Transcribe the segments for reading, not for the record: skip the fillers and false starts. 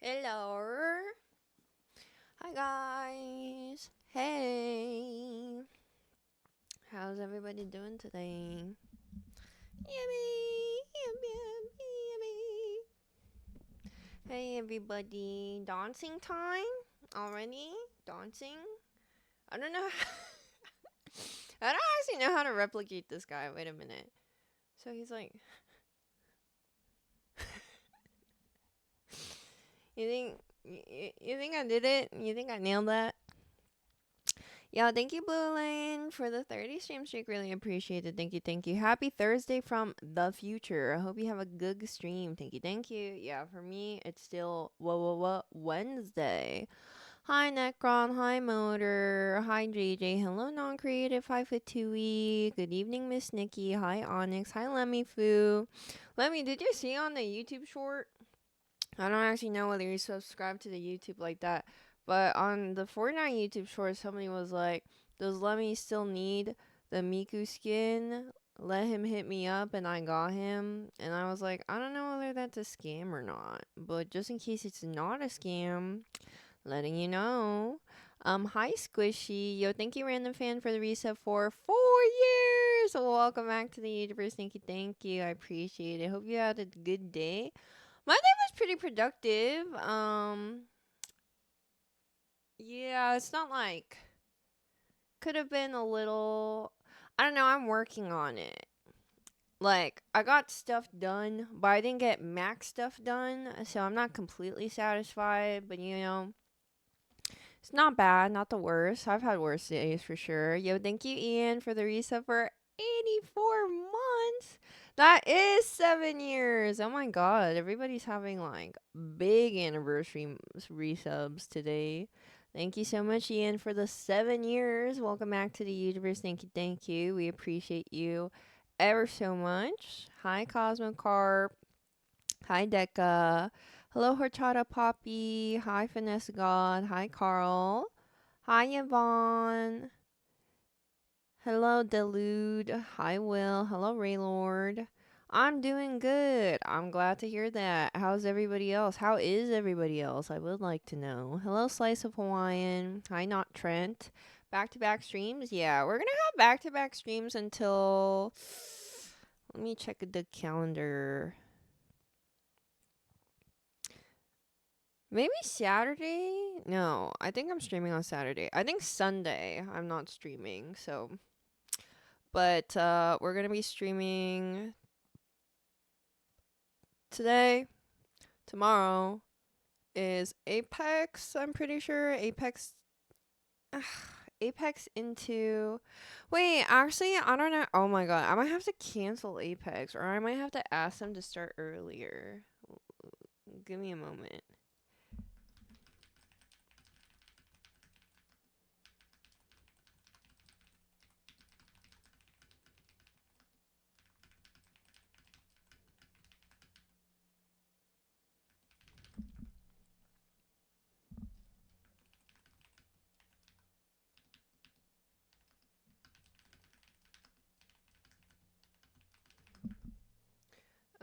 Hello. Hi guys. Hey. How's everybody doing today? Yummy. Yum, yum, yummy. Hey everybody. Dancing time? Already? Dancing? I don't know. I don't actually know how to replicate this guy. Wait a minute. So he's like, you think I did it? You think I nailed that? Yeah, thank you, Blue Lane, for the 30 stream streak. Really appreciate it. Thank you, thank you. Happy Thursday from the future. I hope you have a good stream. Thank you, thank you. Yeah, for me, it's still Wednesday. Hi, Necron. Hi, Motor. Hi, JJ. Hello, Non-Creative 5 foot 2E. Good evening, Miss Nikki. Hi, Onyx. Hi, Lemmy Foo. Lemmy, did you see on the YouTube short? I don't actually know whether you subscribe to the YouTube like that, but on the Fortnite YouTube short, somebody was like, "Does Lemmy still need the Miku skin? Let him hit me up, and I got him." And I was like, I don't know whether that's a scam or not, but just in case it's not a scam, letting you know. Hi Squishy, yo, thank you, random fan, for the reset for 4 years. Welcome back to the universe. Thank you. I appreciate it. Hope you had a good day. My day was pretty productive. Yeah, it's not like could have been a little. I don't know. I'm working on it. Like I got stuff done, but I didn't get max stuff done, so I'm not completely satisfied. But it's not bad, not the worst. I've had worse days for sure. Yo, thank you, Ian, for the reset for 84 months. That is 7 years. Oh my god, everybody's having like big anniversary resubs today. Thank you so much, Ian, for the 7 years. Welcome back to the universe. Thank you, thank you. We appreciate you ever so much. Hi, Cosmo Carp. Hi, Deca. Hello, Horchata Poppy. Hi, Finesse God. Hi, Carl. Hi, Yvonne. Hello, Delude. Hi, Will. Hello, Raylord. I'm doing good. I'm glad to hear that. How's everybody else? How is everybody else? I would like to know. Hello, Slice of Hawaiian. Hi, Not Trent. Back to back streams? Yeah, we're gonna have back to back streams until. Let me check the calendar. Maybe Saturday? No, I think I'm streaming on Saturday. I think Sunday I'm not streaming, so but we're going to be streaming today. Tomorrow is Apex, I'm pretty sure. Apex into Wait, actually, I don't know. Oh my god, I might have to cancel Apex or I might have to ask them to start earlier. Give me a moment.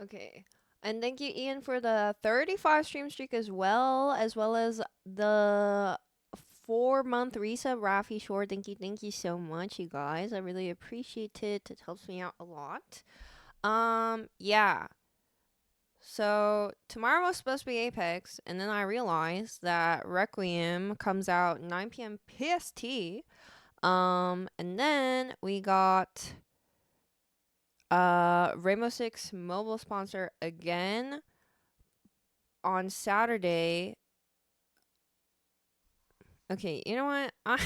Okay. And thank you, Ian, for the 35 stream streak as well as the 4 month reset, Rafi Shore. Thank you so much, you guys. I really appreciate it. It helps me out a lot. Yeah. So tomorrow was supposed to be Apex, and then I realized that Requiem comes out 9 p.m. PST. And then we got Rainbow Six mobile sponsor again on Saturday. Okay, you know what? I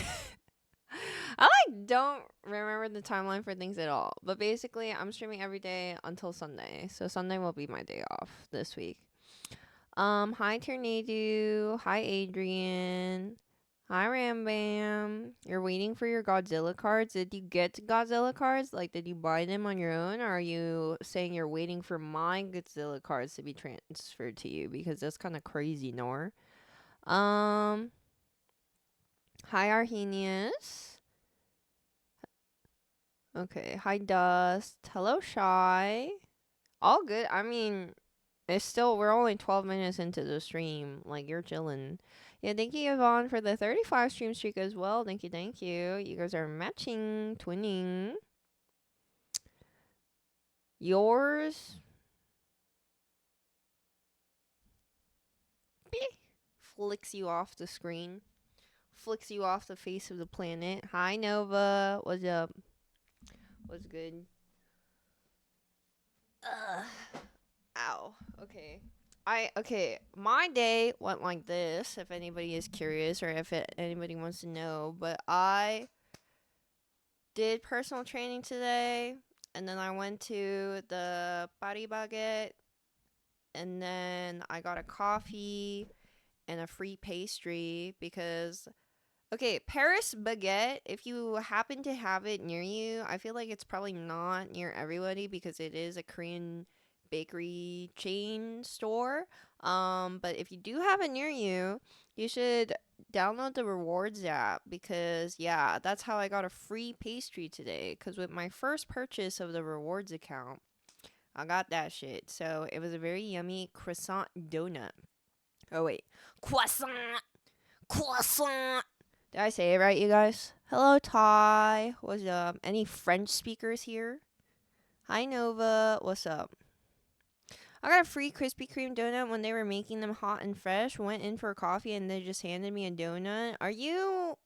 like don't remember the timeline for things at all. But basically, I'm streaming every day until Sunday. So Sunday will be my day off this week. Hi Tornado. Hi Adrian. Hi Rambam. You're waiting for your Godzilla cards. Did you get Godzilla cards? Like, did you buy them on your own? Or are you saying you're waiting for my Godzilla cards to be transferred to you? Because that's kind of crazy, Nor. Um, Hi Arhenius. Okay, hi Dust. Hello Shy. All good. I mean, It's still, we're only 12 minutes into the stream. Like, you're chilling. Yeah, thank you, Yvonne, for the 35 stream streak as well. Thank you, thank you. You guys are matching, twinning. Yours flicks you off the screen, flicks you off the face of the planet. Hi, Nova. What's up? What's good? Ugh. Ow. Okay. Okay. My day went like this. If anybody is curious or if anybody wants to know, but I did personal training today, and then I went to the Paris Baguette, and then I got a coffee and a free pastry because okay, Paris baguette, if you happen to have it near you, I feel like it's probably not near everybody because it is a Korean bakery chain store. But if you do have it near you, you should download the rewards app because yeah, that's how I got a free pastry today. Cause with my first purchase of the rewards account, I got that shit. So it was a very yummy croissant donut. Oh wait, croissant, croissant. Did I say it right, you guys? Hello, Ty. What's up? Any French speakers here? Hi, Nova. What's up? I got a free Krispy Kreme donut when they were making them hot and fresh. Went in for coffee and they just handed me a donut. Are you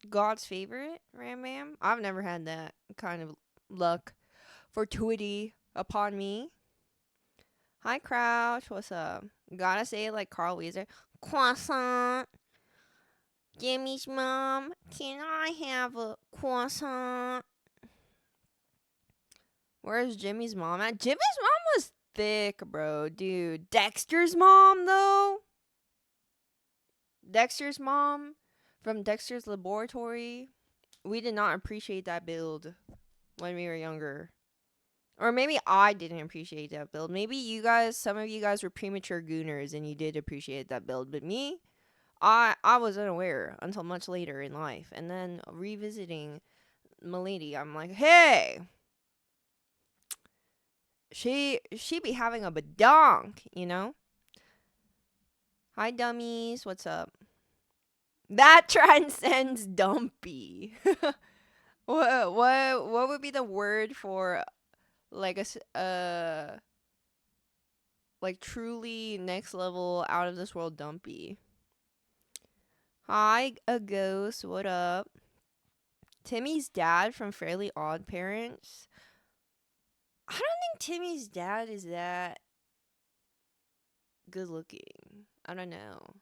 God's favorite, Ram Bam? I've never had that kind of luck, fortuity upon me. Hi, Crouch. What's up? Gotta say it like Carl Weezer. Croissant. Jimmy's mom, can I have a croissant? Where's Jimmy's mom at? Jimmy's mom was thick, bro, dude. Dexter's mom, though? Dexter's mom from Dexter's Laboratory. We did not appreciate that build when we were younger. Or maybe I didn't appreciate that build. Maybe you guys, some of you guys were premature gooners and you did appreciate that build. But me, I was unaware until much later in life. And then revisiting Milady, I'm like, hey, she be having a badonk, you know? Hi, dummies. What's up? That transcends dumpy. What would be the word for like like truly next level out of this world dumpy? Hi, a ghost. What up? Timmy's dad from Fairly Odd Parents. I don't think Timmy's dad is that good looking. I don't know.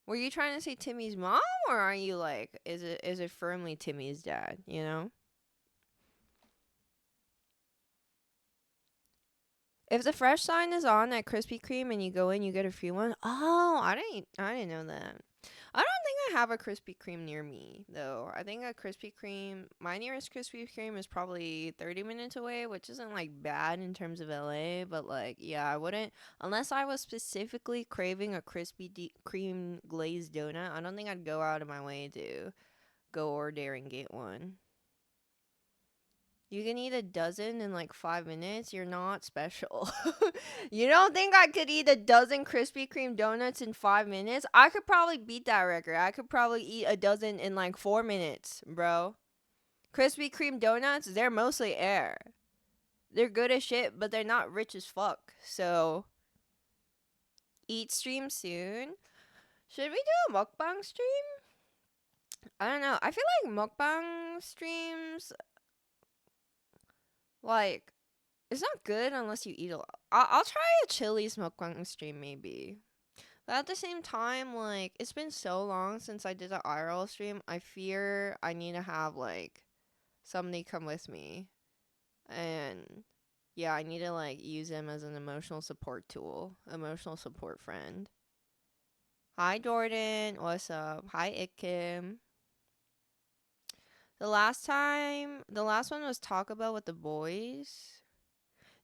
Were you trying to say Timmy's mom, or are you like, is it firmly Timmy's dad, you know? If the fresh sign is on at Krispy Kreme and you go in, you get a free one. Oh, I didn't know that. I don't think I have a Krispy Kreme near me though. I think a Krispy Kreme, my nearest Krispy Kreme is probably 30 minutes away, which isn't like bad in terms of LA, but like yeah, I wouldn't unless I was specifically craving a Kreme glazed donut. I don't think I'd go out of my way to go order and get one. You can eat a dozen in like 5 minutes. You're not special. You don't think I could eat a dozen Krispy Kreme donuts in 5 minutes? I could probably beat that record. I could probably eat a dozen in like 4 minutes, bro. Krispy Kreme donuts, they're mostly air. They're good as shit, but they're not rich as fuck. So, eat stream soon. Should we do a mukbang stream? I don't know. I feel like mukbang streams, like, it's not good unless you eat a lot. I'll try a chili mukbang stream maybe. But at the same time, like, it's been so long since I did an IRL stream. I fear I need to have, like, somebody come with me. And, yeah, I need to, like, use them as an emotional support tool. Emotional support friend. Hi, Jordan. What's up? Hi, Ikim. The last one was Taco Bell with the boys.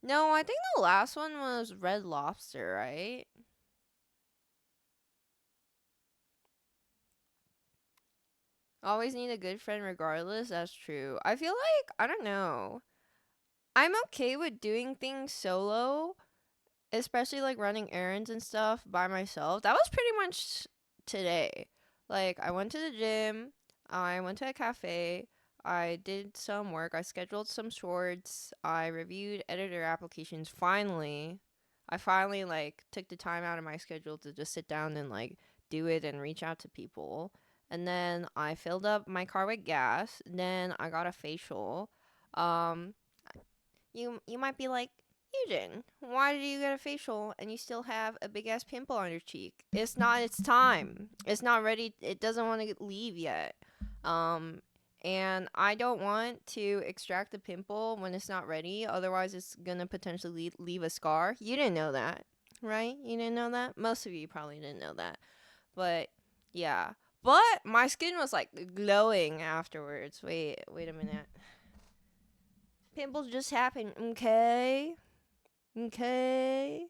No, I think the last one was Red Lobster, right? Always need a good friend regardless. That's true. I feel like, I don't know. I'm okay with doing things solo, especially like running errands and stuff by myself. That was pretty much today. Like, I went to the gym, I went to a cafe, I did some work, I scheduled some shorts, I reviewed editor applications finally. I finally like took the time out of my schedule to just sit down and like do it and reach out to people. And then I filled up my car with gas. Then I got a facial. Um, you might be like, Eugen, why did you get a facial and you still have a big ass pimple on your cheek? It's not its time. It's not ready. It doesn't want to leave yet. Um, and I don't want to extract the pimple when it's not ready. Otherwise, it's gonna potentially leave a scar. You didn't know that, right? You didn't know that. Most of you probably didn't know that. But yeah. But my skin was like glowing afterwards. Wait a minute. Pimples just happen, okay? Okay.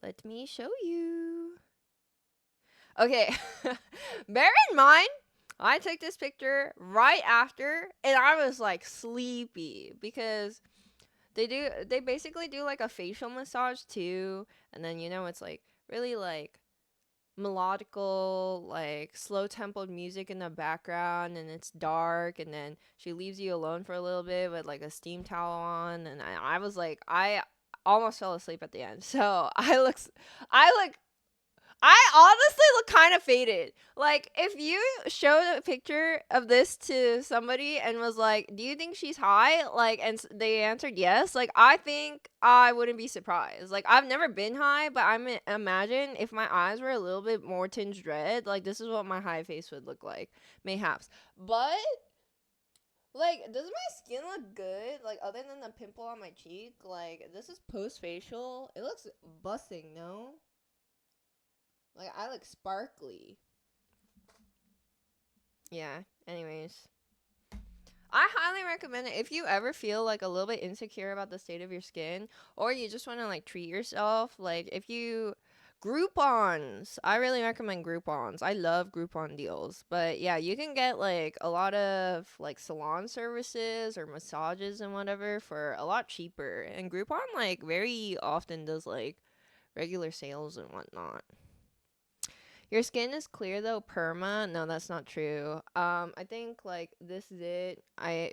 Let me show you. Okay. Bear in mind, I took this picture right after and I was like sleepy because they basically do like a facial massage too, and then it's like really like melodical, like slow tempoed music in the background, and it's dark, and then she leaves you alone for a little bit with like a steam towel on, and I was like, I almost fell asleep at the end. So I honestly look kind of faded. Like, if you showed a picture of this to somebody and was like, "Do you think she's high?" Like, and they answered yes, like, I think I wouldn't be surprised. Like, I've never been high, but imagine if my eyes were a little bit more tinged red, like, this is what my high face would look like, mayhaps. But, like, does my skin look good? Like, other than the pimple on my cheek? Like, this is post facial. It looks busting, no? Like, I look sparkly. Yeah, anyways. I highly recommend it if you ever feel like a little bit insecure about the state of your skin, or you just want to like treat yourself. Like, if you Groupons, I really recommend Groupons. I love Groupon deals. But yeah, you can get like a lot of like salon services or massages and whatever for a lot cheaper. And Groupon like very often does like regular sales and whatnot. Your skin is clear though, perma. No, that's not true. I think like this is it.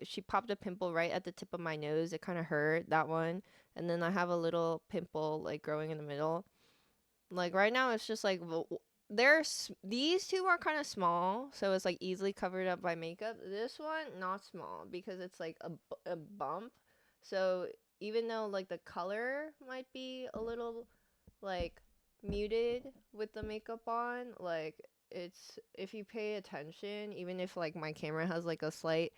She popped a pimple right at the tip of my nose. It kind of hurt, that one. And then I have a little pimple like growing in the middle. Like right now it's just like there's these two are kind of small, so it's like easily covered up by makeup. This one not small because it's like a bump. So even though like the color might be a little like muted with the makeup on, like it's if you pay attention, even if like my camera has like a slight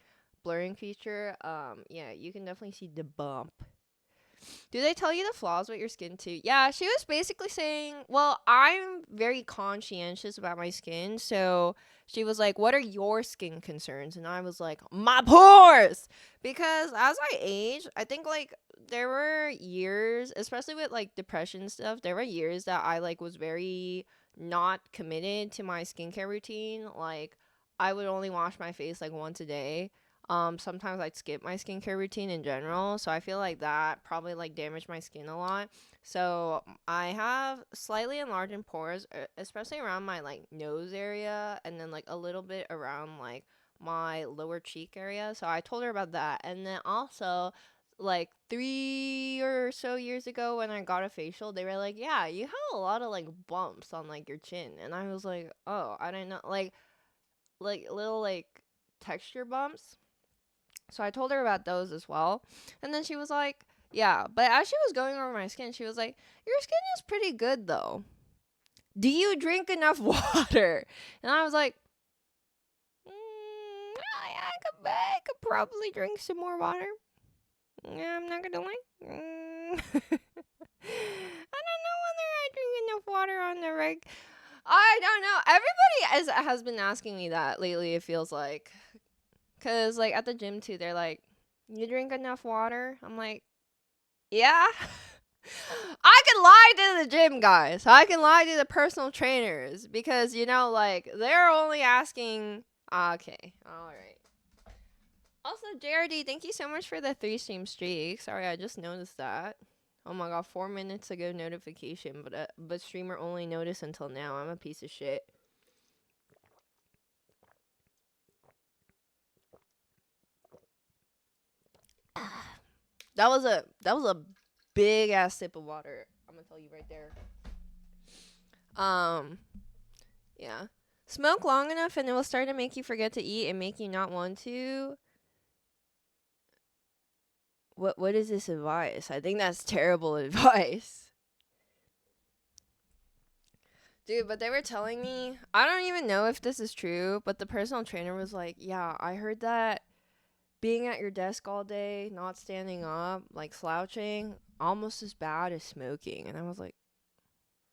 blurring feature, yeah, you can definitely see the bump. Do they tell you the flaws with your skin too? Yeah, she was basically saying, well, I'm very conscientious about my skin. So she was like, what are your skin concerns? And I was like, my pores! Because as I age, I think like there were years, especially with like depression stuff, there were years that I like was very not committed to my skincare routine. Like, I would only wash my face like once a day. Sometimes I'd skip my skincare routine in general, so I feel like that probably like damaged my skin a lot. So I have slightly enlarging pores, especially around my like nose area, and then like a little bit around like my lower cheek area. So I told her about that, and then also like 3 or so years ago when I got a facial, they were like, "Yeah, you have a lot of like bumps on like your chin," and I was like, "Oh, I didn't know." Like little like texture bumps. So I told her about those as well. And then she was like, yeah. But as she was going over my skin, she was like, your skin is pretty good though. Do you drink enough water? And I was like, I could probably drink some more water. Yeah, I'm not gonna lie. I don't know whether I drink enough water on the reg. I don't know. Everybody has been asking me that lately, it feels like. Because, like, at the gym, too, they're like, you drink enough water? I'm like, yeah. I can lie to the gym guys. I can lie to the personal trainers. Because, like, they're only asking. Okay. All right. Also, JRD, thank you so much for the 3 stream streak. Sorry, I just noticed that. Oh my god, 4 minutes ago notification, but streamer only noticed until now. I'm a piece of shit. That was a big ass sip of water. I'm gonna tell you right there. Um, yeah. Smoke long enough and it will start to make you forget to eat and make you not want to. What is this advice? I think that's terrible advice. Dude, but they were telling me, I don't even know if this is true, but the personal trainer was like, "Yeah, I heard that being at your desk all day, not standing up, like slouching, almost as bad as smoking." And I was like,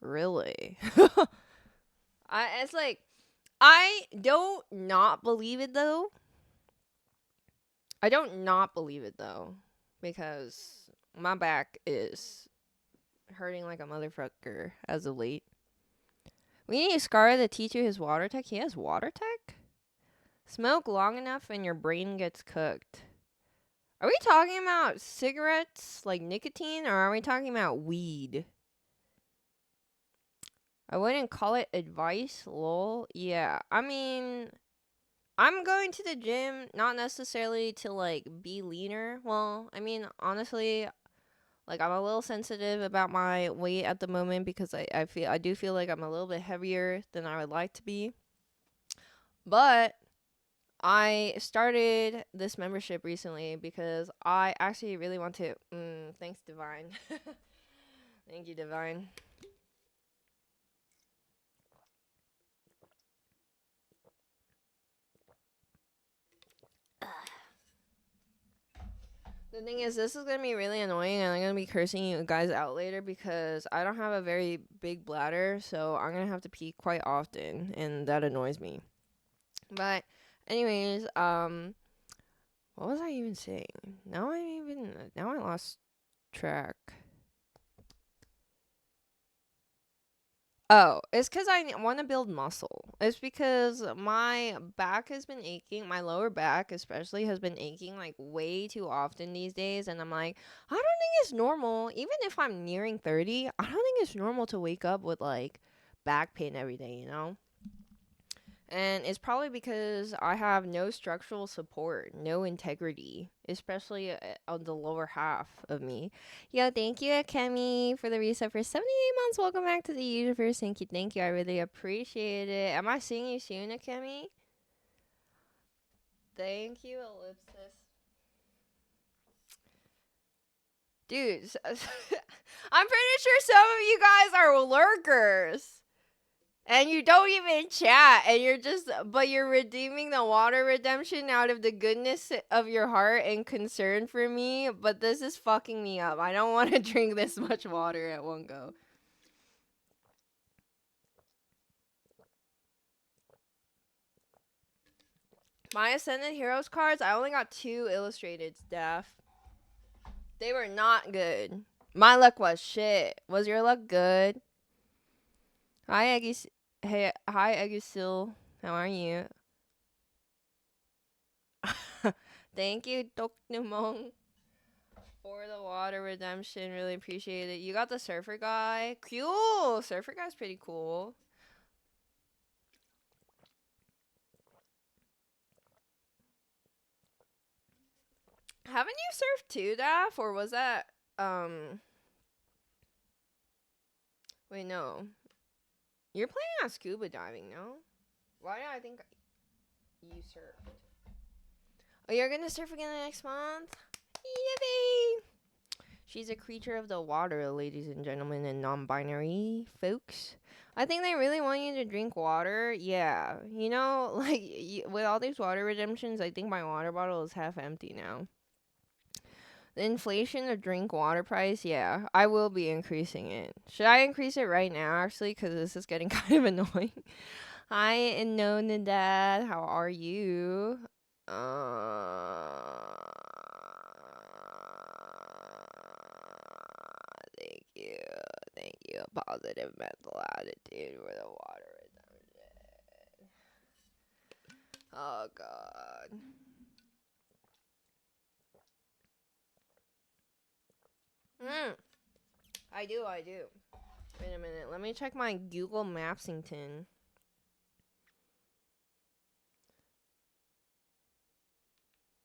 "Really?" It's like I don't not believe it though. I don't not believe it though, because my back is hurting like a motherfucker as of late. We need Scar to teach you his water tech. He has water tech? Smoke long enough and your brain gets cooked. Are we talking about cigarettes, like nicotine, or are we talking about weed? I wouldn't call it advice, lol. Yeah, I mean, I'm going to the gym not necessarily to like be leaner. Well, I mean, honestly, like I'm a little sensitive about my weight at the moment because I do feel like I'm a little bit heavier than I would like to be. But I started this membership recently because I actually really want to. Thanks, Divine. Thank you, Divine. The thing is, this is gonna be really annoying, and I'm gonna be cursing you guys out later because I don't have a very big bladder, so I'm gonna have to pee quite often, and that annoys me. But, anyways, what was I even saying? Now I lost track. Oh, it's because I want to build muscle. It's because my back has been aching. My lower back, especially, has been aching like way too often these days. And I'm like, I don't think it's normal. Even if I'm nearing 30, I don't think it's normal to wake up with like back pain every day, you know? And it's probably because I have no structural support, no integrity, especially on the lower half of me. Yo, thank you, Kemi, for the reset for 78 months. Welcome back to the universe. Thank you, thank you. I really appreciate it. Am I seeing you soon, Kemi? Thank you, Ellipsis. Dude, I'm pretty sure some of you guys are lurkers. And you don't even chat, and but you're redeeming the water redemption out of the goodness of your heart and concern for me, but this is fucking me up. I don't want to drink this much water at one go. My Ascended Heroes cards, I only got 2 illustrated, Steph. They were not good. My luck was shit. Was your luck good? Hi, Eggy. Hey, hi, Eggysil. How are you? Thank you, Doknumong, for the water redemption. Really appreciate it. You got the surfer guy. Cool. Surfer guy's pretty cool. Haven't you surfed too, Daff? Or was that wait, no. You're planning on scuba diving, no? Why did I think you surfed? Oh, you're gonna surf again next month? Yippee! She's a creature of the water, ladies and gentlemen, and non-binary folks. I think they really want you to drink water. Yeah, you know, like with all these water redemptions, I think my water bottle is half empty now. The inflation of drink water price, yeah, I will be increasing it. Should I increase it right now, actually? Because this is getting kind of annoying. Hi, Inonadad. How are you? Thank you. Thank you. Positive mental attitude for the water redemption. Oh, God. Mm, I do. Wait a minute. Let me check my Google Mapsington.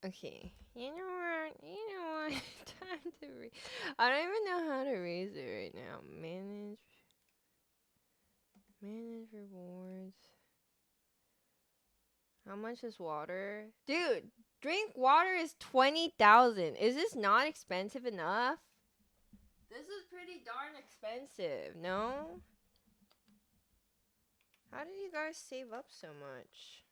Okay. You know what? Time to read. I don't even know how to raise it right now. Manage rewards. How much is water? Dude, drink water is 20,000. Is this not expensive enough? This is pretty darn expensive, no? How did you guys save up so much?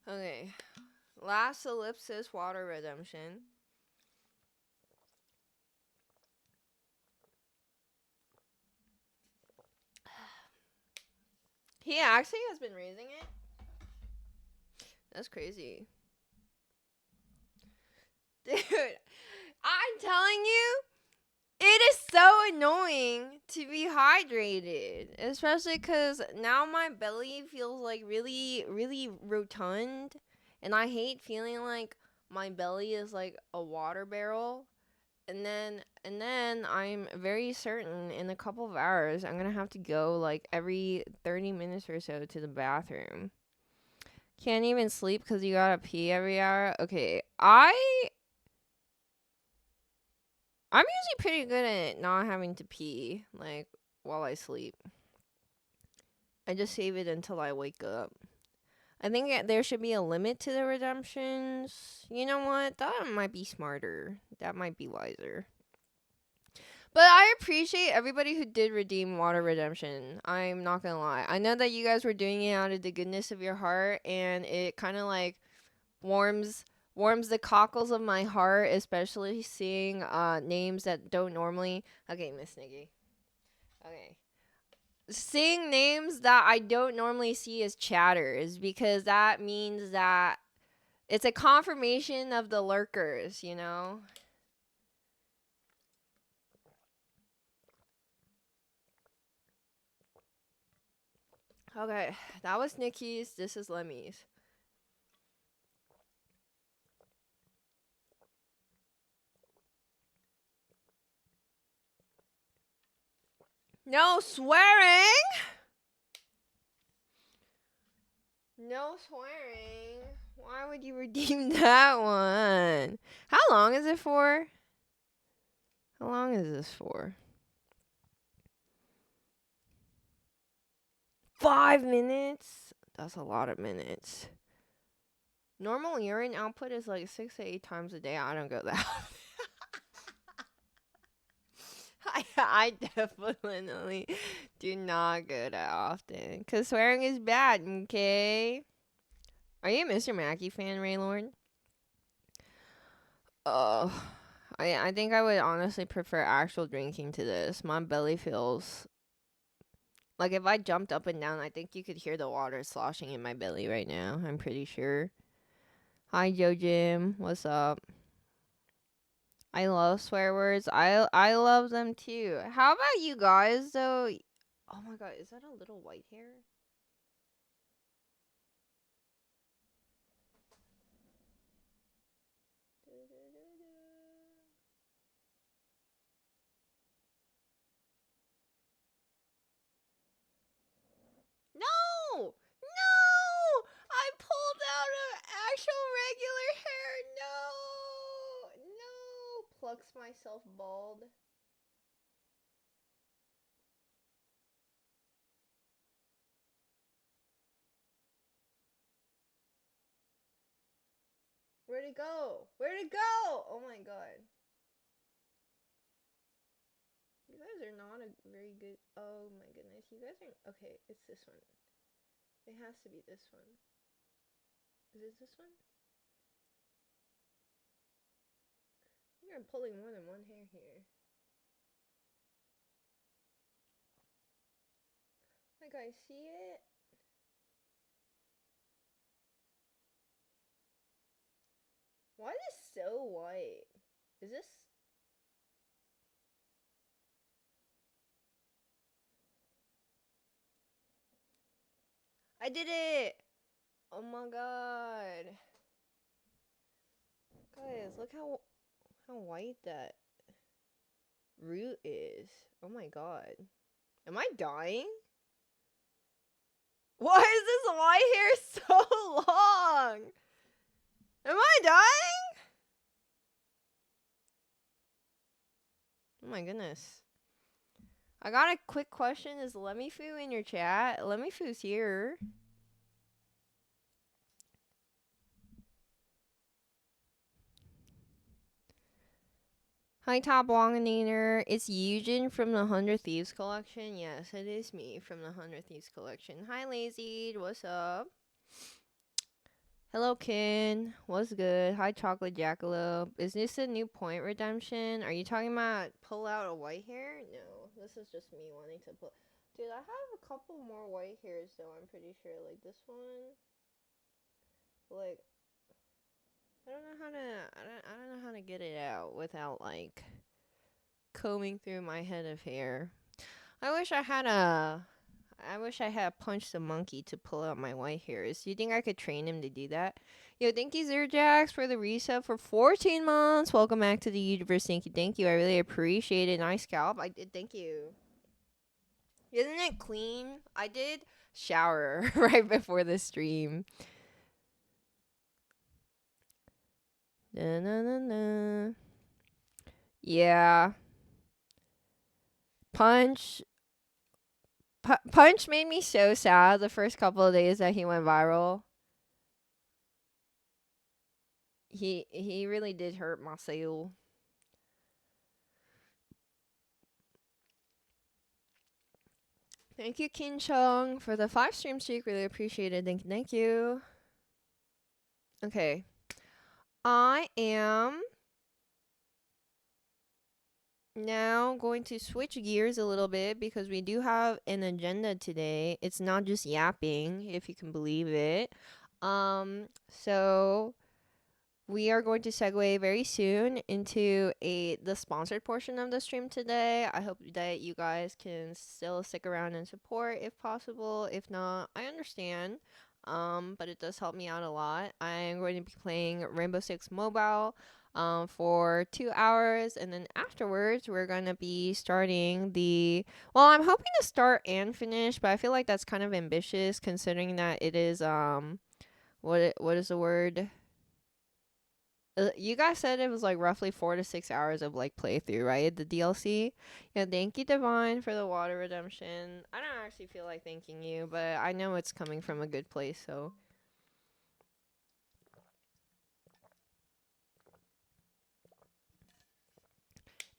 Okay. Last ellipsis water redemption. He actually has been raising it? That's crazy. Dude, I'm telling you, it is so annoying to be hydrated. Especially because now my belly feels like really, really rotund. And I hate feeling like my belly is like a water barrel. And then I'm very certain in a couple of hours I'm gonna have to go like every 30 minutes or so to the bathroom. Can't even sleep because you gotta pee every hour. Okay, I'm usually pretty good at not having to pee like while I sleep. I just save it until I wake up. I think there should be a limit to the redemptions. You know what? That might be smarter. That might be wiser. But I appreciate everybody who did redeem water redemption. I'm not gonna lie. I know that you guys were doing it out of the goodness of your heart, and it kind of like warms the cockles of my heart, especially seeing names that don't normally. Okay, Miss Niggy. Okay. Seeing names that I don't normally see as chatters because that means that it's a confirmation of the lurkers, you know? Okay, that was Nikki's. This is Lemmy's. No swearing! No swearing. Why would you redeem that one? How long is it for? How long is this for? 5 minutes? That's a lot of minutes. Normal urine output is like 6 to 8 times a day. I don't go that I definitely do not go that often. Because swearing is bad, okay? Are you a Mr. Mackey fan, Raylord? Oh, I think I would honestly prefer actual drinking to this. My belly feels like if I jumped up and down, I think you could hear the water sloshing in my belly right now. I'm pretty sure. Hi, Jim. What's up? I love swear words. I love them too. How about you guys though? Oh my god, is that a little white hair? No! No! I pulled out an actual regular hair. No! No! Plucks myself bald. Where'd it go? Where'd it go? Oh my god. You guys are not a very good. Oh my goodness. You guys are. Okay, it's this one. It has to be this one. Is it this one? I think I'm pulling more than one hair here. Like, I see it. Why is this so white? Is this? I did it! Oh my god. Guys, look how white that root is. Oh my god. Am I dying? Why is this white hair so long? Am I dying? Oh my goodness. I got a quick question. Is Lemmyfoo in your chat? Lemmyfoo's here. Hi, Top Wanganiner. It's Yoojin from the 100 Thieves collection. Yes, it is me from the 100 Thieves collection. Hi, Lazy. What's up? Hello, Kin. What's good? Hi, Chocolate Jackalope. Is this a new point redemption? Are you talking about pull out a white hair? No, this is just me wanting to pull. Dude, I have a couple more white hairs though. I'm pretty sure, like this one. Like, I don't know how to. I don't know how to get it out without like combing through my head of hair. I wish I had a. I wish I had punched a monkey to pull out my white hairs. Do you think I could train him to do that? Yo, thank you, Zerjax, for the reset for 14 months. Welcome back to the universe. Thank you. I really appreciate it. Nice scalp. I did. Thank you. Isn't it clean? I did shower right before the stream. Da-na-na-na. Yeah. Punch. Punch made me so sad the first couple of days that he went viral. He really did hurt my soul. Thank you, King Chung, for the 5 stream streak. Really appreciate it. Thank you. Okay. I am now going to switch gears a little bit because we do have an agenda today. It's not just yapping, if you can believe it. So we are going to segue very soon into the sponsored portion of the stream today. I hope that you guys can still stick around and support if possible. If not, I understand. But it does help me out a lot. I am going to be playing Rainbow Six Mobile for 2 hours, and then afterwards we're gonna be starting the. Well, I'm hoping to start and finish, but I feel like that's kind of ambitious considering that it is what is the word? You guys said it was like roughly 4 to 6 hours of like playthrough, right? The DLC. Yeah, thank you, Divine, for the water redemption. I don't actually feel like thanking you, but I know it's coming from a good place, so.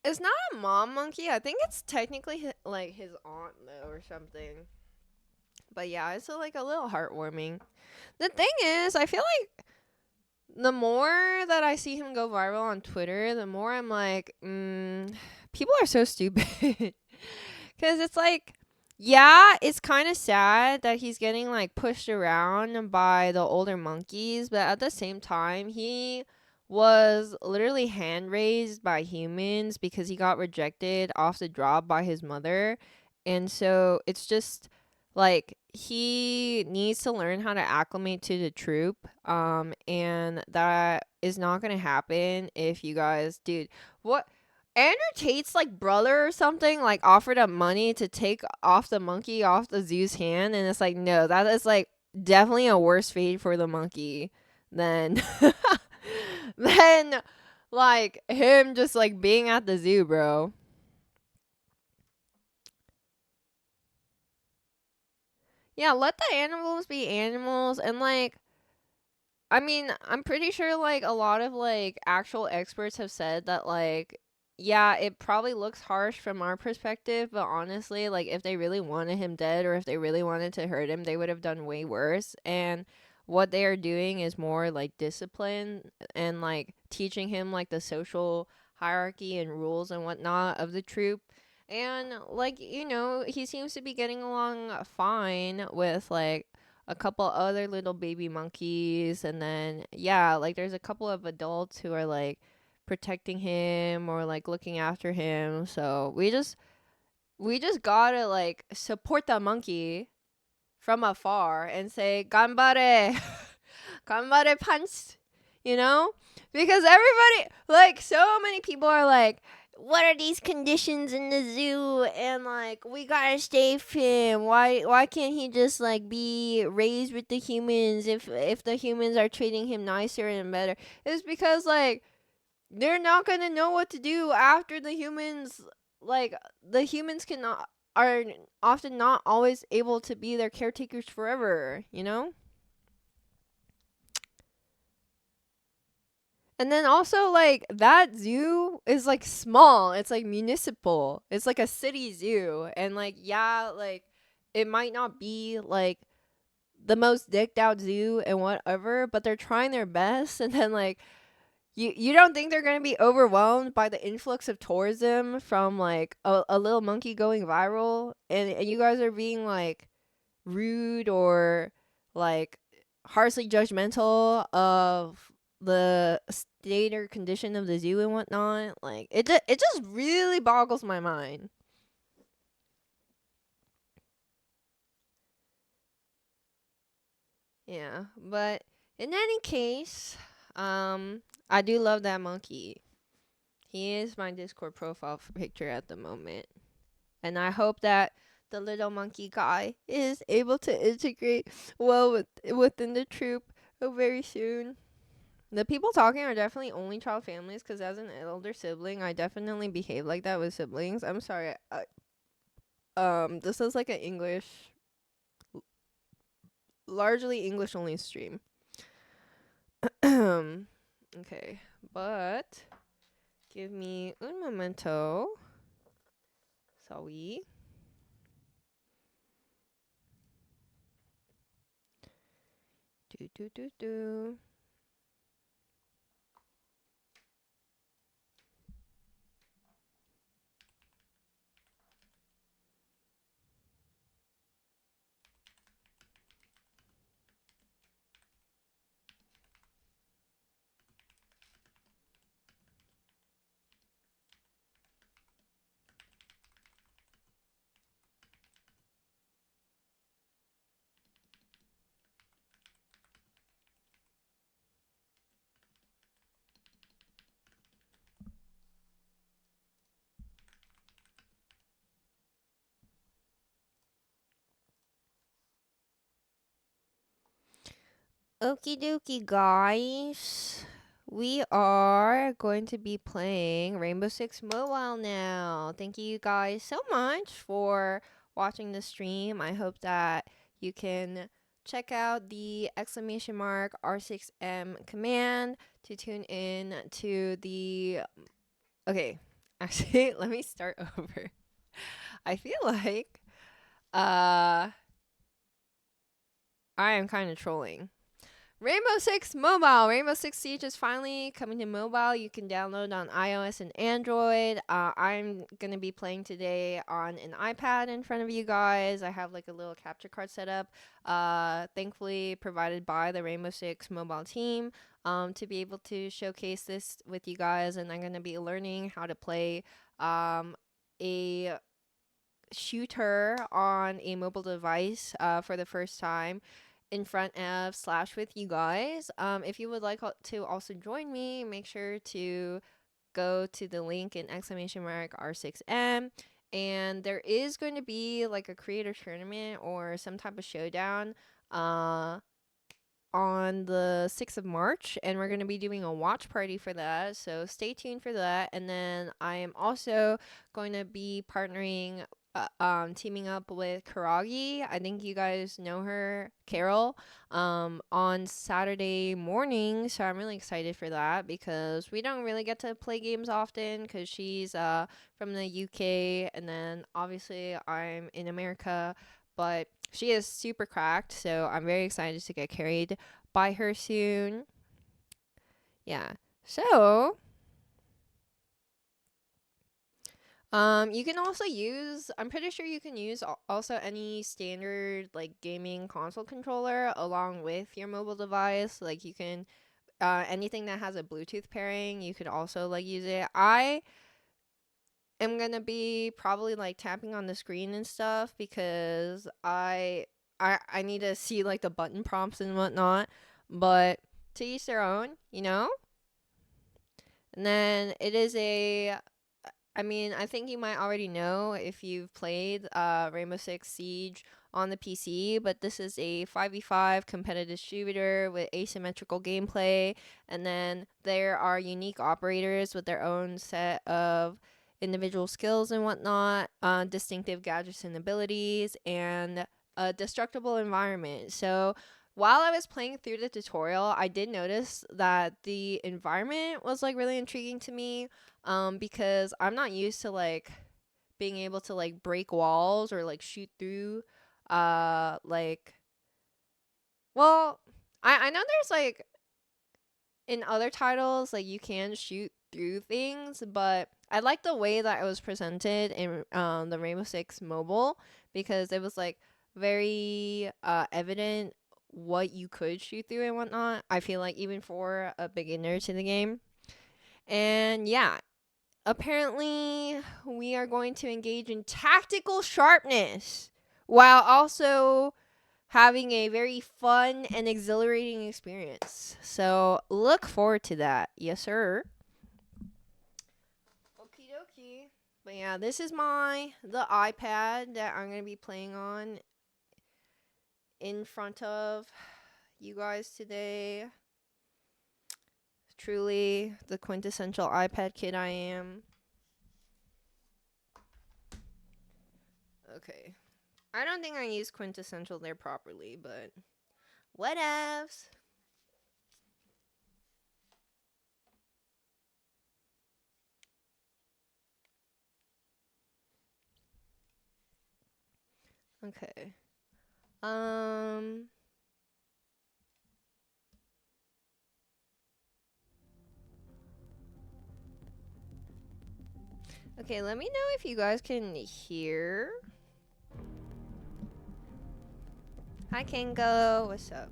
It's not a mom monkey. I think it's technically like his aunt though, or something. But yeah, it's like a little heartwarming. The thing is, I feel like the more that I see him go viral on Twitter, the more I'm like, people are so stupid. Because it's like, yeah, it's kind of sad that he's getting like pushed around by the older monkeys, but at the same time, he was literally hand raised by humans because he got rejected off the drop by his mother. And so it's just like he needs to learn how to acclimate to the troop. And that is not going to happen if you guys, dude, what? Andrew Tate's like brother or something like offered up money to take off the monkey off the zoo's hand, and it's like, no, that is like definitely a worse fate for the monkey than than like him just like being at the zoo, bro. Yeah, let the animals be animals. And like, I mean, I'm pretty sure like a lot of like actual experts have said that like, yeah, it probably looks harsh from our perspective, but honestly, like if they really wanted him dead or if they really wanted to hurt him, they would have done way worse. And what they are doing is more like discipline and like teaching him like the social hierarchy and rules and whatnot of the troop. And like, he seems to be getting along fine with like a couple other little baby monkeys, and then yeah, like there's a couple of adults who are like protecting him or like looking after him. So we just gotta like support the monkey from afar and say "Ganbare, ganbare punch," you know, because everybody, like, so many people are like, "What are these conditions in the zoo?" And like, we gotta save him. Why can't he just like be raised with the humans if the humans are treating him nicer and better? It's because like they're not gonna know what to do after the humans, like the humans cannot are often not always able to be their caretakers forever, you know. And then also like that zoo is like small, it's like municipal, it's like a city zoo, and like yeah, like it might not be like the most decked out zoo and whatever, but they're trying their best. And then like you don't think they're gonna be overwhelmed by the influx of tourism from like a little monkey going viral, and you guys are being like rude or like harshly judgmental of the state or condition of the zoo and whatnot. Like it just really boggles my mind. Yeah, but in any case, I do love that monkey. He is my Discord profile picture at the moment. And I hope that the little monkey guy is able to integrate well within the troop very soon. The people talking are definitely only child families, because as an elder sibling, I definitely behave like that with siblings. I'm sorry. This is like an largely English only stream. Okay, but give me un momento. Sorry. Do do do do. Okie dokie, guys. We are going to be playing Rainbow Six Mobile now. Thank you guys so much for watching the stream. I hope that you can check out the exclamation mark R6M command to tune in to the. Okay, actually, let me start over. I feel like I am kind of trolling. Rainbow Six Mobile. Rainbow Six Siege is finally coming to mobile. You can download on iOS and Android. I'm going to be playing today on an iPad in front of you guys. I have like a little capture card set up, thankfully provided by the Rainbow Six Mobile team, to be able to showcase this with you guys. And I'm going to be learning how to play a shooter on a mobile device for the first time in front of slash with you guys. If you would like to also join me, make sure to go to the link in exclamation mark R6M. And there is going to be like a creator tournament or some type of showdown on the 6th of March, and we're going to be doing a watch party for that. So stay tuned for that. And then I am also going to be partnering teaming up with Karagi. I think you guys know her, Carol, on Saturday morning. So I'm really excited for that because we don't really get to play games often because she's from the UK, and then obviously I'm in America, but she is super cracked. So I'm very excited to get carried by her soon. Yeah. So You can also use, I'm pretty sure you can use also any standard like gaming console controller along with your mobile device. Like you can, anything that has a Bluetooth pairing, you could also like use it. I am gonna be probably like tapping on the screen and stuff because I need to see like the button prompts and whatnot. But to each their own, you know? And then it is a, I mean, I think you might already know if you've played Rainbow Six Siege on the PC, but this is a 5v5 competitive shooter with asymmetrical gameplay, and then there are unique operators with their own set of individual skills and whatnot, distinctive gadgets and abilities, and a destructible environment. So while I was playing through the tutorial, I did notice that the environment was like really intriguing to me, because I'm not used to like being able to like break walls or like shoot through like, well, I know there's like in other titles like you can shoot through things, but I like the way that it was presented in the Rainbow Six Mobile, because it was like very evident what you could shoot through and whatnot. I feel like even for a beginner to the game. And yeah, apparently we are going to engage in tactical sharpness while also having a very fun and exhilarating experience. So look forward to that. Yes, sir. Okie dokie. But yeah, this is the iPad that I'm gonna be playing on in front of you guys today. Truly the quintessential iPad kid I am. Okay. I don't think I used quintessential there properly, but whatevs. Okay. Um. Okay, let me know if you guys can hear. Hi, Kingo. What's up?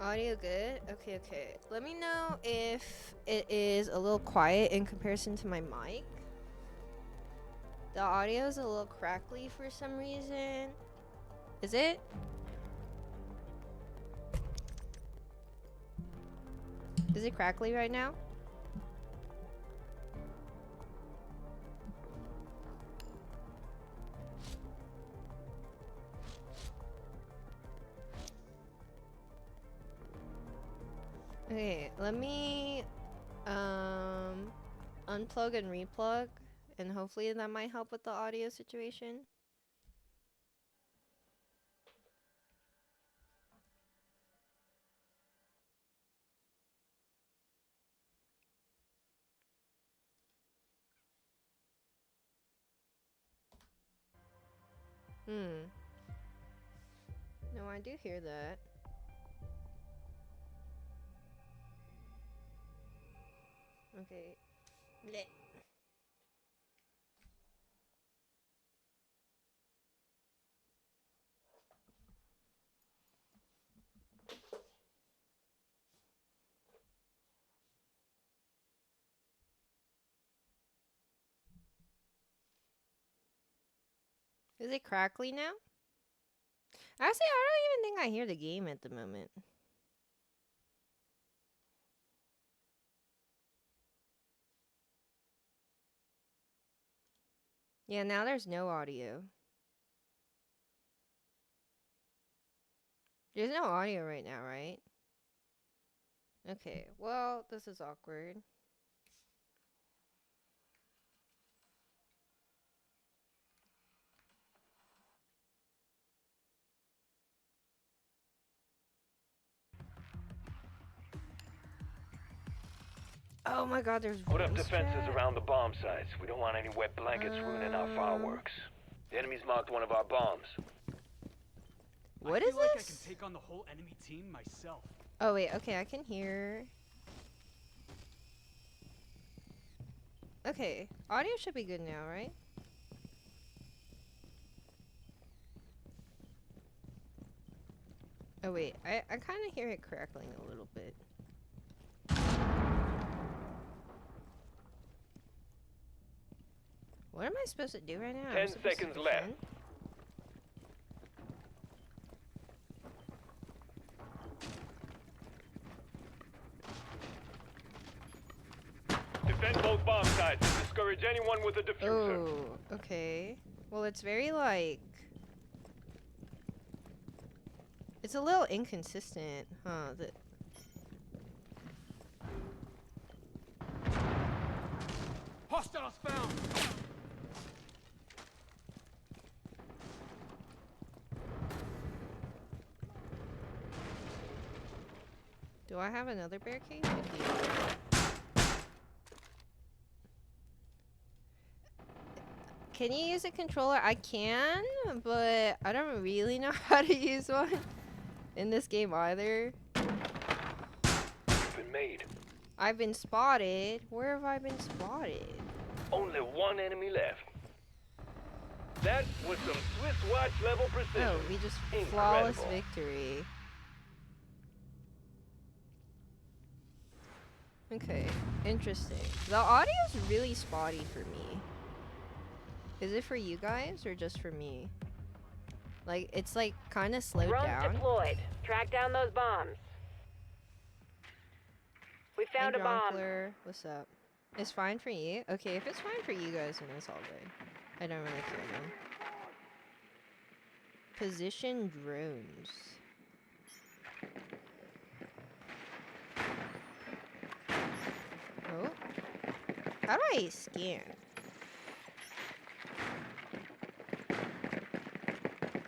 Audio good? Okay, okay. Let me know if it is a little quiet in comparison to my mic. The audio is a little crackly for some reason. Is it? Is it crackly right now? Okay, let me unplug and replug, and hopefully that might help with the audio situation. No, I do hear that. Okay. Blech. Is it crackly now? Actually, I don't even think I hear the game at the moment. Yeah, now there's no audio. There's no audio right now, right? Okay, well, this is awkward. Oh my god, there's Put up voice defenses chat? around the bomb sites. We don't want any wet blankets ruining our fireworks. The enemy's marked one of our bombs. What I is feel like this? I can take on the whole enemy team myself. Oh wait, okay, I can hear. Okay, audio should be good now, right? Oh wait, I kind of hear it crackling a little bit. What am I supposed to do right now? 10 seconds left. Defend both bomb sites and discourage anyone with a diffuser. Oh, okay. Well, it's very like... It's a little inconsistent, huh? Hostiles found! Do I have another barricade? I do. Can you use a controller? I can, but I don't really know how to use one in this game either. You've been made. I've been spotted. Where have I been spotted? Only one enemy left. That was some Swiss watch level precision. Oh, we just flawless victory. Okay, interesting. The audio's really spotty for me. Is it for you guys or just for me? Like, it's like kind of slowed Drones down. deployed. Track down those bombs. We found a bomb. Drunkler, what's up? It's fine for you? Okay, if it's fine for you guys, then it's all good. I don't really care then. Position drones. Oh. How do I scan?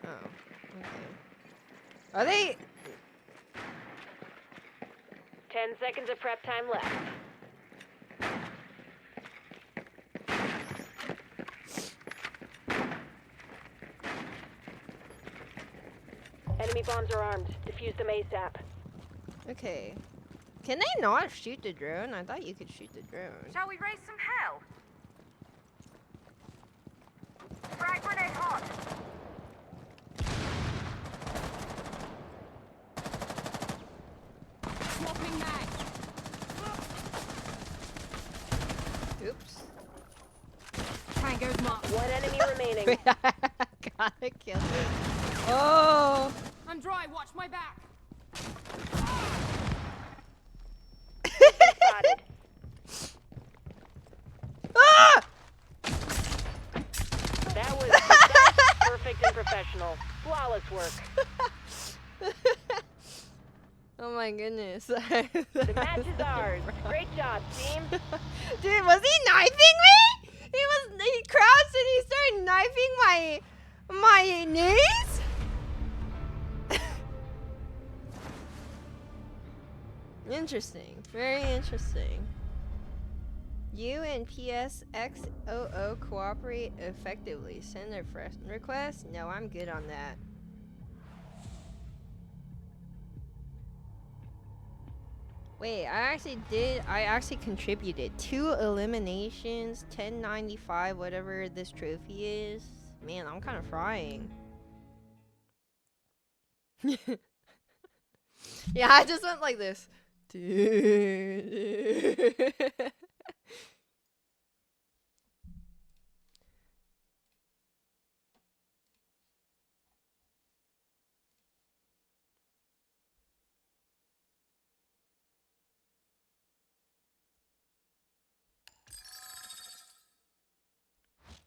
Oh, okay. Are they... 10 seconds of prep time left. Enemy bombs are armed. Defuse them ASAP. Okay. Can they not shoot the drone? I thought you could shoot the drone. Shall we raise some hell? Frag grenade hot. Swapping mag. Oops. Tango's marked. One enemy remaining. Gotta kill him. Oh! I'm dry. Watch my back. Spotted. Ah! That was precise, perfect and professional. Flawless work. Oh my goodness. The match is ours. Great job, team. Dude, was he knifing me? He crouched and he started knifing my knees? Interesting. Very interesting. You and PSXOO cooperate effectively. Send a friend request? No, I'm good on that. Wait, I actually contributed 2 eliminations, 1095, whatever this trophy is. Man, I'm kind of frying. Yeah, I just went like this.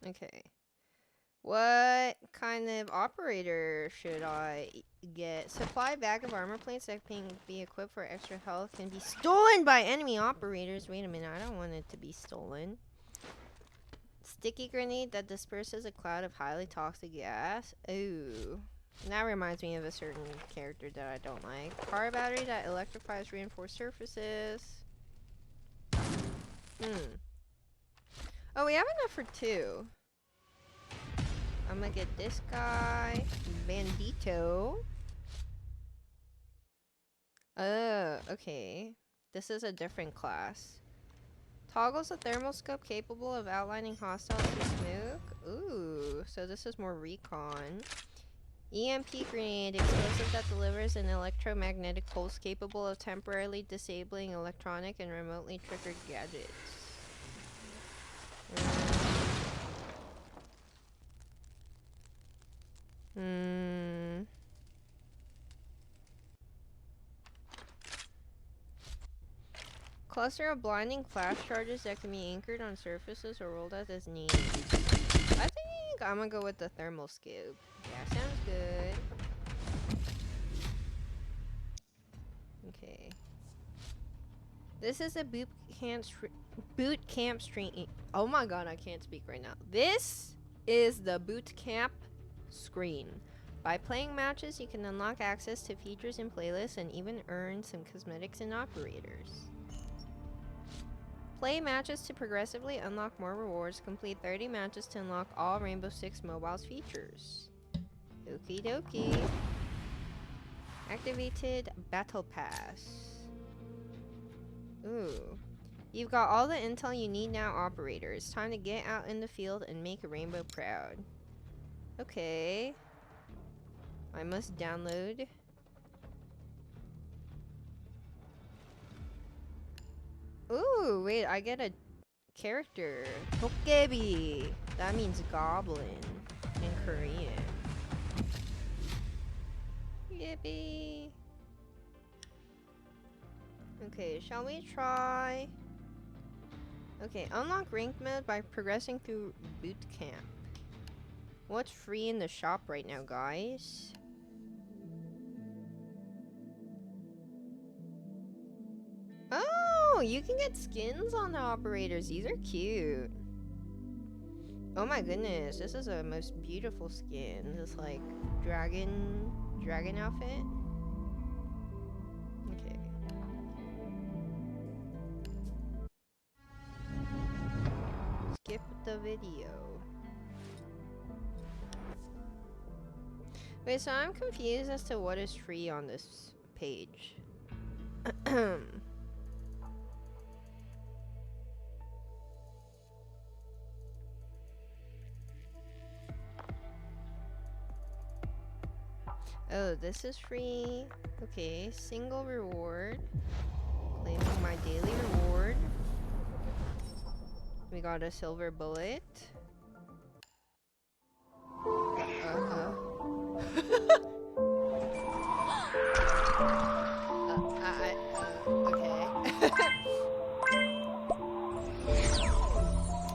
Okay. What kind of operator should I get? Supply bag of armor plates that can be equipped for extra health can be stolen by enemy operators. Wait a minute, I don't want it to be stolen. Sticky grenade that disperses a cloud of highly toxic gas. Ooh. That reminds me of a certain character that I don't like. Car battery that electrifies reinforced surfaces. Oh, we have enough for 2. I'm gonna get this guy. Bandito. Oh, okay. This is a different class. Toggles the thermal scope capable of outlining hostiles through smoke. Ooh, so this is more recon. EMP grenade, explosive that delivers an electromagnetic pulse capable of temporarily disabling electronic and remotely triggered gadgets. Cluster of blinding flash charges that can be anchored on surfaces or rolled out as needed. I think I'm gonna go with the thermal scope. Yeah, sounds good. Okay. This is a boot camp stream. Oh my god, I can't speak right now. This is the boot camp screen. By playing matches, you can unlock access to features and playlists and even earn some cosmetics and operators. Play matches to progressively unlock more rewards. Complete 30 matches to unlock all Rainbow Six Mobile's features. Okie dokie. Activated Battle Pass. Ooh. You've got all the intel you need now, operator. It's time to get out in the field and make Rainbow proud. Okay. I must download. Ooh, wait, I get a character. Tokebi. That means goblin in Korean. Yippee. Okay, shall we try? Okay, unlock ranked mode by progressing through boot camp. What's free in the shop right now, guys? Oh, you can get skins on the operators. These are cute. Oh my goodness, this is a most beautiful skin. This like dragon outfit. Okay. Skip the video. Wait, so I'm confused as to what is free on this page. Oh, this is free. Okay, single reward. Claiming my daily reward. We got a silver bullet. Okay.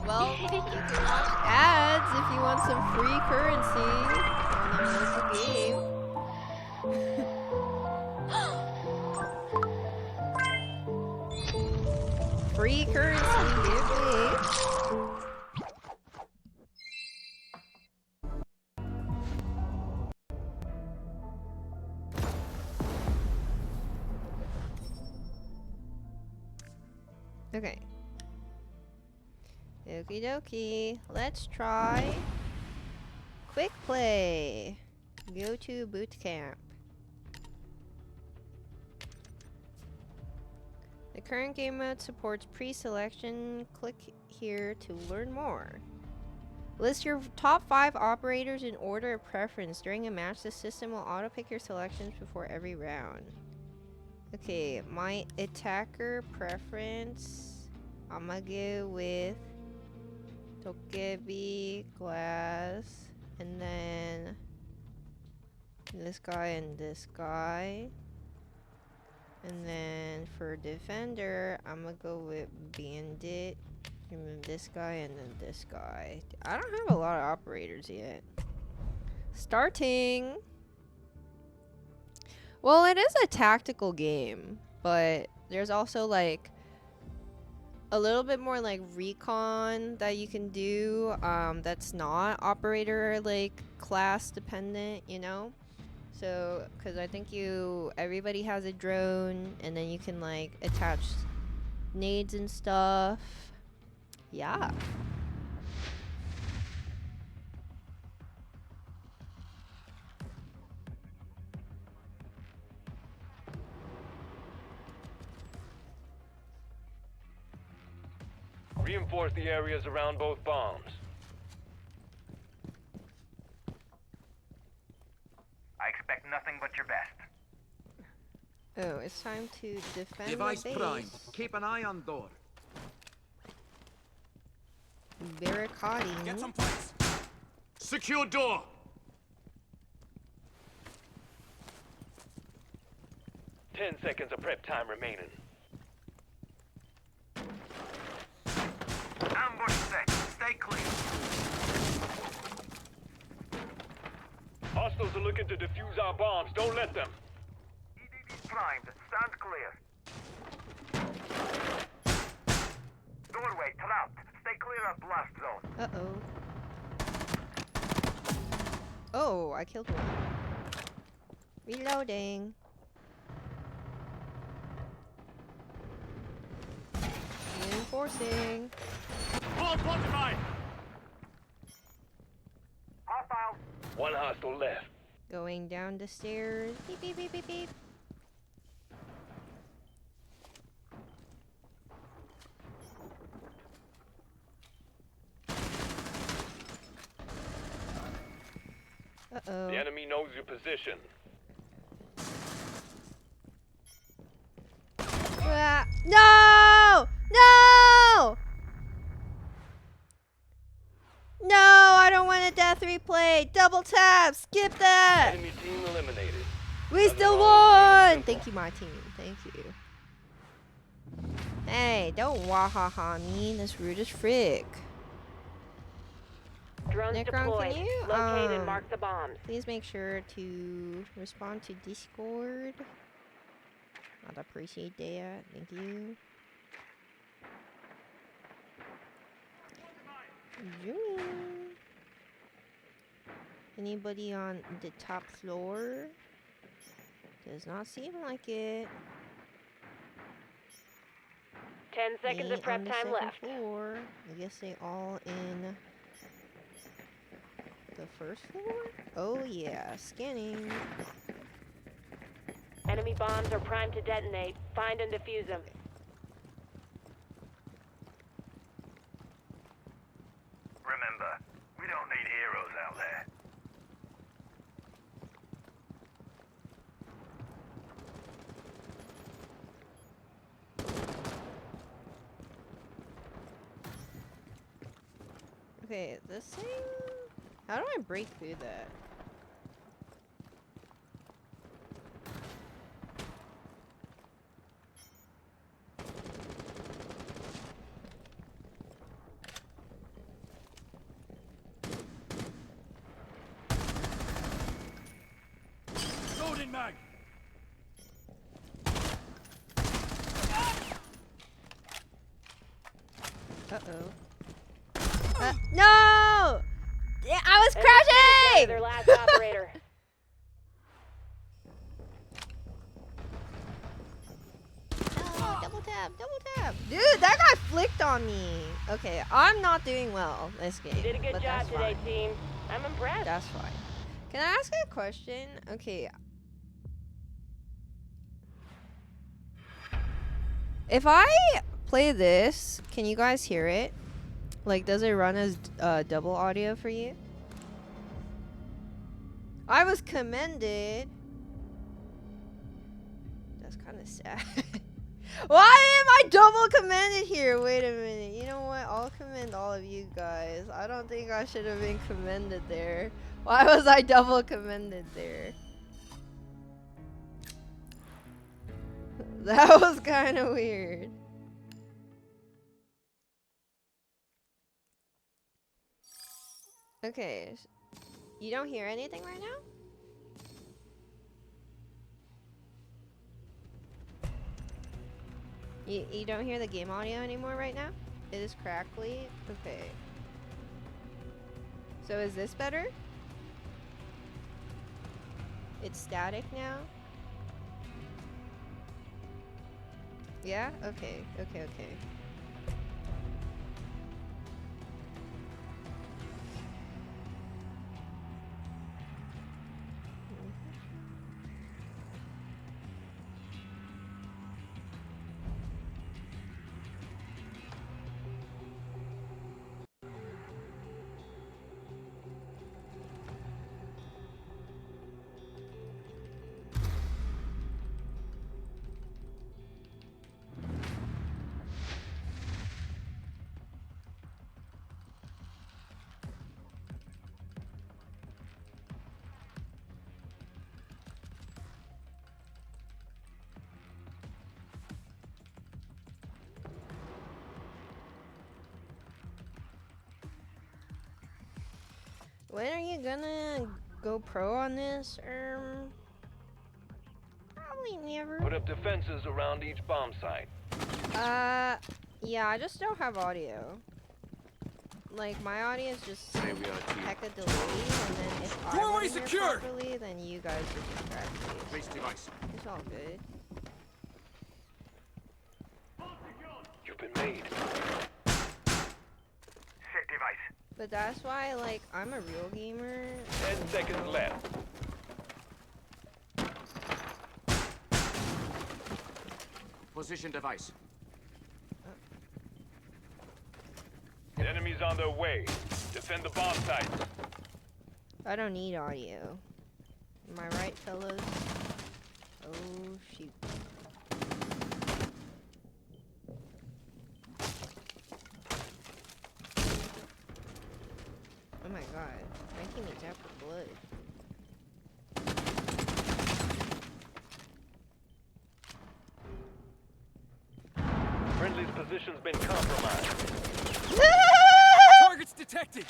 Well, you can watch ads if you want some free currency on a mobile game. Free currency, yippee! Okay. Okie dokie. Let's try quick play. Go to boot camp. The current game mode supports pre-selection. Click here to learn more. List your top 5 operators in order of preference. During a match, the system will auto-pick your selections before every round. Okay, my attacker preference. I'm gonna go with Tokebi, Glass, and then this guy and this guy. And then for defender, I'm gonna go with Bandit, and then this guy, and then this guy. I don't have a lot of operators yet. Starting. Well, it is a tactical game, but there's also like a little bit more like recon that you can do that's not operator like class dependent, you know? So, because I think everybody has a drone, and then you can like attach nades and stuff. Yeah. reinforce the areas around both bombs. I expect nothing but your best. Oh, it's time to defend Device the prime. base. Keep an eye on door. Barricading. Get some plates. Secure door. 10 seconds of prep time remaining. Ambush set. Stay clear. Hostiles are looking to defuse our bombs. Don't let them. EDD primed. Stand clear. Doorway trapped. Stay clear of blast zone. Uh-oh. Oh, I killed one. Reloading. Reinforcing. All fortified. Hostile. One hostile left. Going down the stairs. Beep, beep, beep, beep, beep. Uh-oh. The enemy knows your position. Ah, no! No! No, I don't want a death replay. Double tap. Skip that. Enemy team eliminated. We Nothing still wrong with won. Thank you, my team. Thank you. Hey, don't wahaha me. That's rude as frick. Drones Necron, deployed. can you, Locate and mark the bombs. Please make sure to respond to Discord. I'd appreciate that. Thank you. Zoom. Anybody on the top floor? Does not seem like it. 10 seconds Me of prep on the time second left. floor. I guess they all in the first floor? Oh yeah, scanning. Enemy bombs are primed to detonate. Find and defuse them. Remember, we don't need heroes out there. Okay, this thing. How do I break through that? Loading mag. Uh-oh. No! Yeah, I was Enemy finished their crashing! last operator. No, double tap, double tap. Dude, that guy flicked on me. Okay, I'm not doing well this game. You did a good but job that's today, fine. team. I'm impressed. That's fine. Can I ask a question? Okay. If I play this, can you guys hear it? Like, does it run as double audio for you? I was commended. That's kind of sad. Why am I double commended here? Wait a minute. You know what? I'll commend all of you guys. I don't think I should have been commended there. Why was I double commended there? That was kind of weird. Okay. You don't hear anything right now? You don't hear the game audio anymore right now? It is crackly? Okay. So is this better? It's static now? Yeah? Okay, okay, okay. When are you gonna go pro on this? Probably never. Put up defenses around each bomb site. Yeah, I just don't have audio. Like, my audio is just Say we are here. heck of delayed, and then if I Doorway want to hear secured! properly, then you guys just distract me. Base device. It's all good. You've been made. Set device. But that's why, like, I'm a real gamer. 10 seconds left. Position device. Enemies on their way. Defend the bomb site. I don't need audio. Am I right, fellas? Oh, shoot. Oh my god. My teammate's out for blood. Friendly's position's been compromised. Targets detected.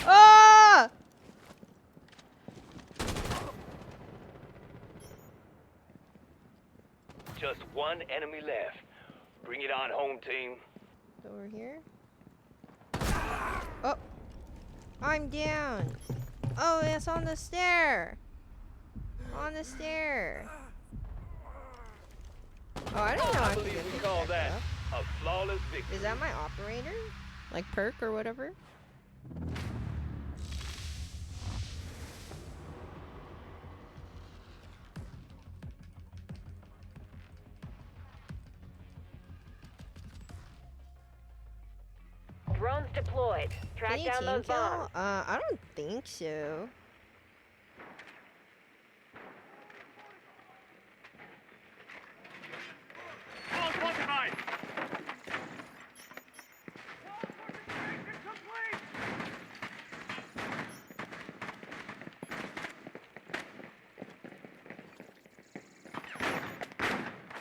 Ah! Just one enemy left. Bring it on home, team. Over here. Oh! I'm down! Oh, it's on the stair! On the stair! Oh, I don't know. I I can believe get we this call back that up. a flawless victory. Is that my operator? Like perk or whatever? Drones deployed. Track Can you down team those kill? bombs. I don't think so. All quantified.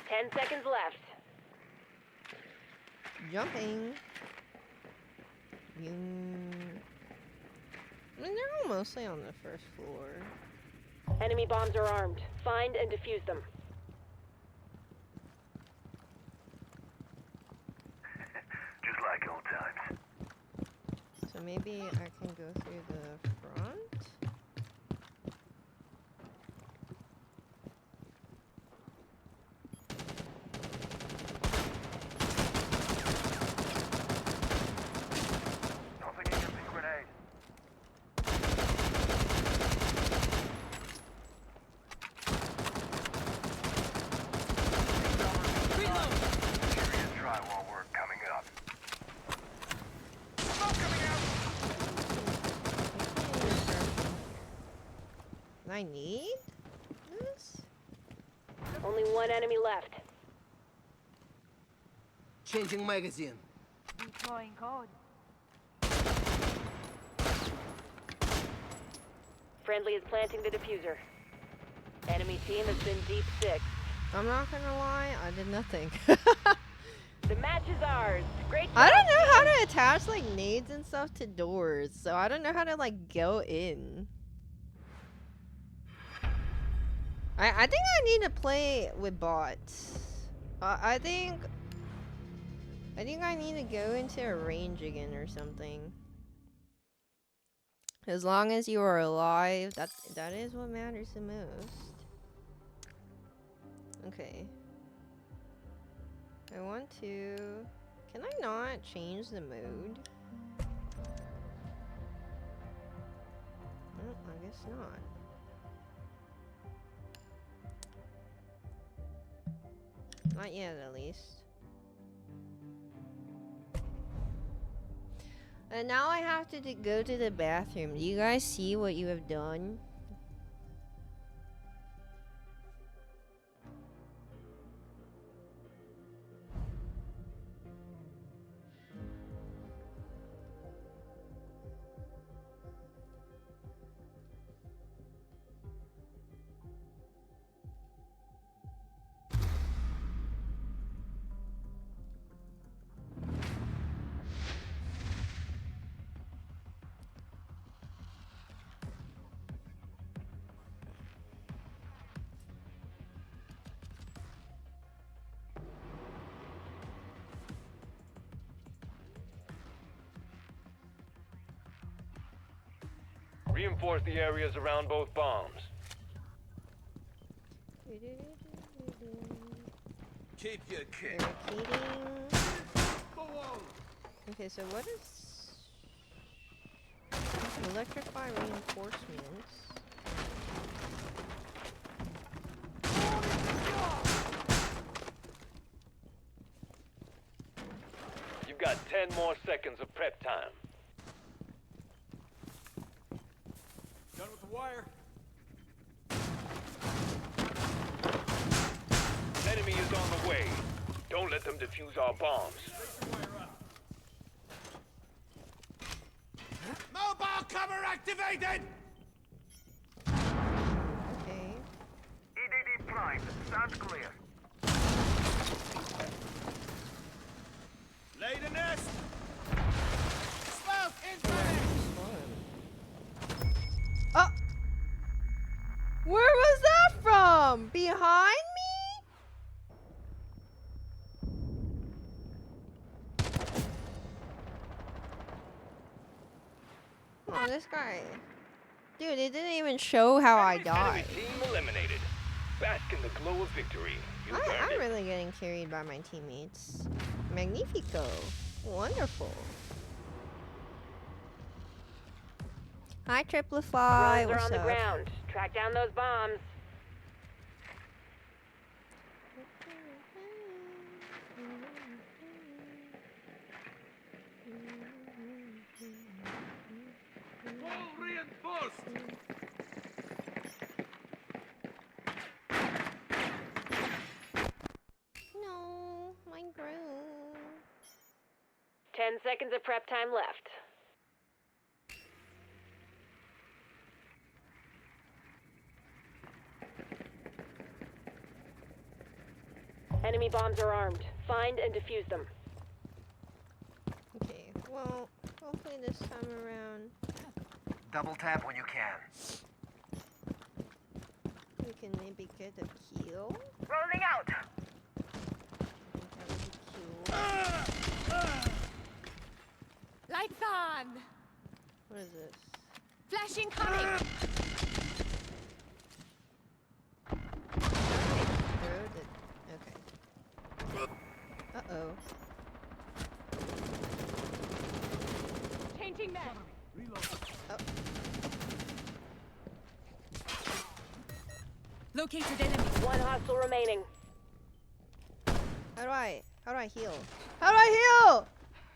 Ten seconds left. Jumping. I mean, they're all mostly on the first floor. Enemy bombs are armed. Find and defuse them. Just like old times. So maybe I can go through the front? Tossing in your big grenade. Serious drywall work coming up. Smoke coming out! I need this? Only one enemy left. Changing magazine. Deploying code. Friendly is planting the diffuser. Enemy team has been deep six. I'm not gonna lie, I did nothing. The match is ours. Great job. I don't know how to attach like nades and stuff to doors, so I don't know how to like go in. I think I need to play with bots. I think I need to go into a range again or something. As long as you are alive, that is what matters the most. Okay. I want to... Can I not change the mode? Oh, I guess not. Not yet, at least. And now I have to go to the bathroom. Do you guys see what you have done? Reinforce the areas around both bombs. Keep your kid. Barricading. Go on. Okay, so what is electrify reinforcements? You've got 10 more seconds of prep time. Done with the wire. Enemy is on the way. Don't let them defuse our bombs. Mobile cover activated. Okay. EDD primed. Sounds clear. Lay the nest. Smoke incoming. Oh! Where was that from? Behind me? Oh, this guy. Dude, it didn't even show how I died. Enemy team eliminated. Bask in the glow of victory. You earned I'm it. really getting carried by my teammates. Magnifico. Wonderful. Hi, Triplify. Drones are What's on the up? ground. Track down those bombs. Wall reinforced. No, my groove. 10 seconds of prep time left. Enemy bombs are armed. Find and defuse them. Okay, well, hopefully this time around Double tap when you can. we can maybe get a kill. Rolling out. I think that would be cool. Lights on! What is this? Flashing coming! Okay. Uh-oh. Changing mag! Oh. Located enemy. One hostile remaining. How do I heal? How do I heal?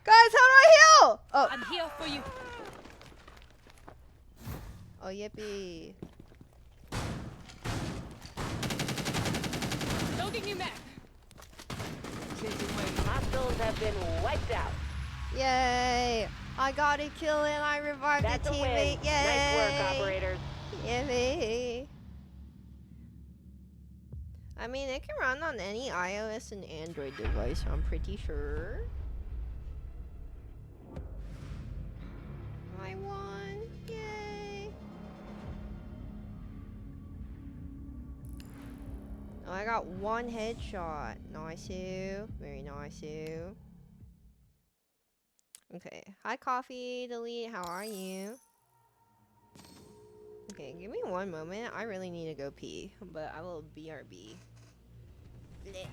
Guys, how do I heal? Oh. I'm here for you. Oh, yippee. Loading new mag. Hostiles have been wiped out. Yay. I got a kill and I revived That's a a win. teammate. Yay. Nice work, operators. Yippee. I mean, it can run on any iOS and Android device, I'm pretty sure. I won. Yay. Oh, I got one headshot. Nice. Very nice. Okay. Hi, Coffee Delete. How are you? Okay, give me one moment. I really need to go pee, but I will BRB. Bleh.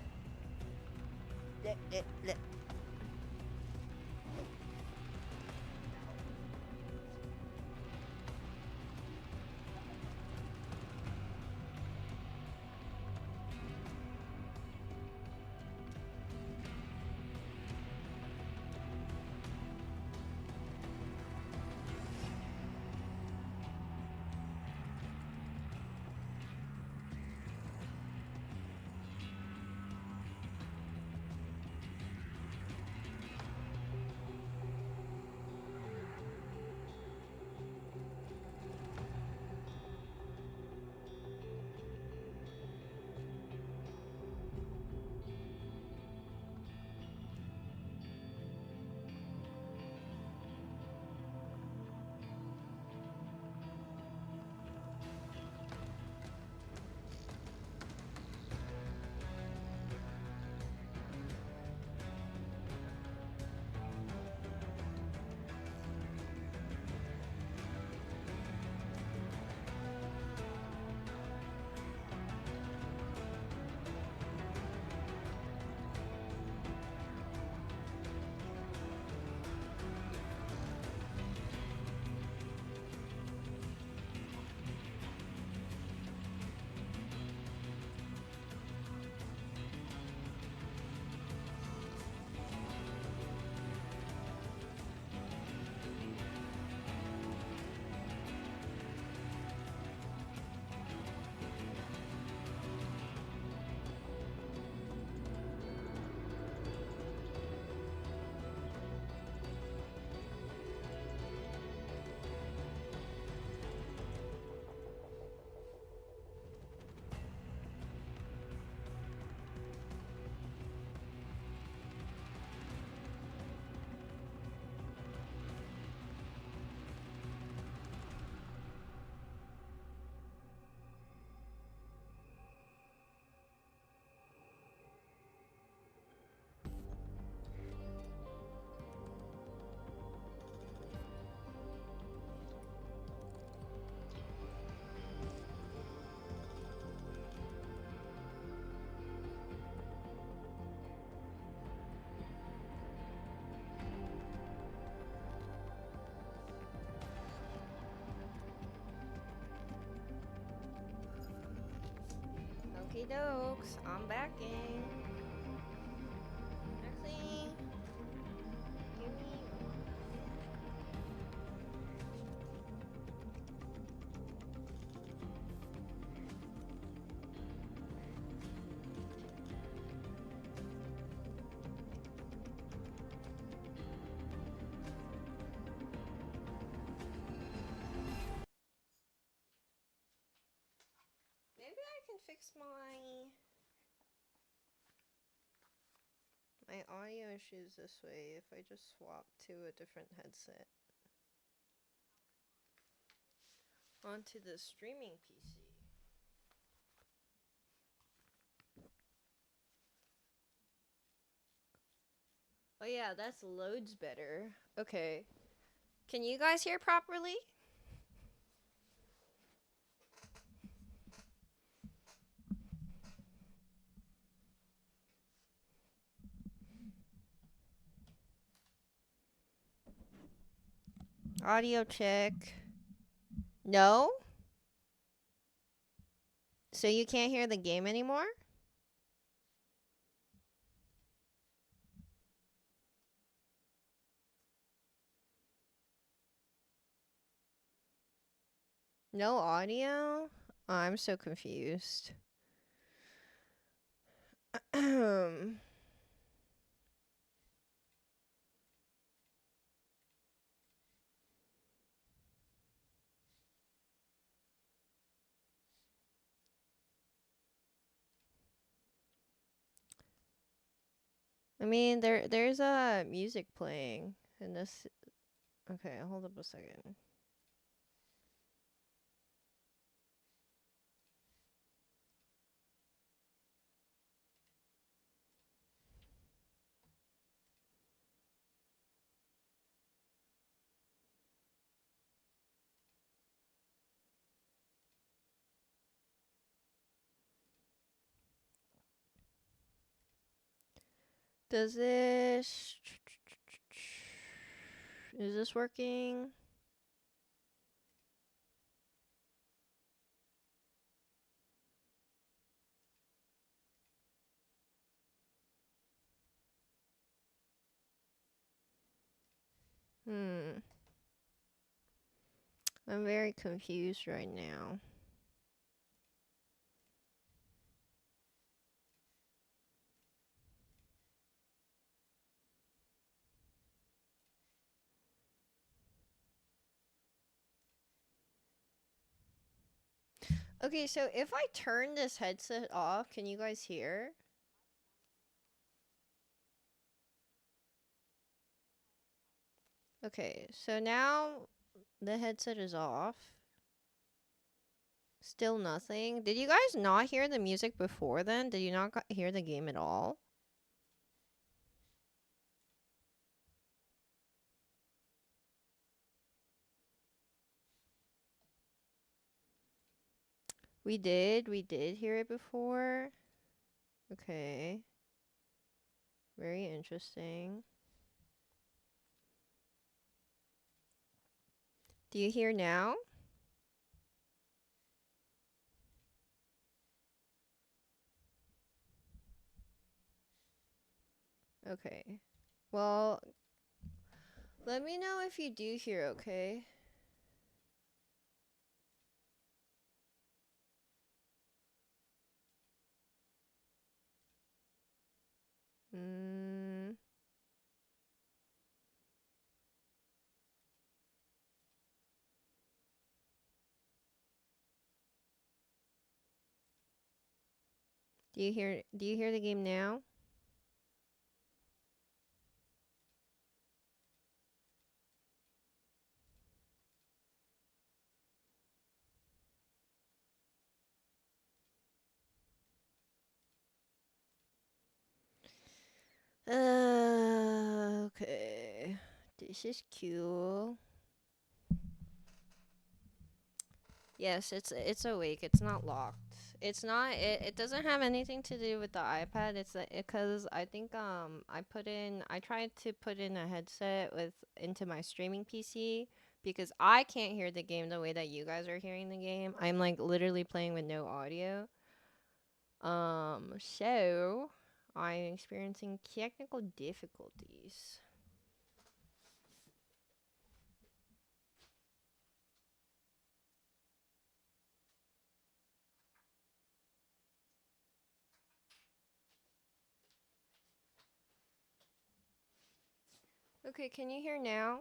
Bleh, bleh, bleh. Okie dokes, I'm backing. Actually, give me. Maybe I can fix my audio issues this way if I just swap to a different headset onto the streaming PC. Oh yeah, that's loads better. Okay. Can you guys hear properly? Audio check. No? So you can't hear the game anymore? No audio? Oh, I'm so confused. I mean, there's a music playing in this. Okay, hold up a second. Does this... Is this working? I'm very confused right now. Okay, so if I turn this headset off, can you guys hear? Okay, so now the headset is off. Still nothing. Did you guys not hear the music before then? Did you not hear the game at all? We did hear it before. Okay. Very interesting. Do you hear now? Okay. Well, let me know if you do hear, okay? Mm. Do you hear the game now? Okay. This is cool. Yes, it's awake. It's not locked. It's not it doesn't have anything to do with the iPad. It's because I think I tried to put in a headset into my streaming PC because I can't hear the game the way that you guys are hearing the game. I'm like literally playing with no audio. So I'm experiencing technical difficulties. Okay, can you hear now?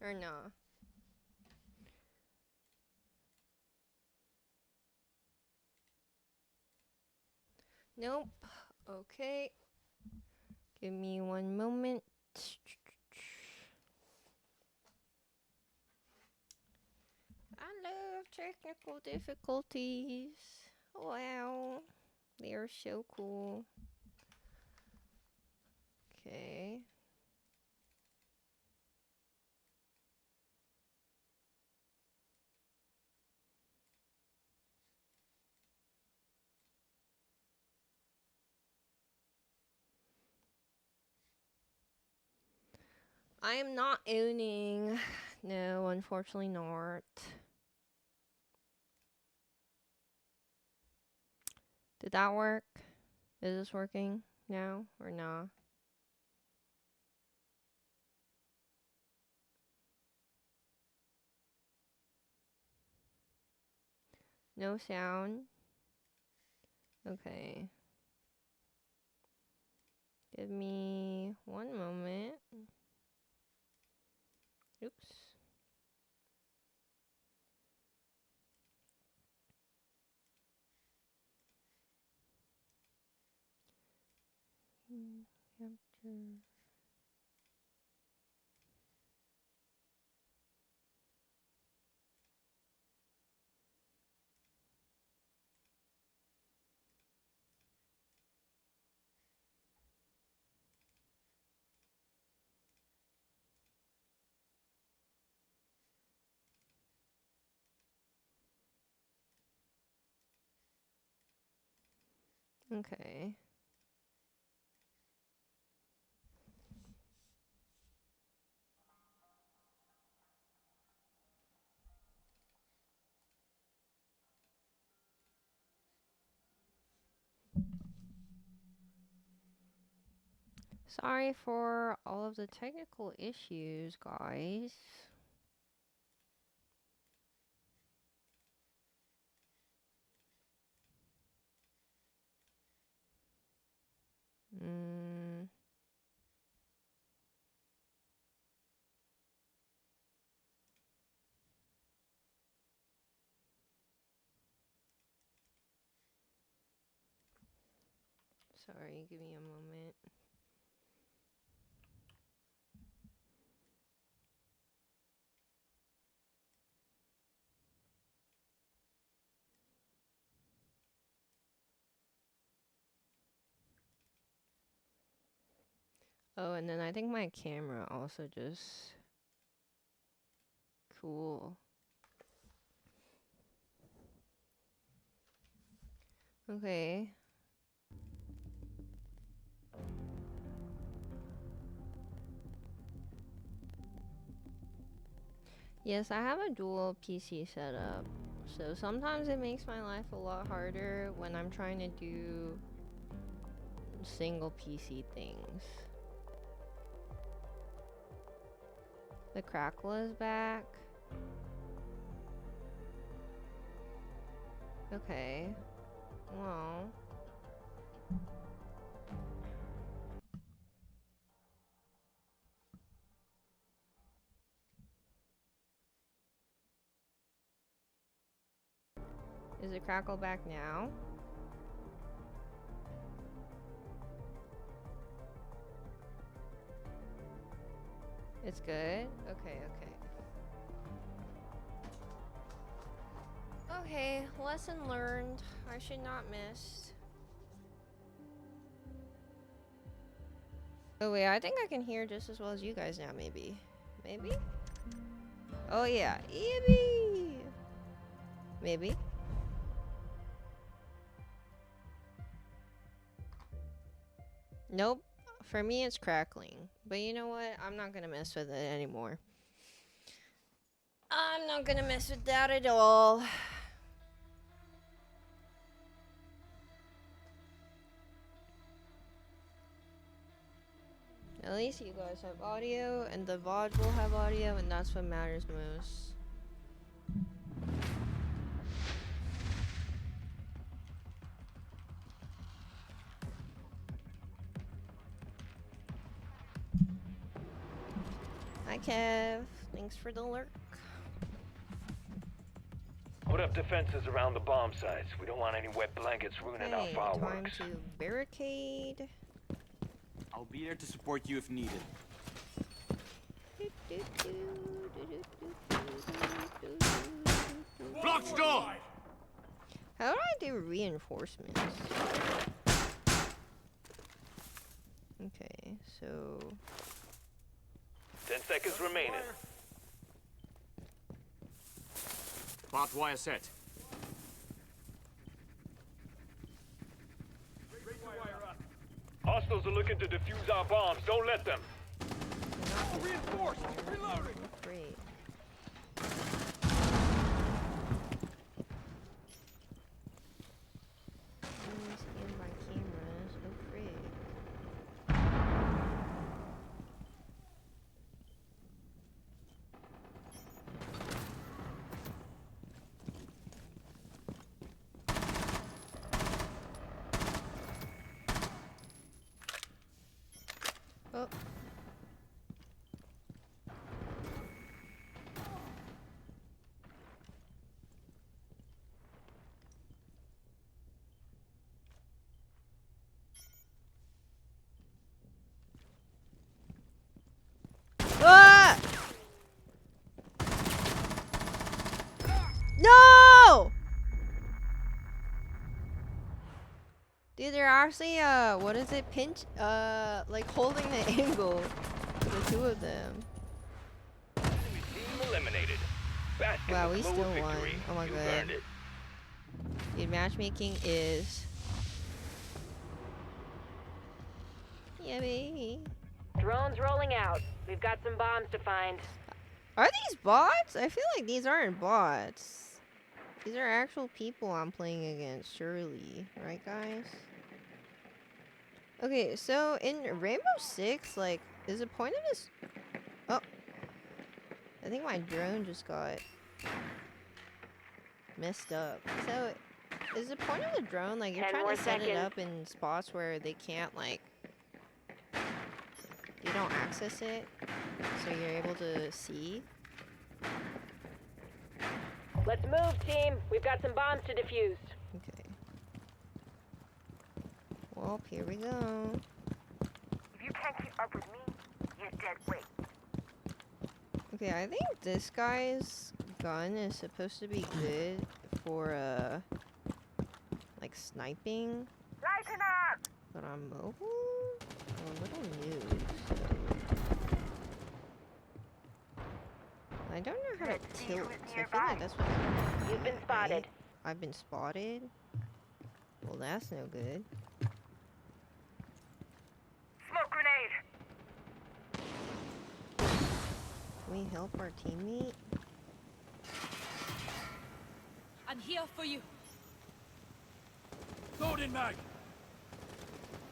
Or no? Nope. Okay. Give me one moment. I love technical difficulties. Wow. They are so cool. Okay. I am not owning. No, unfortunately not. Did that work? Is this working now or not? No sound. Okay. Give me one moment. Oops. Capture. Okay. Sorry for all of the technical issues, guys. Mm. Sorry, give me a moment. Oh, and then I think my camera also just... Cool. Okay. Yes, I have a dual PC setup. So sometimes it makes my life a lot harder when I'm trying to do single PC things. The crackle is back. Okay. Well. Is the crackle back now? It's good? Okay, okay. Okay, lesson learned. I should not miss. Oh wait, I think I can hear just as well as you guys now, maybe. Maybe? Oh yeah, Eevee! Maybe. Nope. For me, it's crackling. But you know what? I'm not gonna mess with it anymore. I'm not gonna mess with that at all. least you guys have audio, and the VOD will have audio, and that's what matters most. Hi Kev, thanks for the lurk. Put up defenses around the bomb sites. We don't want any wet blankets ruining our Hey, time fireworks. to barricade. I'll be there to support you if needed. Blocked door! How do I do reinforcements? Okay, so 10 seconds remaining. Barbed wire set. Hostiles are looking to defuse our bombs. Don't let them. Reinforced! Reloading! great. Scan my cameras. Oh great. Oh. Ah! No! Dude, they're actually, what is it? Pinch, like holding the angle. The two of them. Enemy team eliminated. Basket Wow, with we low still won. victory. Oh my You god. earned it. Dude, matchmaking is... Yeah, baby. Drones rolling out. We've got some bombs to find. Are these bots? I feel like these aren't bots. These are actual people I'm playing against, surely. Right, guys? Okay, so in Rainbow Six, like, is the point of this... Oh. I think my drone just got messed up. So, is the point of the drone, like, you're 10 trying more to set it seconds. up in spots where they can't, like... You don't access it, so you're able to see? Let's move, team. We've got some bombs to defuse. Okay. Well, here we go. If you can't keep up with me, you're dead weight. Okay, I think this guy's gun is supposed to be good for, like sniping, Lighten up! but on mobile, I'm a little new, so... I don't know how to Red tilt, Sea was so I feel nearby. like that's what I'm doing, You've been right? spotted. I've been spotted? Well, that's no good. Smoke grenade! Can we help our teammate? I'm here for you. Loading mag!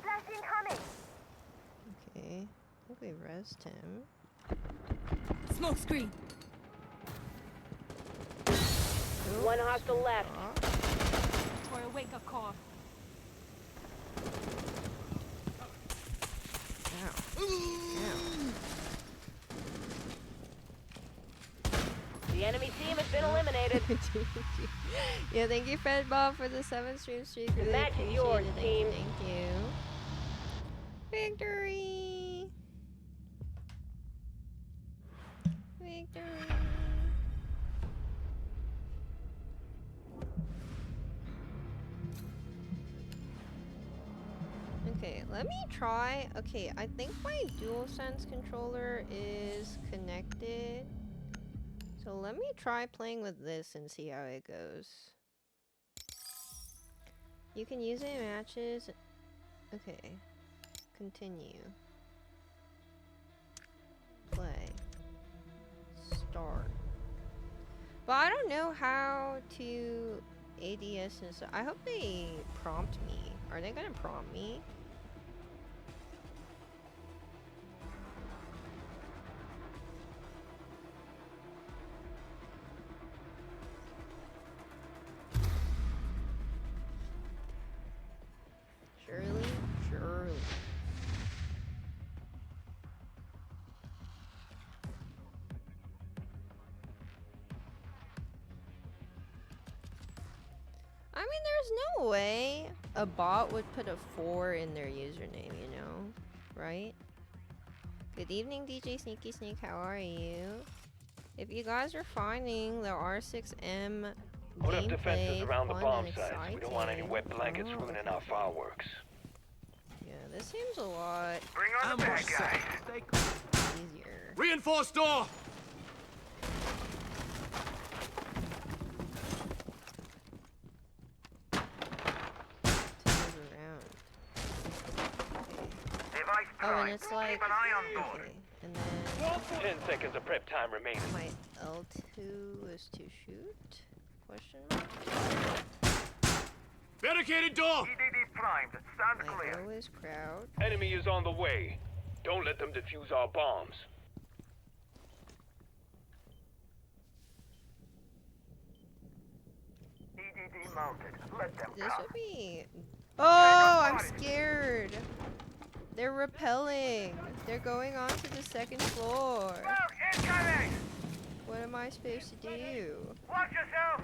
Flash incoming! Okay, I think we rezzed him. Smoke screen. One hostile left. For a wake-up call. Ow. Ow. The enemy team has been eliminated. Yeah, thank you, Fred Bob, for the 7 stream streak. The Really match is appreciate yours, it. team. Thank you. Victory! Victory! Okay, let me try. Okay, I think my DualSense controller is connected. So let me try playing with this and see how it goes. You can use it in matches. Okay. Continue. Play. Start. But I don't know how to ADS and stuff. I hope they prompt me. Are they gonna prompt me? I mean, there's no way a bot would put a 4 in their username, you know? Right? Good evening, DJ Sneaky Sneak. How are you? If you guys are finding the R6M Put up defenses gameplay around the fun bomb and sites. We don't want any exciting- wet blankets Oh, ruining okay. our fireworks. Yeah, this seems a lot Bring on the Ambush bad guys. set. Stay clear. easier Reinforced door. to move around. Device Oh, and primed. it's like Keep an eye on door. okay, and then 10 seconds of prep time remaining. my L2 is to shoot? Question mark. Barricaded door. EDD primed. Stand My clear. O is crowd. Enemy is on the way. Don't let them defuse our bombs. EDD mounted. Let them This come. would be. Oh, I'm scared. They're repelling. They're going on to the second floor. Smoke incoming! What am I supposed to do? Watch yourself!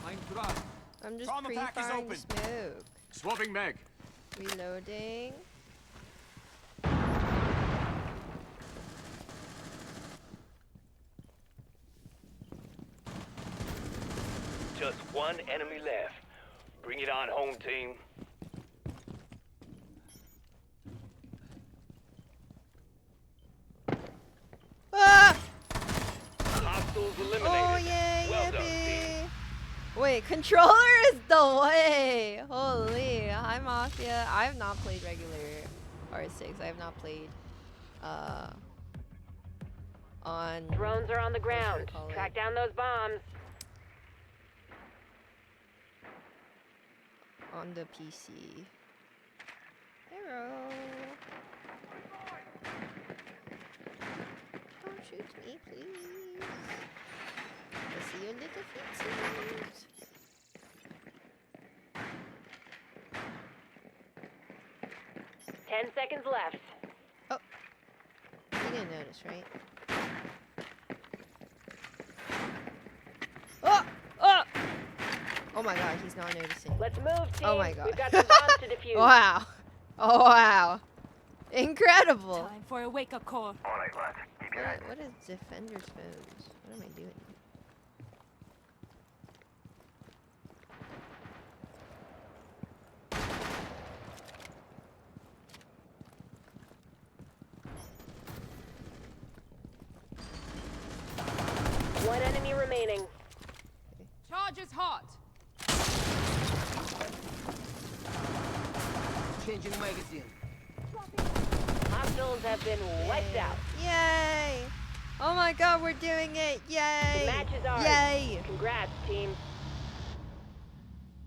Line dry. I'm just Bomb attack is pre-firing open. smoke. Swapping mag. Reloading. Just one enemy left. Bring it on home, team. Ah! Hostiles eliminated. Oh yay! Well done, yippee. team. Wait, controller is the way. Holy, hi Mafia. I have not played regular R6. I have not played on Drones are on the what should I ground. call it? Track down those bombs. on the PC. Hello. Don't shoot me, please. I see your little feetsies. Ten seconds left. You didn't notice, right? Oh! Oh! Oh my god, he's not noticing. Let's move, team. Oh my god. We've got some bombs to defuse. Wow. Oh wow. Incredible. Time for a wake-up call. All right, lads. Keep your head. What is Defender's Foes? What am I doing? One enemy remaining. Charge is hot. Changing magazine. Hostiles have been wiped out. Yay! Oh my god, we're doing it! Yay! The match is ours. Yay! Congrats, team.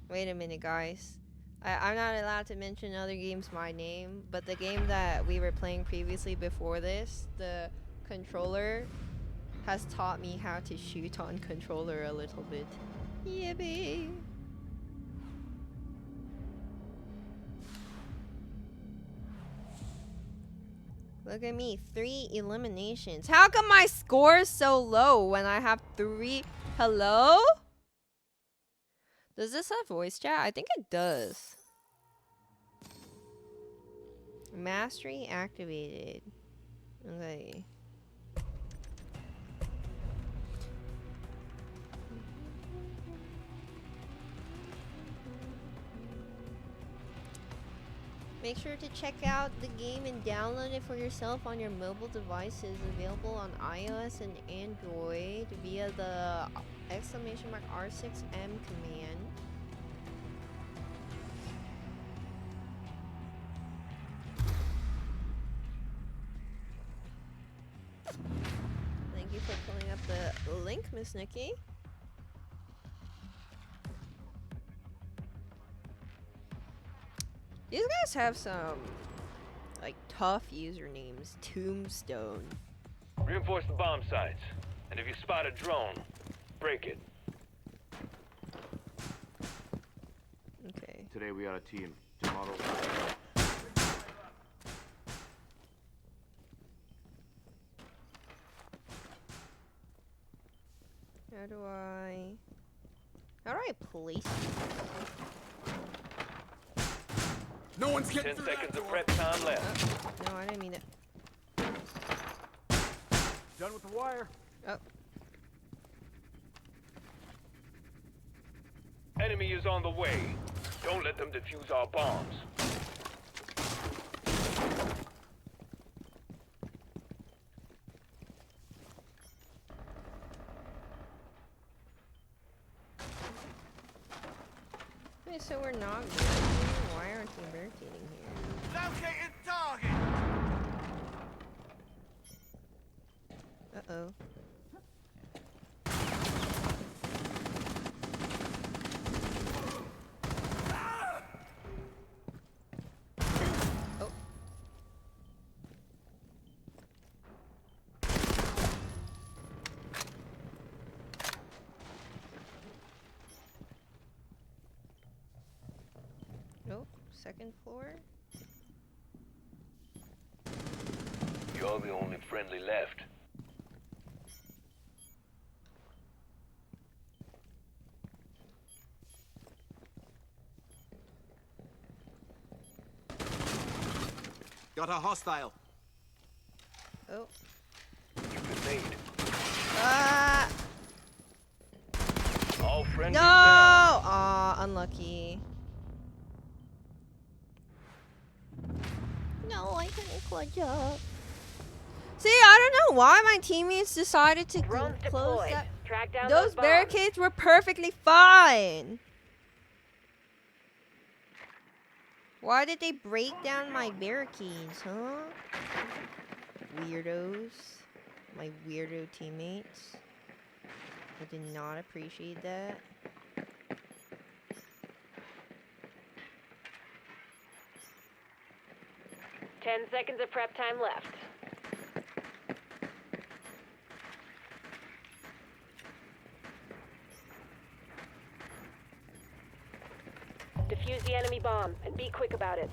Wait a minute, guys. I'm not allowed to mention other games by name, but the game that we were playing previously before this, the controller has taught me how to shoot on controller a little bit. Yippee! Look at me, 3 eliminations. How come my score is so low when I have 3? Hello? Does this have voice chat? I think it does. Mastery activated. Okay. Make sure to check out the game and download it for yourself on your mobile devices. Available on iOS and Android via the !R6M command. Thank you for pulling up the link, Miss Nikki. These guys have some, like, tough usernames. Tombstone. Reinforce the bomb sites. And if you spot a drone, break it. Okay. Today we are a team. Tomorrow. How do I place No one's 10 getting through that seconds of door. prep time left. it? No, I didn't mean it. Done with the wire. Oh. Enemy is on the way. Don't let them defuse our bombs. Wait, so we're not barricading? Why aren't we barricading here? Located target. Uh-oh. Oh. Oh, second floor? You're the only friendly left. Got a hostile. Oh. Grenade. Ah! All friendly No! down. Aw, unlucky. No, I couldn't clutch up. See, I don't know why my teammates decided to Drones close deployed. that. Track down Those bombs. barricades were perfectly fine. Why did they break down my barricades, huh? Weirdos. My weirdo teammates. I did not appreciate that. Ten seconds of prep time left. Defuse the enemy bomb and be quick about it.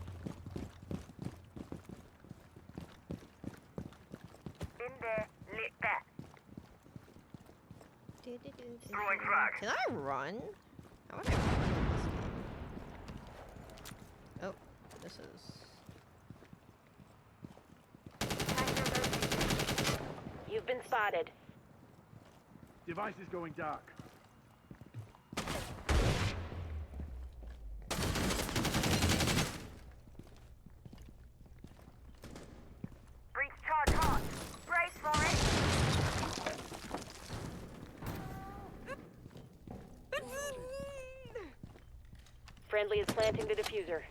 In there. Lit that. Throwing frag. Can I run? How would I run in this game? Oh, this is. You've been spotted. Device is going dark. Breach charge hot. Brace for it. Friendly is planting the diffuser.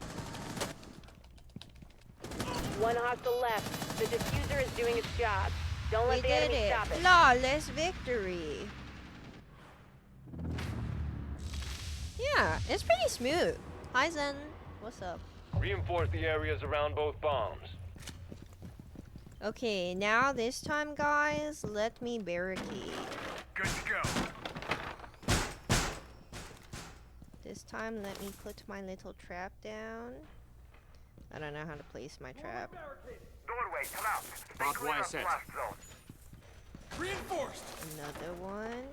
One hostile left. The diffuser is doing its job. Don't let We the did enemy it! stop it. Flawless victory! Yeah, it's pretty smooth. Hi Zen, what's up? Reinforce the areas around both bombs. Okay, now this time guys, let me barricade. Good to go. This time let me put my little trap down. I don't know how to place my trap. Doorway, come out. Stay Barbed clear wire of set. blast zone. Reinforced. Another one.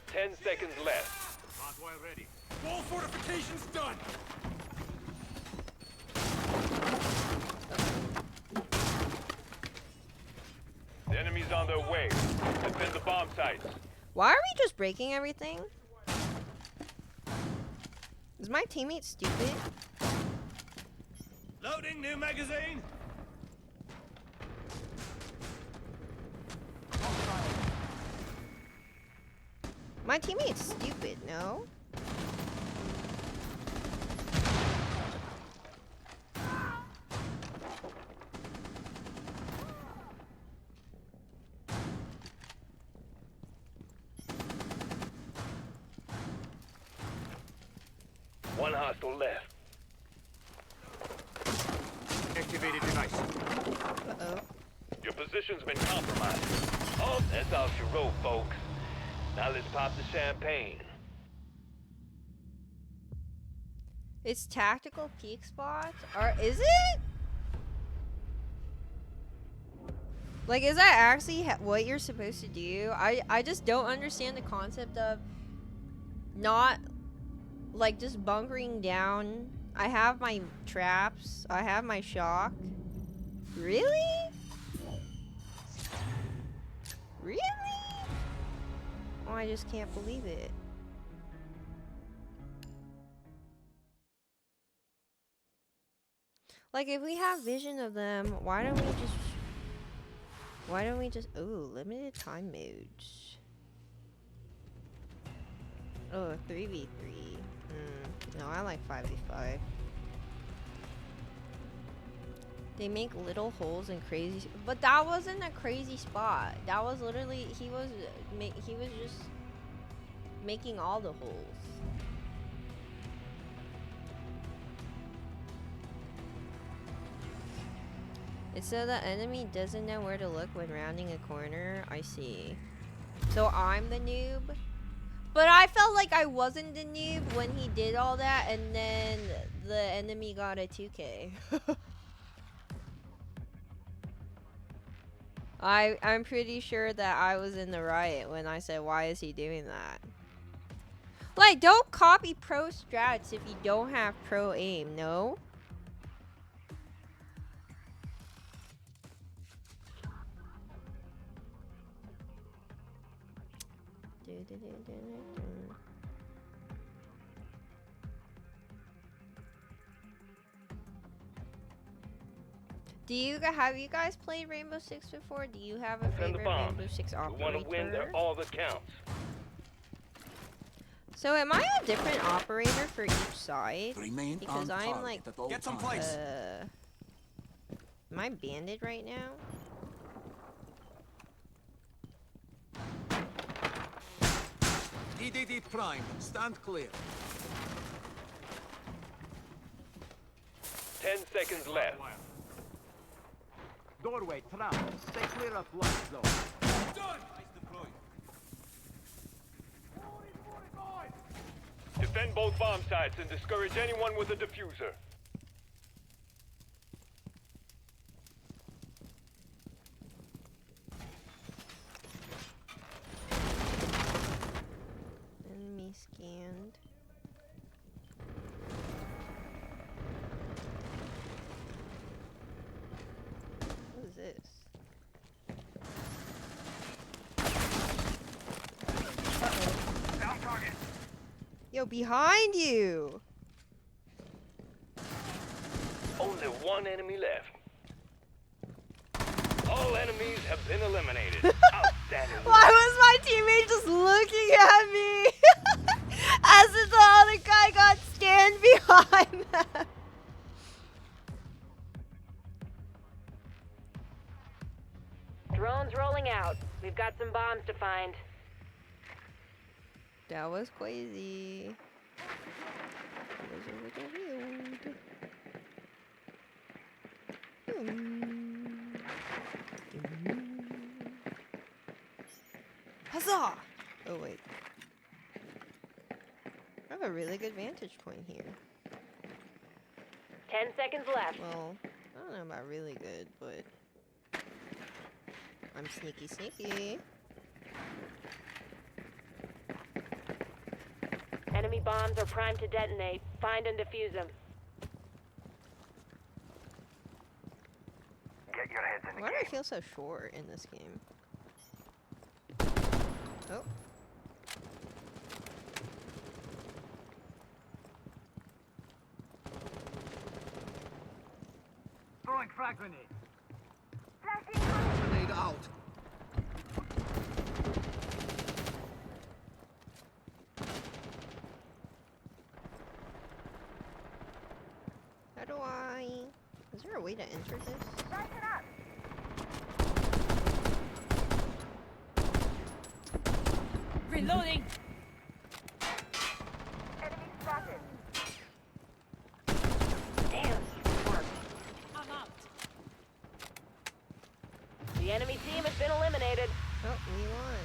10 seconds left. Barbed wire ready. Wall fortifications done. The enemy's on their way. Defend the bomb sites. Why are we just breaking everything? Is my teammate stupid? Loading new magazine. My teammate's stupid, no? One hostile left. Activated device. Uh-oh. Your position's been compromised. Oh, that's off your road, folks. Now let's pop the champagne. It's tactical peak spots? Or is it? Like, is that actually what you're supposed to do? I just don't understand the concept of not, like, just bunkering down. I have my traps. I have my shock. Really? Really? Oh, I just can't believe it. Like, if we have vision of them, why don't we just, oh, limited time modes. Oh, 3v3. No, I like 5v5. They make little holes in crazy, but that wasn't a crazy spot. That was literally, he was just making all the holes. It's so the enemy doesn't know where to look when rounding a corner. I see. So I'm the noob? But I felt like I wasn't the noob when he did all that and then the enemy got a 2k. I'm pretty sure that I was in the right when I said, why is he doing that? Like, don't copy pro strats if you don't have pro aim, no? Have you guys played Rainbow Six before? Do you have a Send the favorite bombs. Rainbow Six We want to win operator? all that counts. So am I a different operator for each side? Remain Because on I'm target like, at all Get some place. am I banded right now? EDD prime. Stand clear. 10 seconds left. Doorway, trap. Stay clear of blast zone. Done. Ice deployed. Defend both bomb sites and discourage anyone with a diffuser. Enemy scanned. What is this? Uh-oh. Down target. Yo, behind you! Only one enemy left. All enemies have been eliminated. Outstanding Why work. was my teammate just looking at me? As if the other guy got scanned behind them. Drones rolling out. We've got some bombs to find. That was crazy. Huzzah! Oh wait. I have a really good vantage point here. 10 seconds left. Well, I don't know about really good, but I'm sneaky. Enemy bombs are primed to detonate. Find and defuse them. Get your heads in the Why do I game. feel so short in this game? Oh. Throwing frag grenade. Grenade out. How do I... Is there a way to enter this? Reloading. Enemy spotted. Damn, work. I'm out. The enemy team has been eliminated. Oh, we won.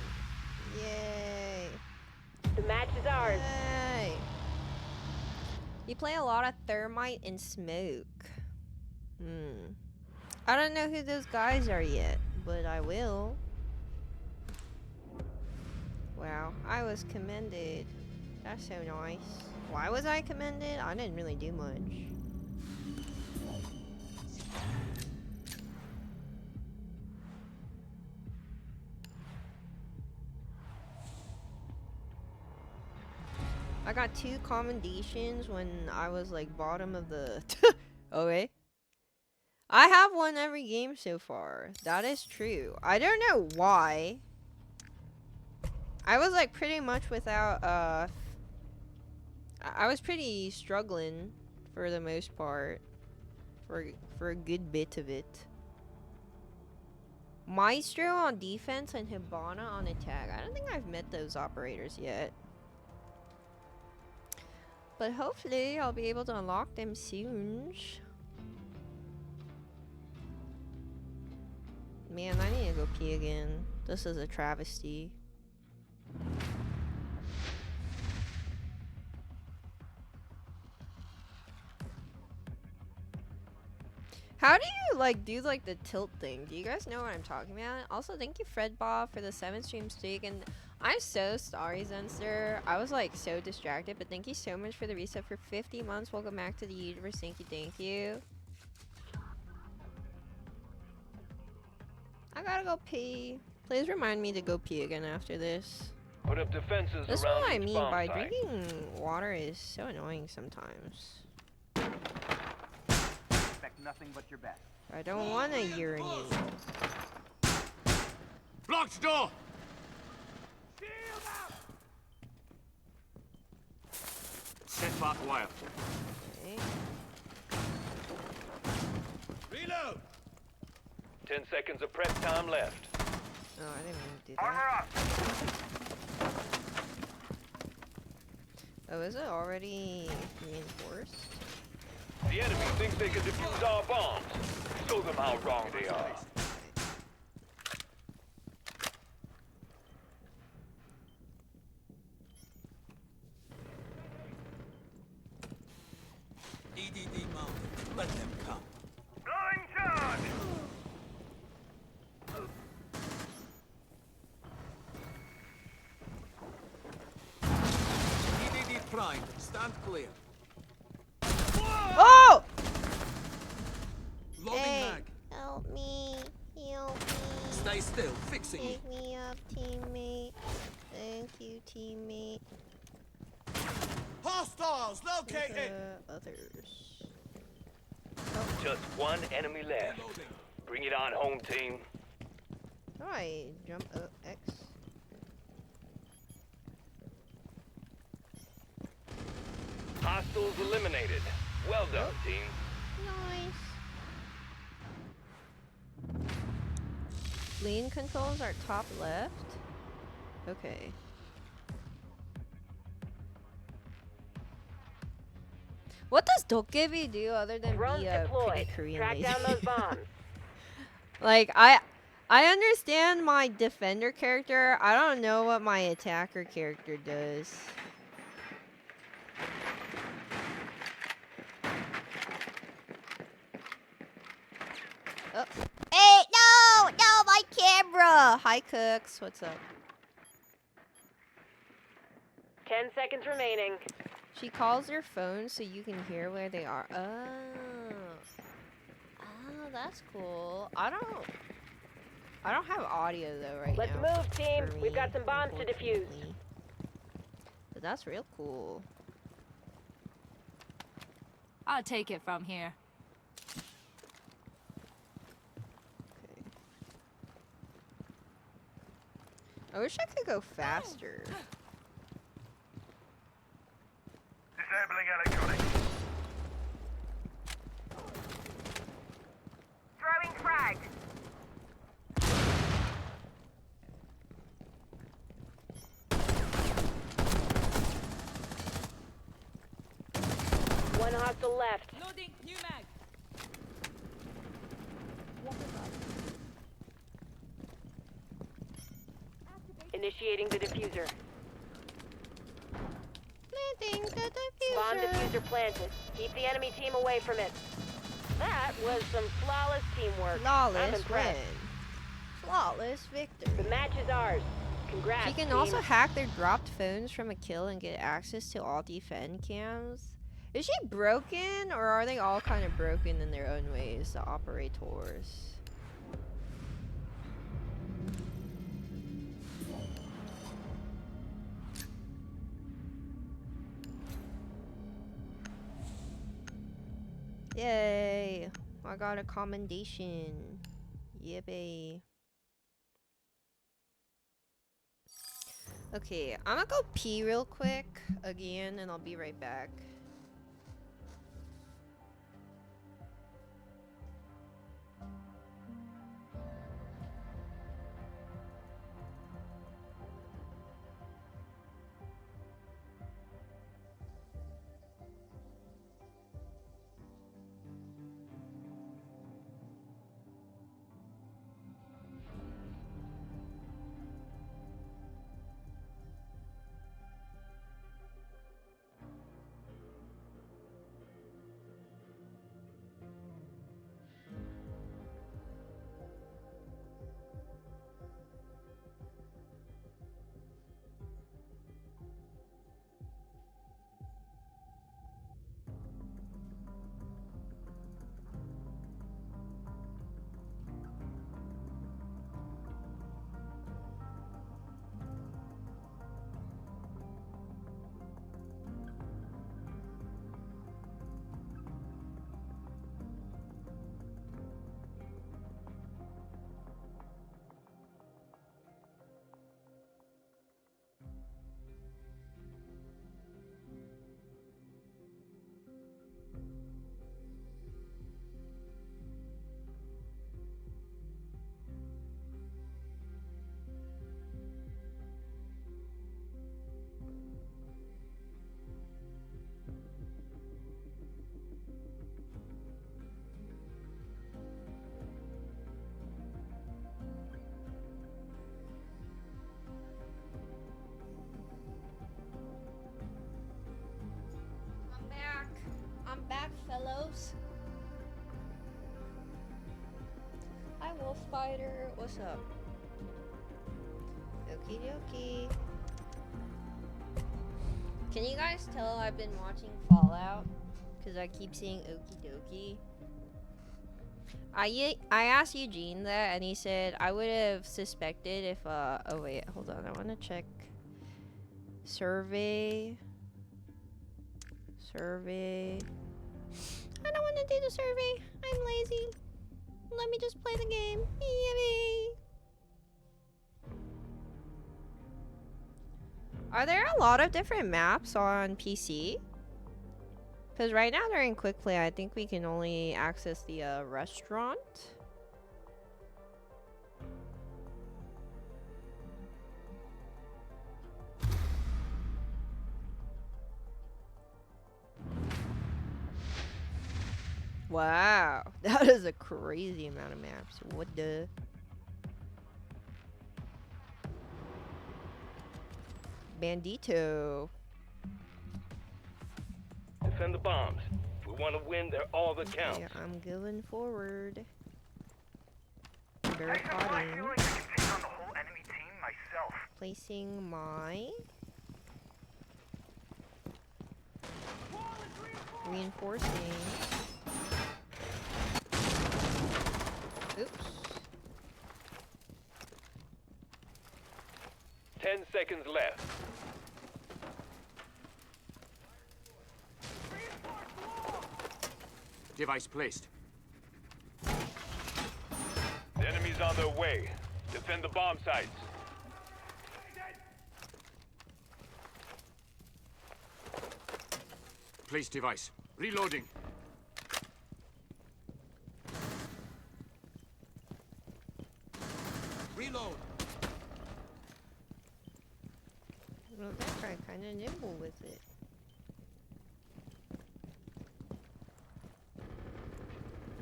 Yay. The match is ours. Yay. You play a lot of thermite and smoke. I don't know who those guys are yet. but I will. Wow, I was commended. That's so nice. Why was I commended? I didn't really do much. I got 2 commendations when I was like bottom of the okay. I have won every game so far. That is true. I don't know why. I was like pretty much without I was pretty struggling for the most part for a good bit of it. Maestro on defense and Hibana on attack. I don't think I've met those operators yet. But hopefully I'll be able to unlock them soon. Man, I need to go pee again. This is a travesty. How do you like do like the tilt thing? Do you guys know what I'm talking about? Also, thank you Fred Bob for the 7 stream streak, and I'm so sorry, Zenster. I was like so distracted, but thank you so much for the reset for 50 months. Welcome back to the universe. Thank you, thank you. I gotta go pee. Please remind me to go pee again after this. Put up defenses That's around what I each mean bomb by site. drinking water is so annoying sometimes. Expect nothing but your best. I don't want to urinate. Blocked door! Set back wire. Okay. Reload! 10 seconds of prep time left. Oh, I didn't mean to do Armor that. up! Oh, is it already reinforced? The enemy thinks they can defuse our bombs. Show them how wrong they are. EDD mounted. Let them come. Blowing charge! EDD prime. Stand clear. Oh! Loading Hey, mag. help me. Help me. Stay still. Fixing it. Pick me up, teammate. Thank you, teammate. Hostiles located. Others. Just one enemy left. Reloading. Bring it on home, team. How do I jump up X? Hostiles eliminated. Well done, team. Nice. Lean controls are top left. Okay. What does Dokebi do other than Drones be a pretty deployed. Korean Track lady? down those bombs. Like I understand my defender character. I don't know what my attacker character does. Oh. Hey, no, my camera. Hi, Cooks. What's up? 10 seconds remaining. She calls her phone so you can hear where they are. Oh, that's cool. I don't have audio though right Let's now. move, team. for We've me, got some bombs to defuse. unfortunately. But that's real cool. I'll take it from here. Okay. I wish I could go faster. Disabling electronics. Throwing frag. One hostile left. Loading new mag. Initiating the diffuser. Planting the Bomb diffuser. diffuser planted. Keep the enemy team away from it. That was some flawless teamwork. I'm Flawless win. impressed. Flawless victory. The match is ours. Congrats, You can team. also hack their dropped phones from a kill and get access to all defend cams. Is she broken, or are they all kind of broken in their own ways, the operators? Yay! I got a commendation. Yippee. Okay, I'm gonna go pee real quick again, and I'll be right back. I'm back, fellows. Hi, Wolf Spider. What's up? Okie dokie. Can you guys tell I've been watching Fallout? Because I keep saying okie dokie. I asked Eugene that, and he said I would have suspected if, oh wait, hold on. I want to check. Survey. Survey. I don't want to do the survey. I'm lazy. Let me just play the game. Yippee. Are there a lot of different maps on PC? Because right now during Quick Play, I think we can only access the restaurant. Wow, that is a crazy amount of maps. What the? Bandito. Defend the bombs. If we want to win, they're all that counts. Okay, I'm going forward. I have a Barricading. feeling I can take on the whole enemy team myself. Placing my reinforcing. Oops. 10 seconds left. Device placed. The enemy's on their way. Defend the bomb sites. Place device. Reloading. Reload. Well, that guy kind of nimble with it.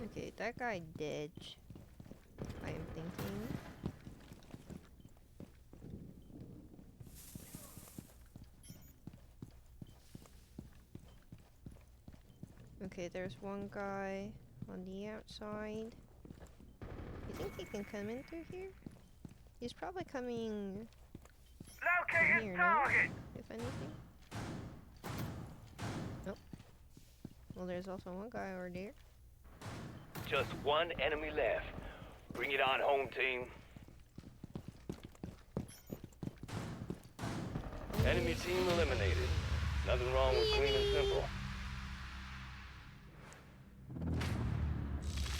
Okay, that guy dead. I am thinking. Okay, there's one guy on the outside. You think he can come in through here? He's probably coming Locating here, no? target. If anything. Nope. Well, there's also one guy over there. Just one enemy left. Bring it on home, team. Enemy team eliminated. Nothing wrong with clean and simple.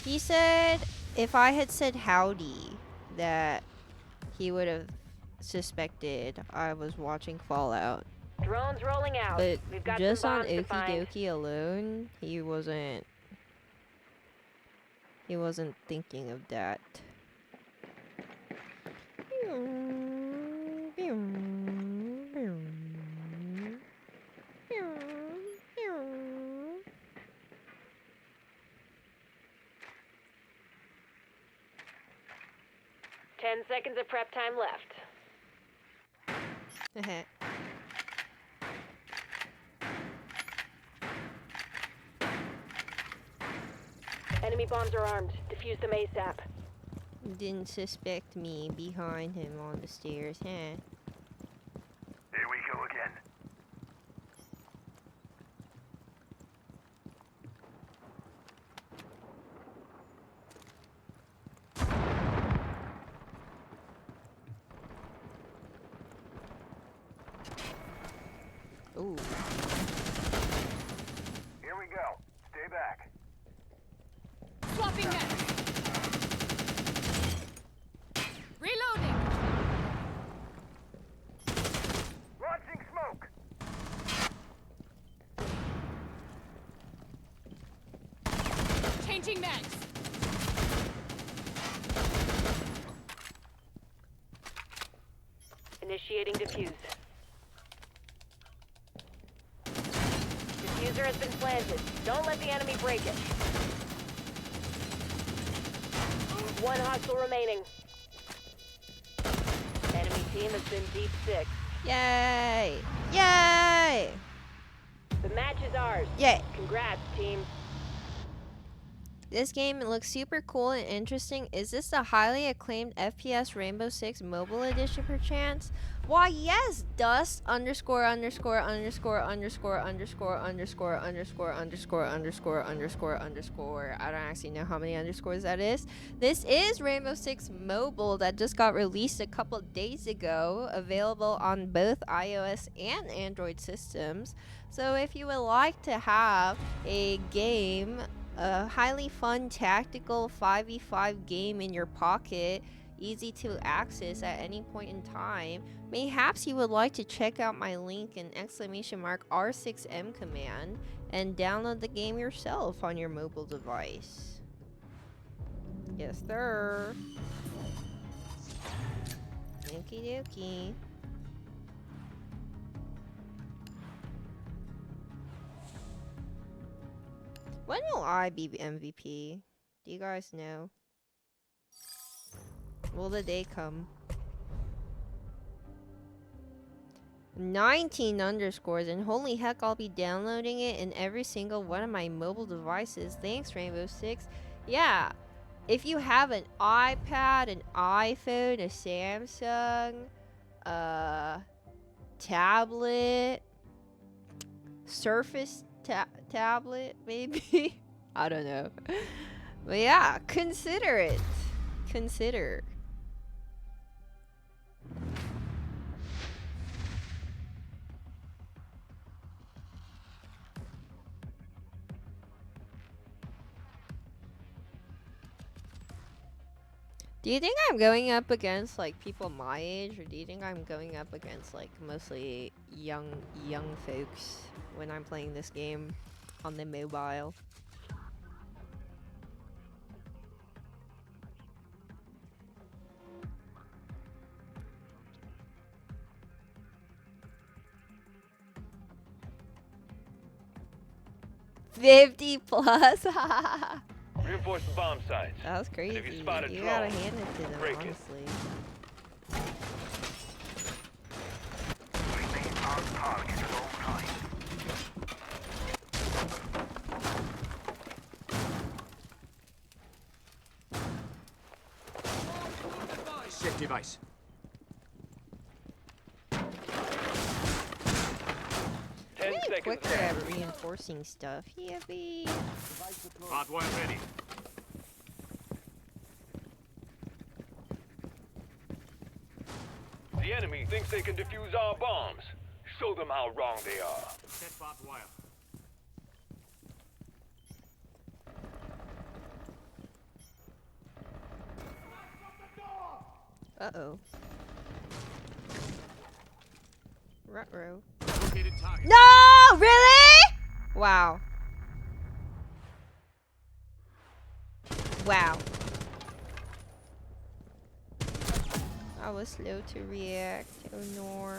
He said if I had said howdy, that he would have suspected I was watching Fallout. Drones rolling out. But We've got just some on bombs to Okie find. Dokie alone, he wasn't thinking of that. 10 seconds of prep time left. Enemy bombs are armed. Defuse them ASAP. Didn't suspect me behind him on the stairs, huh? Here we go again. Ooh. Here we go. Stay back. Swapping mags. Reloading. Launching smoke. Changing mags. Initiating defuse. Diffuser has been planted. Don't let the enemy break it. One hostile remaining. Enemy team has been deep six. Yay! Yay! The match is ours. Yay! Congrats, team. This game looks super cool and interesting. Is this the highly acclaimed FPS Rainbow Six Mobile Edition perchance? Why yes, dust underscore underscore underscore underscore underscore underscore underscore underscore underscore underscore underscore. I don't actually know how many underscores that is. This is Rainbow Six Mobile that just got released a couple days ago, available on both iOS and Android systems. So if you would like to have a game, a highly fun tactical 5v5 game in your pocket, easy to access at any point in time, mayhaps you would like to check out my link and !R6M command and download the game yourself on your mobile device. Yes, sir. Okie dokie. When will I be MVP? Do you guys know? Will the day come? 19 underscores, and holy heck, I'll be downloading it in every single one of my mobile devices. Thanks, Rainbow Six. Yeah, if you have an iPad, an iPhone, a Samsung, tablet, Surface tablet, maybe? I don't know. But yeah, consider it. Consider. Do you think I'm going up against like people my age, or do you think I'm going up against like mostly young folks when I'm playing this game on the mobile? $50 plus. Reinforce the bomb sites. That was crazy. if you spot a You gotta drone, hand it to them, break it. honestly. Remain on target at all times. Check device. get seconds quicker at left. reinforcing stuff. Yippee! Barbed wire ready. The enemy thinks they can defuse our bombs. Show them how wrong they are. Set barbed wire. Uh-oh. Ruh-roh. Located target. No! Really? Wow. Wow. I was slow to react. Oh no.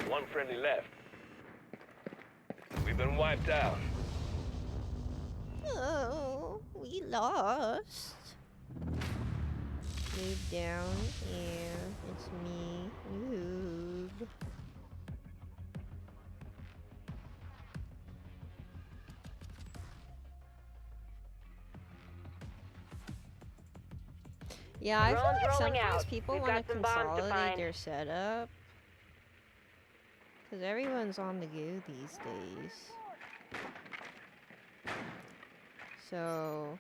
One friendly left. We've been wiped out. Oh, we lost. Move down. Yeah, it's me. Noob. Yeah, I feel Drones like rolling sometimes out. people We've want got to some bombs to consolidate find. their setup. Because everyone's on the go these days. So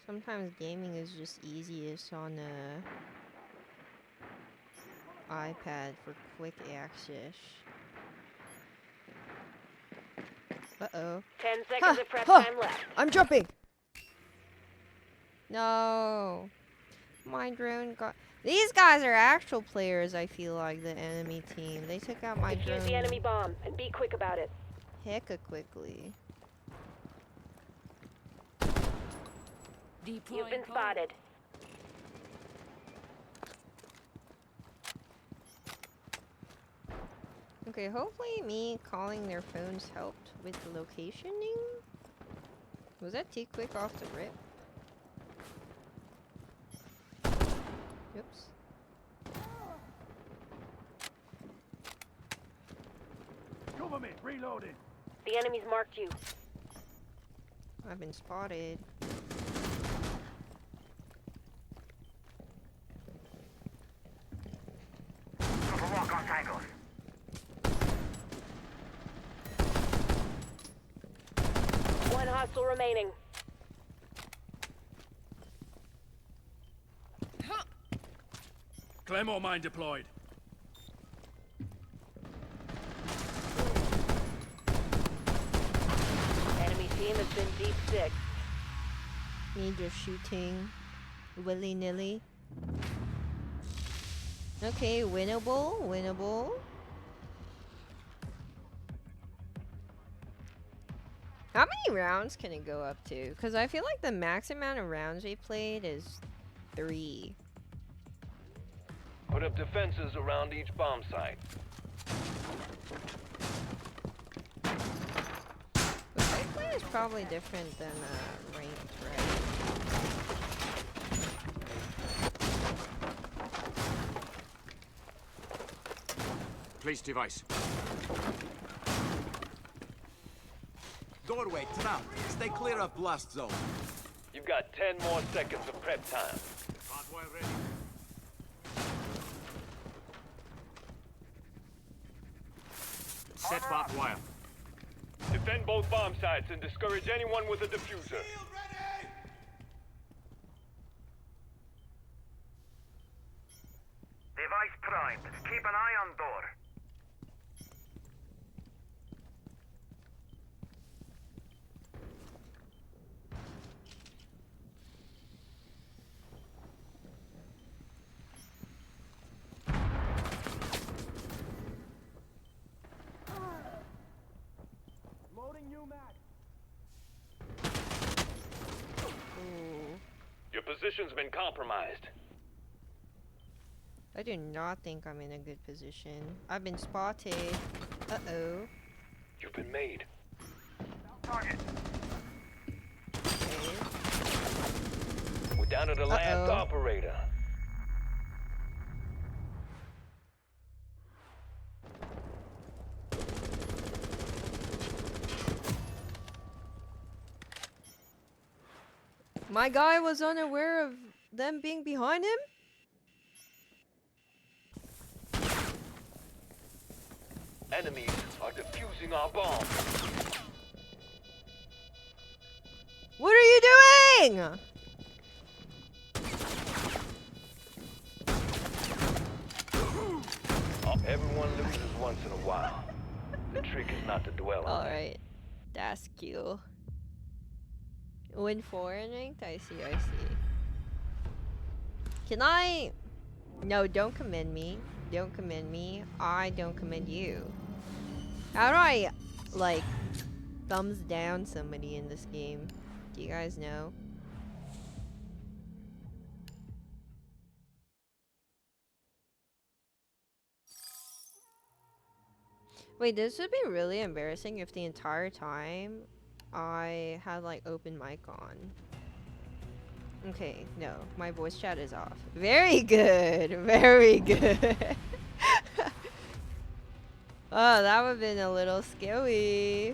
sometimes gaming is just easiest on a iPad for quick access. Uh-oh. 10 seconds of prep Huh. time left. I'm jumping! No. My drone got... These guys are actual players, I feel like, the enemy team. They took out my Defuse drone the enemy bomb and be quick about it. hecka quickly. You've Deploying been code. spotted. Okay, hopefully me calling their phones helped with the locationing. Was that too quick off the rip? Oops. Cover me. Reloading. The enemy's marked you. I've been spotted. Overwalk on tangles. One hostile remaining. Claymore mine deployed. Enemy team has been deep six. Me just shooting willy-nilly. Okay, winnable, winnable. How many rounds can it go up to? Because I feel like the max amount of rounds we played is 3. Put up defenses around each bomb site. But fight play is probably different than ranked, right? Place device. Doorway, trap. Stay clear of blast zone. You've got 10 more seconds of prep time. Barbed wire ready. Set barbed wire. Defend both bomb sites and discourage anyone with a diffuser. Device primed. Keep an eye on door. Loading new mag. Ooh. Your position's been compromised. I do not think I'm in a good position. I've been spotted. Uh-oh. You've been made. Target. Okay. We're down to the last Uh-oh. operator. My guy was unaware of them being behind him? Enemies are defusing our bomb. What are you doing? Everyone loses once in a while. The trick is not to dwell on it. Alright. That's cute. Win 4 in ranked? I see, I see. Can I... No, don't commend me. Don't commend me. I don't commend you. How do I, like, thumbs down somebody in this game? Do you guys know? Wait, this would be really embarrassing if the entire time I had like open mic on. Okay, no, my voice chat is off. Very good, very good. Oh, that would have been a little scary.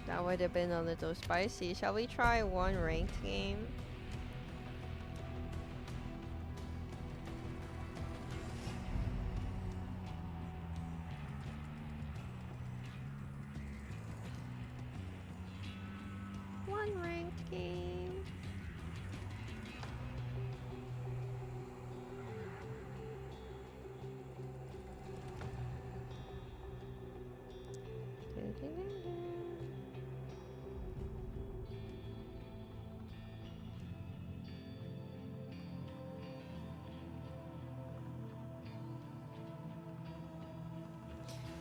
That would have been a little spicy. Shall we try one ranked game? One ranked game.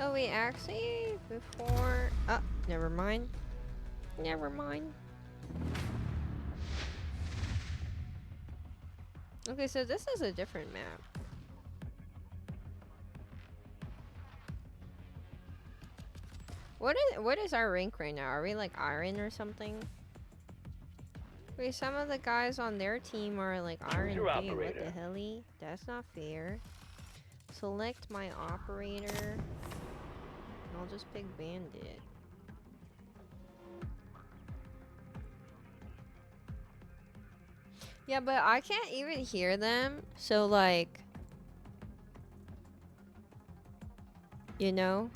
Oh wait, actually, before... Oh, never mind. Never mind. Okay, so this is a different map. What is our rank right now? Are we like iron or something? Wait, some of the guys on their team are like iron your B. What the operator. helly? That's not fair. Select my operator. I'll just pick bandit. Yeah, but I can't even hear them. So like, you know?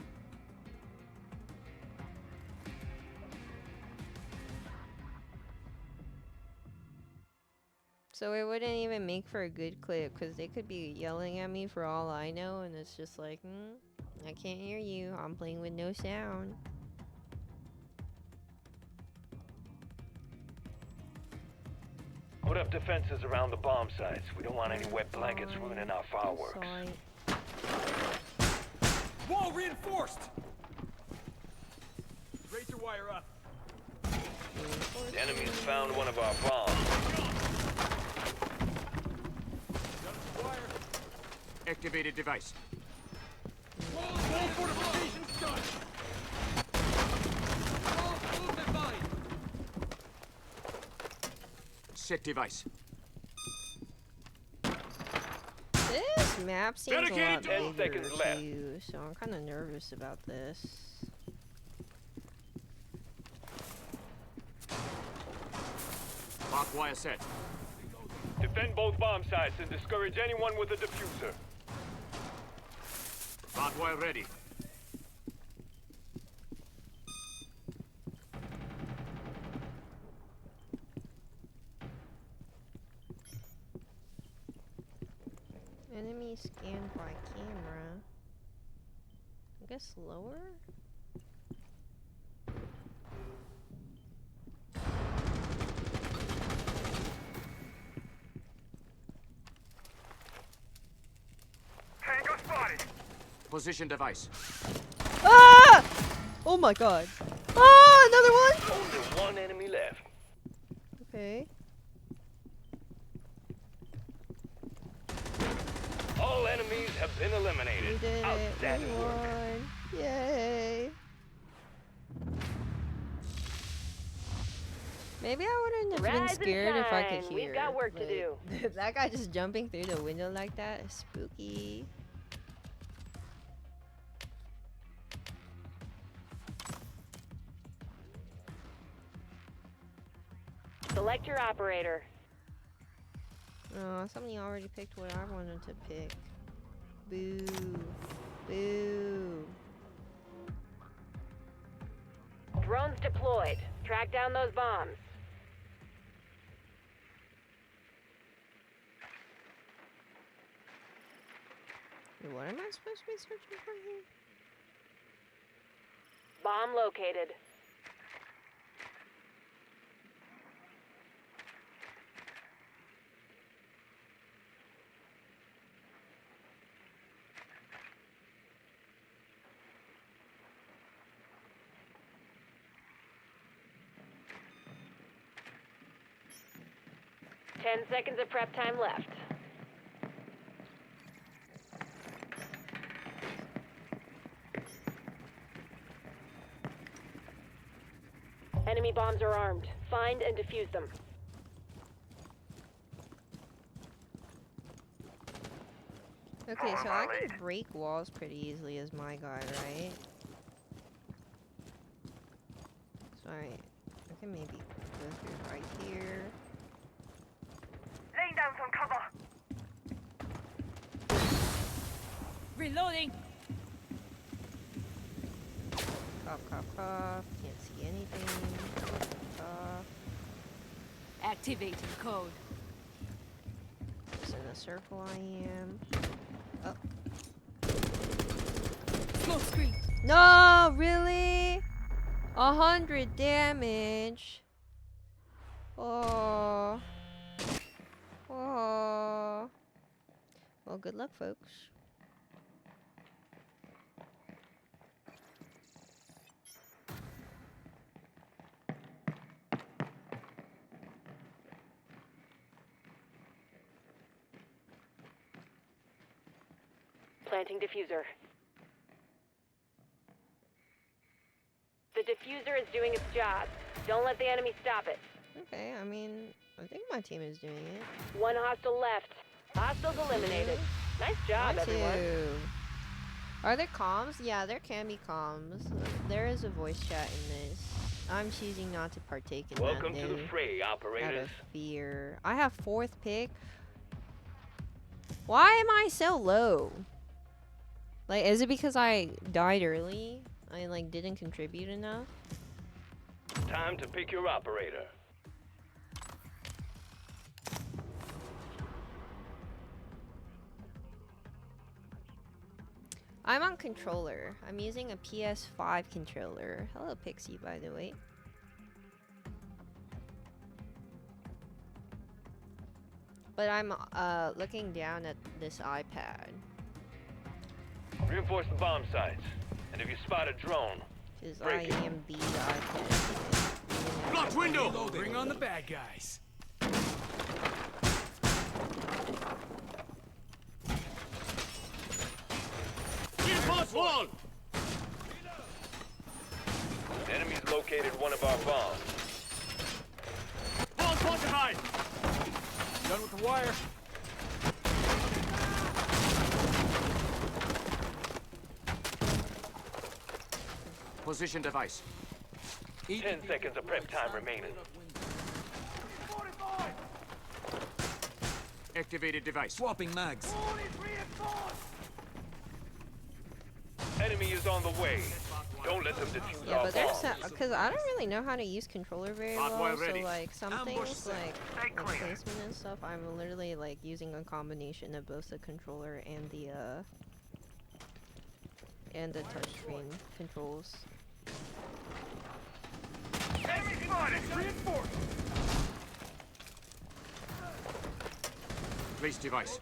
So it wouldn't even make for a good clip because they could be yelling at me for all I know, and it's just like, I can't hear you. I'm playing with no sound. Put up defenses around the bomb sites. We don't want any wet blankets ruining our fireworks. Sorry. Wall reinforced! Razor wire up. The enemies found one of our bombs. Activated device. Wall fortifications done! Wall movement mine! Set device. This map seems a lot Dedicated to- 10 bigger seconds left. too, so I'm kind of nervous about this. Barbed wire set. Defend both bomb sites and discourage anyone with a diffuser. Barbed wire ready. Enemy scanned by camera. I guess lower? Tango spotted. Position device. Ah! Oh my god. Ah, another one? Only one enemy left. Okay. All enemies have been We eliminated. did it. Outstanding We work. won. Yay. Maybe I wouldn't have been Rise and scared if I could shine. hear. We've got work to but do. that guy just jumping through the window like that is spooky. Select your operator. Oh, somebody already picked what I wanted to pick. Boo. Boo. Drones deployed. Track down those bombs. Wait, what am I supposed to be searching for here? Bomb located. Ten seconds of prep time left. Enemy bombs are armed. Find and defuse them. Okay, so I can break walls pretty easily as my guy, right? So I can maybe go through right here. Laying down some cover. Reloading. Cough, cough, cough. Can't see anything. Cough. Activating code. Just in a circle I am. Oh. Smoke screen. No, really? 100 damage. Oh. Oh. Well, good luck, folks. Planting diffuser. The diffuser is doing its job. Don't let the enemy stop it. Okay, I mean, I think my team is doing it. One hostile left. Hostiles eliminated. Nice job, Mine everyone. too. Are there comms? Yeah, there can be comms. There is a voice chat in this. I'm choosing not to partake in Welcome that to the though, fray, out operators. of fear. I have 4th pick. Why am I so low? Like, is it because I died early? I like didn't contribute enough? Time to pick your operator. I'm on controller. I'm using a PS5 controller. Hello, Pixie, by the way. But I'm looking down at this iPad. Reinforce the bomb sites. And if you spot a drone, Because I break it. am the iPad. Blocked window! Bring on the bad guys. Reinforce wall! enemies located one of our bombs. Wall fortified! Done with the wire. Position device. 10 seconds of prep time remaining. Activated device. Swapping mags. Enemy is on the way. Don't let them defuse Yeah, our but there's bombs. because I don't really know how to use controller very Hardware well. So ready. like some Ambush things set. like clear. placement and stuff, I'm literally like using a combination of both the controller and the touchscreen controls. Enemy spotted! Reinforced. Place device.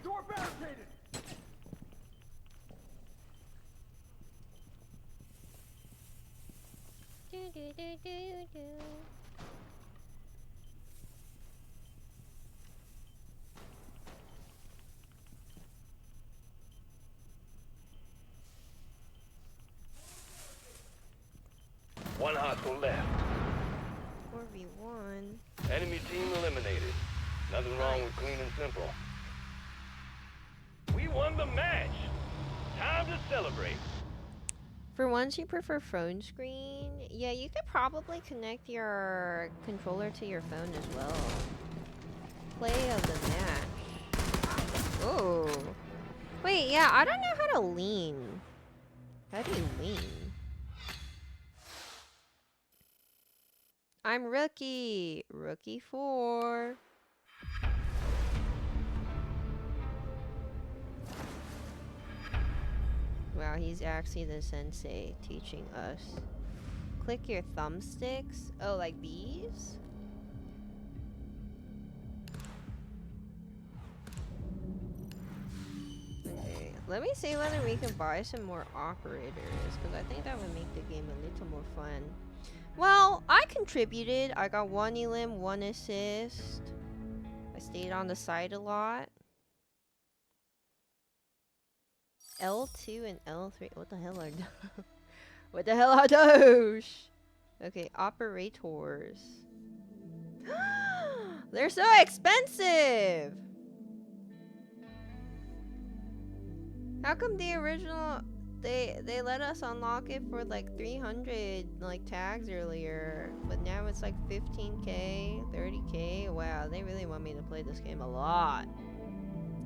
Door barricaded! Do, do, do, do, do. One hostile left. 4v1. Enemy team eliminated. Nothing wrong with clean and simple. We won the match. Time to celebrate. For ones you prefer phone screen, yeah, you could probably connect your controller to your phone as well. Play of the match. Oh. Wait, yeah, I don't know how to lean. How do you lean? I'm rookie. Rookie 4. Wow, he's actually the sensei teaching us. Click your thumbsticks. Oh, like bees? Okay, let me see whether we can buy some more operators, because I think that would make the game a little more fun. Well, I contributed. I got 1 elim, 1 assist. I stayed on the side a lot. L2 and L3. What the hell are those? What the hell are those? Okay, operators. They're so expensive! How come the original they let us unlock it for like 300 like tags earlier, but now it's like 15k, 30k? Wow, they really want me to play this game a lot.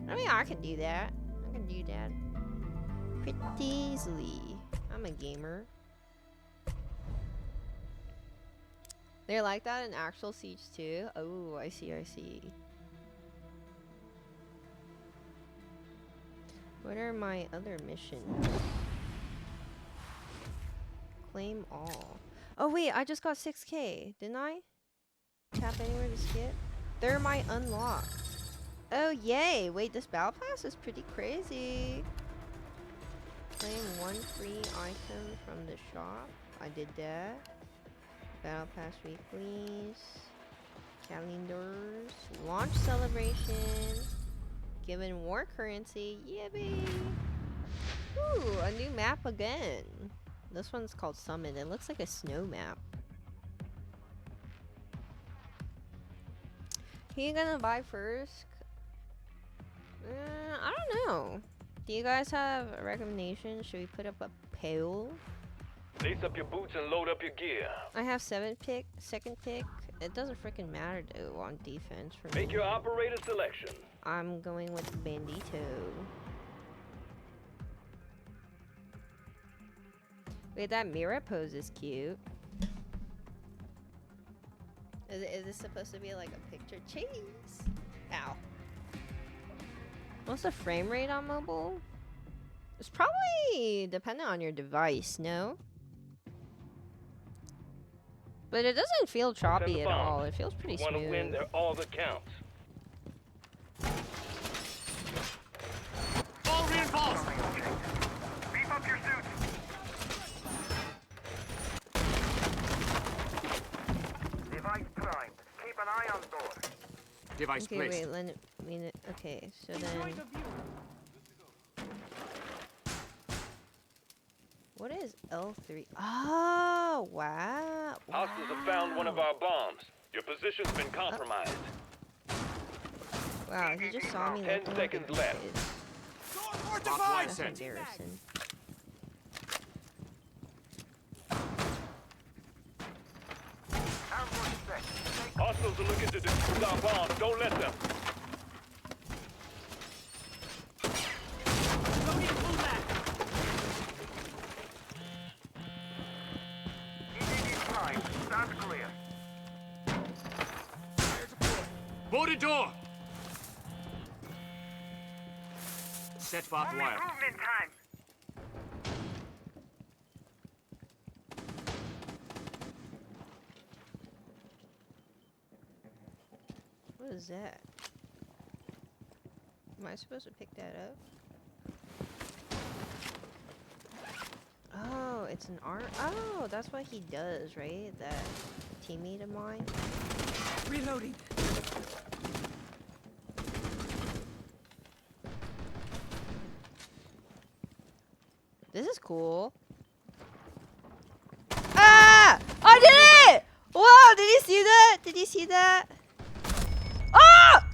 I mean, I can do that. I can do that pretty easily. I'm a gamer. They're like that in actual Siege too. Oh, I see, I see. What are my other missions? Claim all. Oh wait, I just got 6k, didn't I? Tap anywhere to skip? They're my unlocked. Oh yay! Wait, this battle pass is pretty crazy. Claim 1 free item from the shop. I did that. Battle pass weeklies. Calendars. Launch celebration. Given war currency. Yeah, baby. Ooh, a new map again. This one's called Summit. It looks like a snow map. Who you gonna buy first? I don't know. Do you guys have a recommendation? Should we put up a poll? Lace up your boots and load up your gear. I have 2nd pick. It doesn't freaking matter though on defense for me. Make your operator selection. I'm going with Bandito. Wait, that mirror pose is cute. Is this supposed to be like a picture? Cheese! Ow. What's the frame rate on mobile? It's probably dependent on your device, no? But it doesn't feel choppy at all. It feels pretty smooth. Want to win, they're all that counts. All reinforced! Beef up your suits. Device primed. Keep an eye on door. Device Okay, placed. wait, okay, so then... What is L3? Oh, wow. Hostiles have found one of our bombs. Your position's been compromised. Wow, he just saw me 10 looking seconds like a left. bitch. Mark Fortified! That's sent. embarrassing. Ambush set. Hostiles are looking to defuse our bombs. Don't let them. EDD primed. Stand clear. Boarded door! Set barbed Only wire. movement time. What is that? Am I supposed to pick that up? Oh, it's an art. Oh, that's what he does, right? That teammate of mine. Reloading. This is cool. Ah! I did it! Whoa! Did you see that? Did you see that? Ah!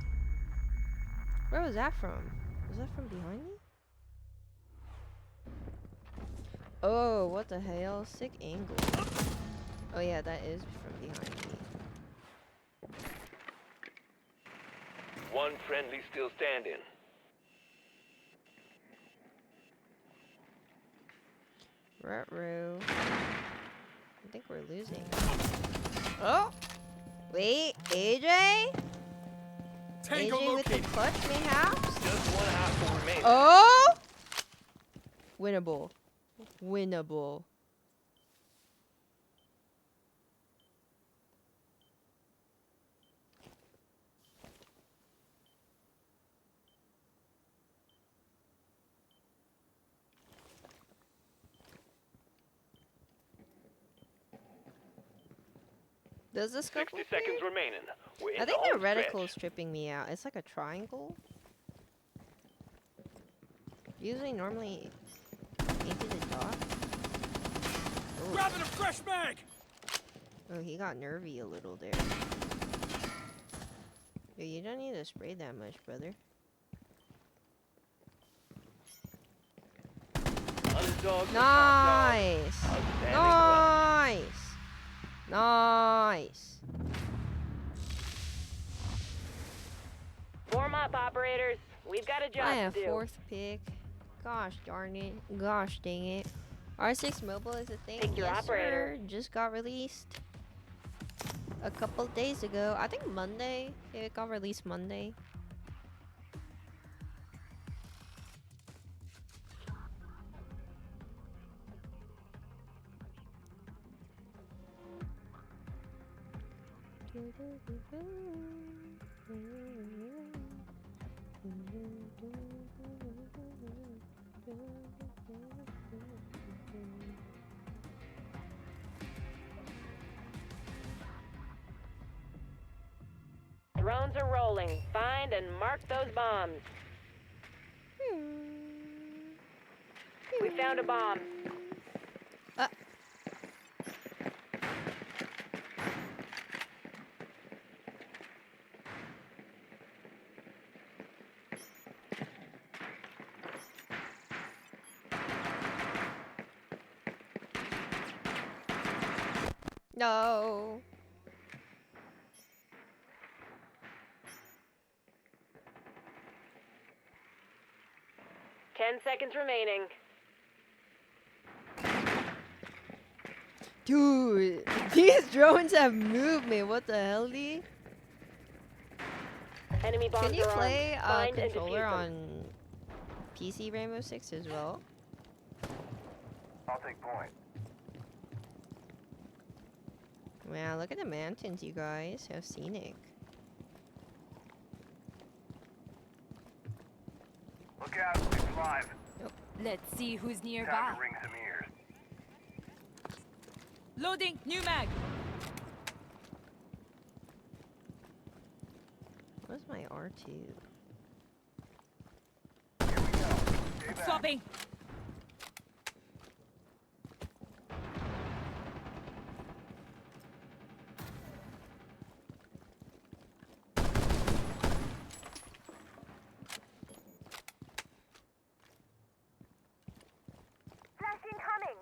Where was that from? Was that from behind me? Oh, what the hell? Sick angle. Oh yeah, that is from behind me. One friendly still standing. Ruh-roh. I think we're losing. Oh! Wait, AJ? Tango AJ with the located. clutch, mayhaps? Just one hostile remaining. Oh! Winnable. Winnable. Does this go 60 seconds remaining. We're in I think the the home reticle is stretch. tripping me out. It's like a triangle. Usually, normally, ain't it a dot? Oh. Grabbing a fresh mag. Oh, he got nervy a little there. Dude, you don't need to spray that much, brother. Underdogs and top dogs. Nice! Outstanding play. Nice! Nice! Form up, operators. We've got a job I have to do. 4th pick. Gosh darn it. Gosh dang it. R6 Mobile is a thing. Pick your Yes, operator. sir. Just got released a couple days ago. I think Monday. It got released Monday. Drones are rolling. Find and mark those bombs. We found a bomb. No. 10 seconds remaining. Dude, these drones have movement. What the hell, Lee? Enemy bombs Can you are play armed. Find and controller defuse them. on PC Rainbow Six as well? I'll take point. Wow, look at the mountains, you guys. How scenic. Look out, it's live. Let's see who's Time nearby. to ring some ears. Loading new mag. What's my R2? Here we go. Stay back. Swapping. Flash incoming.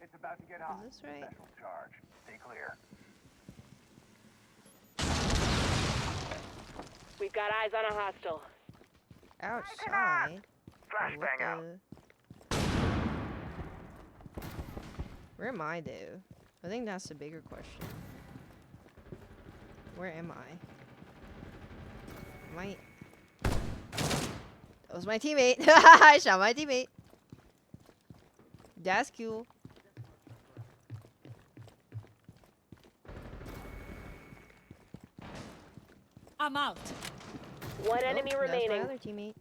It's about to get hot. Is this right? Special charge. Stay clear. We've got eyes on a hostile. Outside? Flashbang out. Where am I, though? I think that's the bigger question. Where am I? Am I... That was my teammate. I shot my teammate. That's cool. I'm out. One enemy Oh, remaining. That's my other teammate.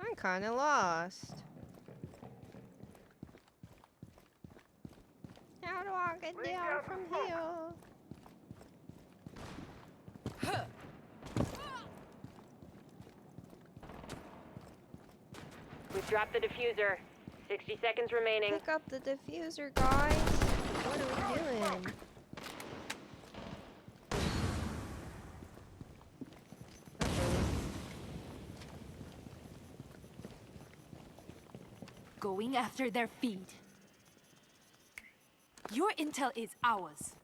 I'm kind of lost. How do I get Lay down down from the smoke. here? We've dropped the diffuser. 60 seconds remaining. Pick up the diffuser, guys. What are we doing? going after their feed. Your intel is ours.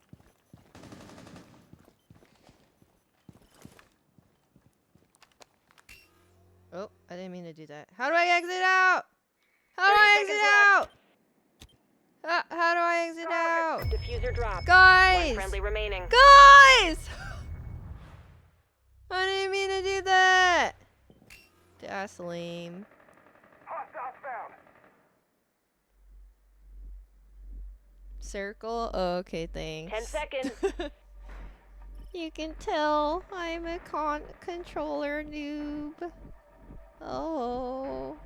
Oh, I didn't mean to do that. How do I exit out? How do 30 I exit seconds out? How do I exit out? Diffuser dropped. Guys! One friendly remaining. Guys! I didn't mean to do that. That's lame. Hostiles found. Circle? Oh, okay, thanks. 10 seconds. You can tell I'm a controller noob. Oh.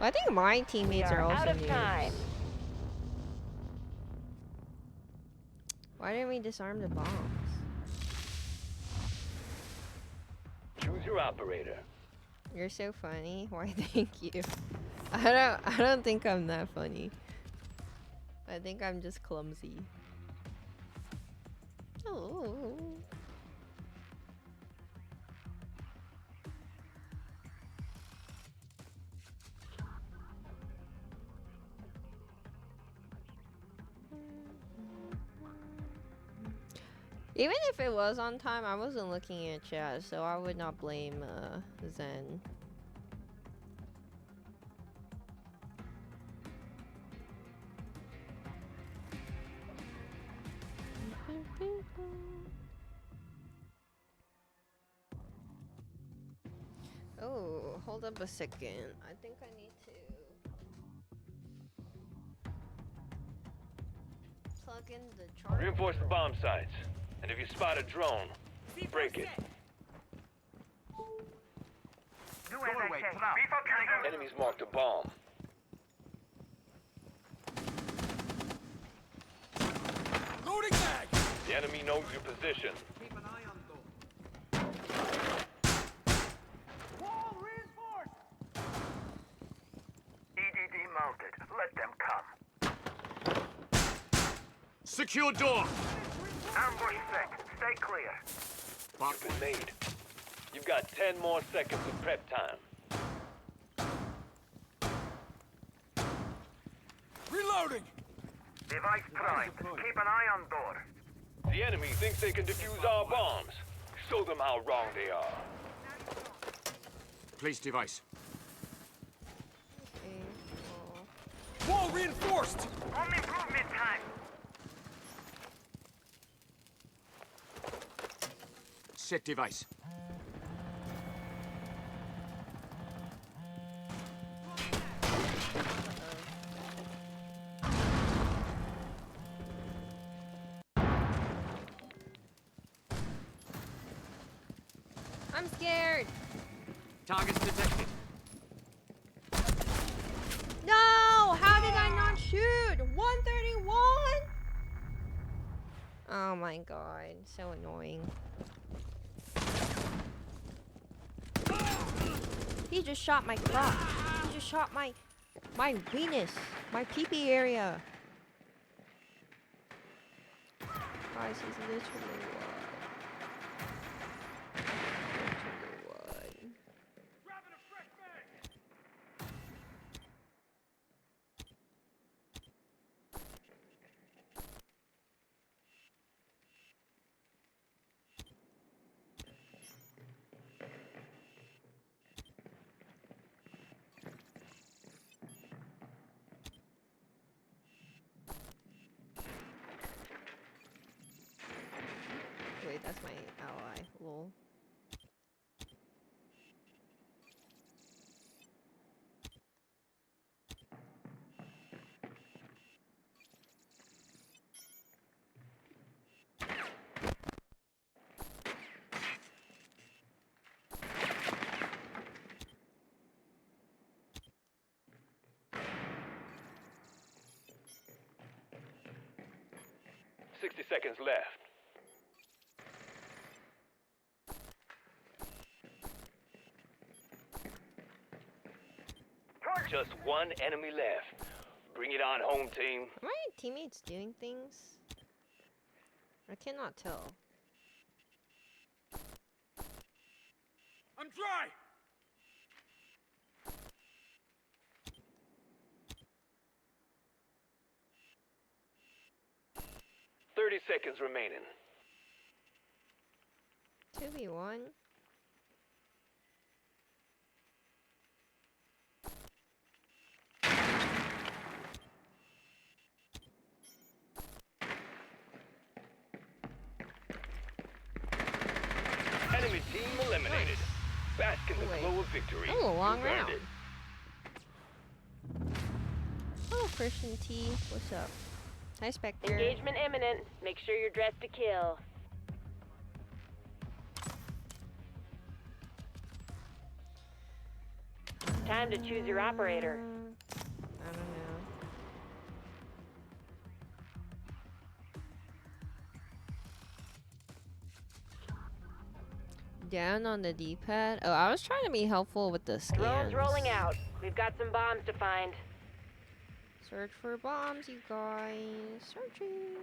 I think my We teammates are are also out of noobs. time. Why didn't we disarm the bombs? Choose your operator. You're so funny. Why, thank you. I don't think I'm that funny. I think I'm just clumsy. Oh. Even if it was on time, I wasn't looking at chat, so I would not blame Zen. Oh, hold up a second. I think I need to plug in the charger. Reinforce the bomb sites. And if you spot a drone, break it. New away. Beef up your zone. Enemies marked a bomb. Loading mag. The enemy knows your position. Wall reinforced. EDD mounted. Let them come. Secure door. Ambush set. Stay clear. You've been made. You've got 10 more seconds of prep time. Reloading. Device primed. Keep an eye on door. The enemy thinks they can defuse our bombs. Show them how wrong they are. Place device. Okay, well, Wall reinforced. Home improvement time. Set device. I'm scared. Targets detected. No! How did I not shoot? 131? Oh my god, so annoying. He just shot my crotch. He just shot my penis, my pee-pee area. Guys, he's literally what? Grabbing a fresh mag. 60 seconds left. Just one enemy left. Bring it on home, team. Are my teammates doing things? I cannot tell. I'm dry. seconds remaining. 2v1. Enemy team eliminated. Bask in the Wait. glow of victory. Oh, a long You've earned round. it. Oh, Christian T. What's up? Hi, Spectre. Engagement imminent. Make sure you're dressed to kill. Time to choose your operator. I don't know. Down on the D-pad. Oh, I was trying to be helpful with the scans. Drones rolling out. We've got some bombs to find. Search for bombs, you guys. Searching.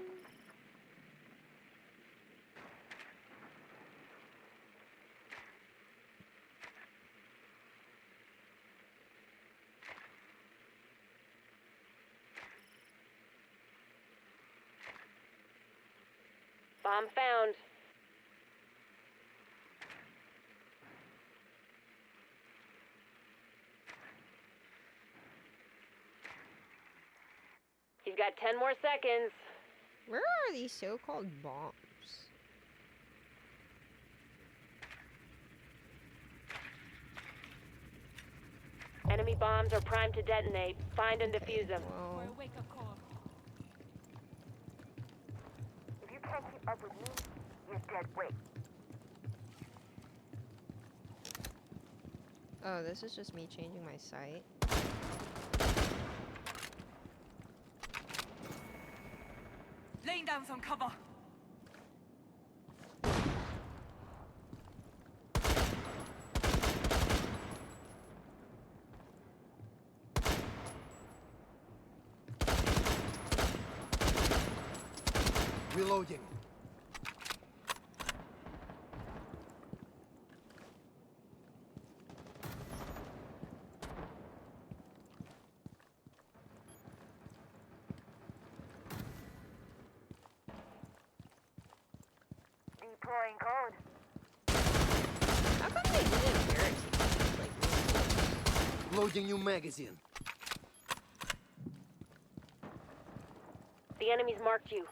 Bomb found. You've got 10 more seconds. Where are these so-called bombs? Enemy bombs are primed to detonate. Find and defuse them. Well, For a wake-up call. If you can't keep up with me, you're dead weight. oh, this is just me changing my site. Laying down some cover. Reloading. Deploying code. How come they didn't barricade? Like, Loading new magazine. The enemy's marked you.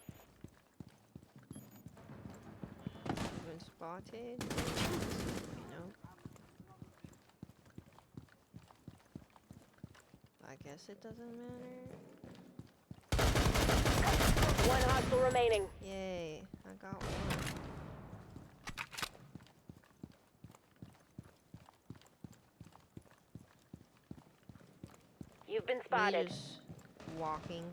been spotted. You know. I guess it doesn't matter. One hostile remaining. Yay, I got one. You've been Me spotted. just walking.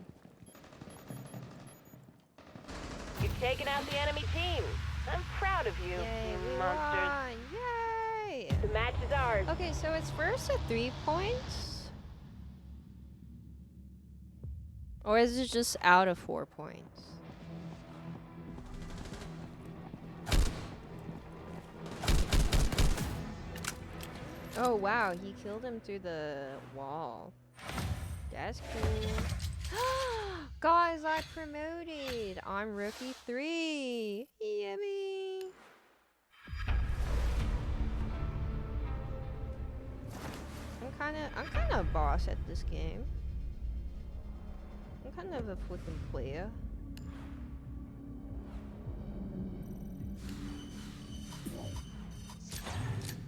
You've taken out the enemy team. I'm proud of you, Yay, you we monsters. won! Yay! The match is ours. Okay, so it's first at 3 points? Or is it just out of 4 points? Oh wow, he killed him through the wall. That's cool. Guys, I promoted. I'm rookie 3. Yummy. I'm kind of a boss at this game. I'm kind of a flippin' player.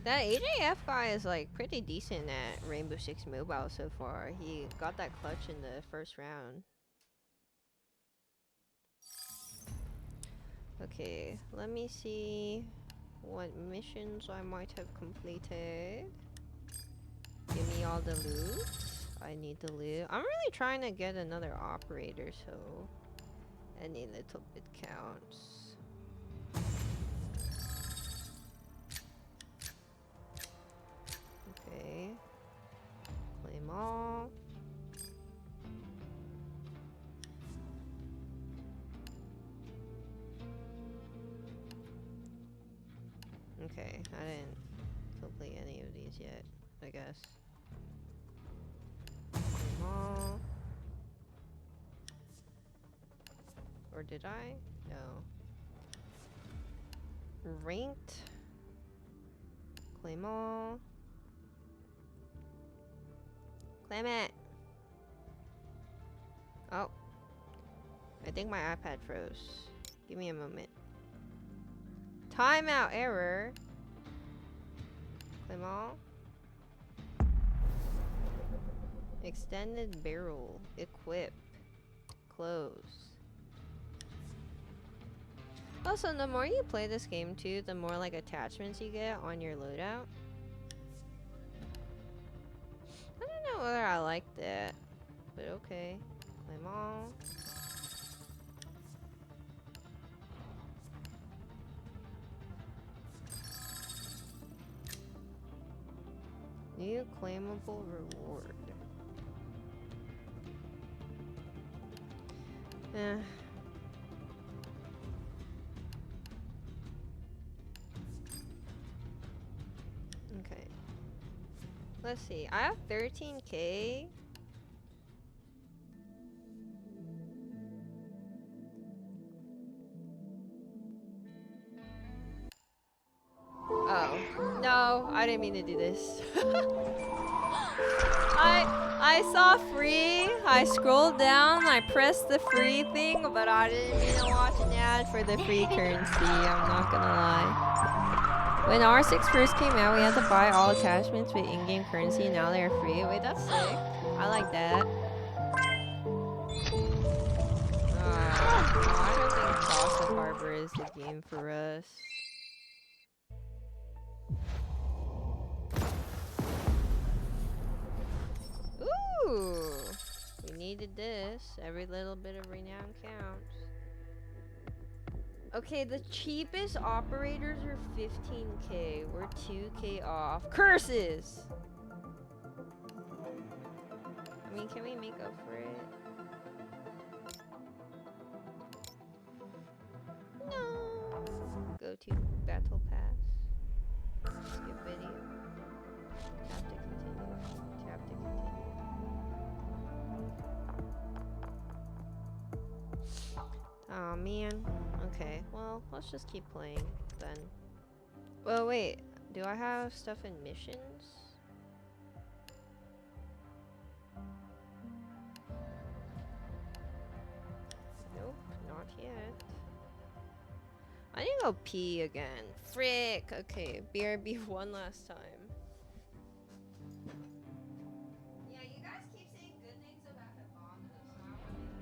That AJF guy is like pretty decent at Rainbow Six Mobile so far. He got that clutch in the first round. Okay, let me see what missions I might have completed. Give me all the loot. I need the loot. I'm really trying to get another operator, so any little bit counts. Okay. Claim all. Okay, I didn't complete any of these yet, I guess. Claim all. Or Or did I? No. Ranked. Claim all. Claim it. Oh. I think my iPad froze. Give me a moment. Timeout error. Claim all. Extended barrel. Equip. Close. Also, the more you play this game too, the more like attachments you get on your loadout. I don't know whether I like that, but okay. Claim all. New claimable reward. Eh. Okay. Let's see. I have 13K. Oh. No, I didn't mean to do this. I saw free. I scrolled down, I pressed the free thing, but I didn't mean to watch an ad for the free currency. I'm not gonna lie. When R6 first came out, we had to buy all attachments with in-game currency. Now they're free. Wait, that's sick. I like that. I don't think Cross the Harbor is the game for us. Ooh, we needed this. Every little bit of renown counts. Okay, the cheapest operators are 15K. We're 2K off. Curses! I mean, can we make up for it? No. Go to Battle Pass. Skip video. Tap to continue. Tap to continue. Oh man. Okay, well, let's just keep playing then. Well, wait. Do I have stuff in missions? Nope, not yet. I need to go pee again. Frick! Okay, BRB one last time. Yeah, you guys keep saying good things about Habana, so I want to get.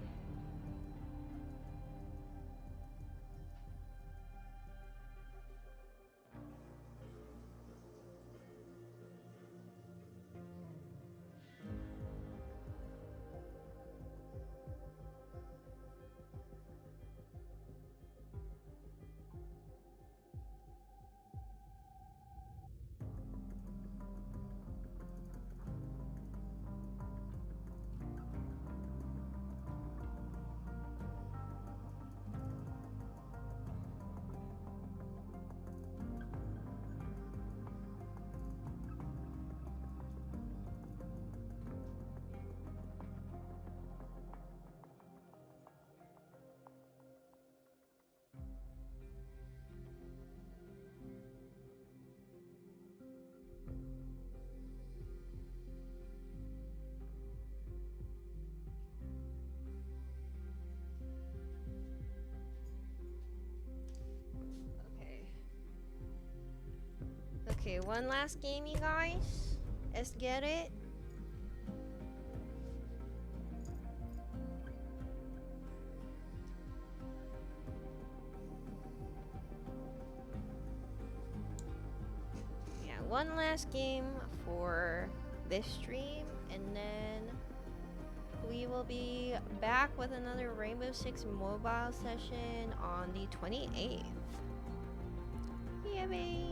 Okay, one last game, you guys. Let's get it. Yeah, one last game for this stream, and then we will be back with another Rainbow Six mobile session on the 28th. Yeah, babe.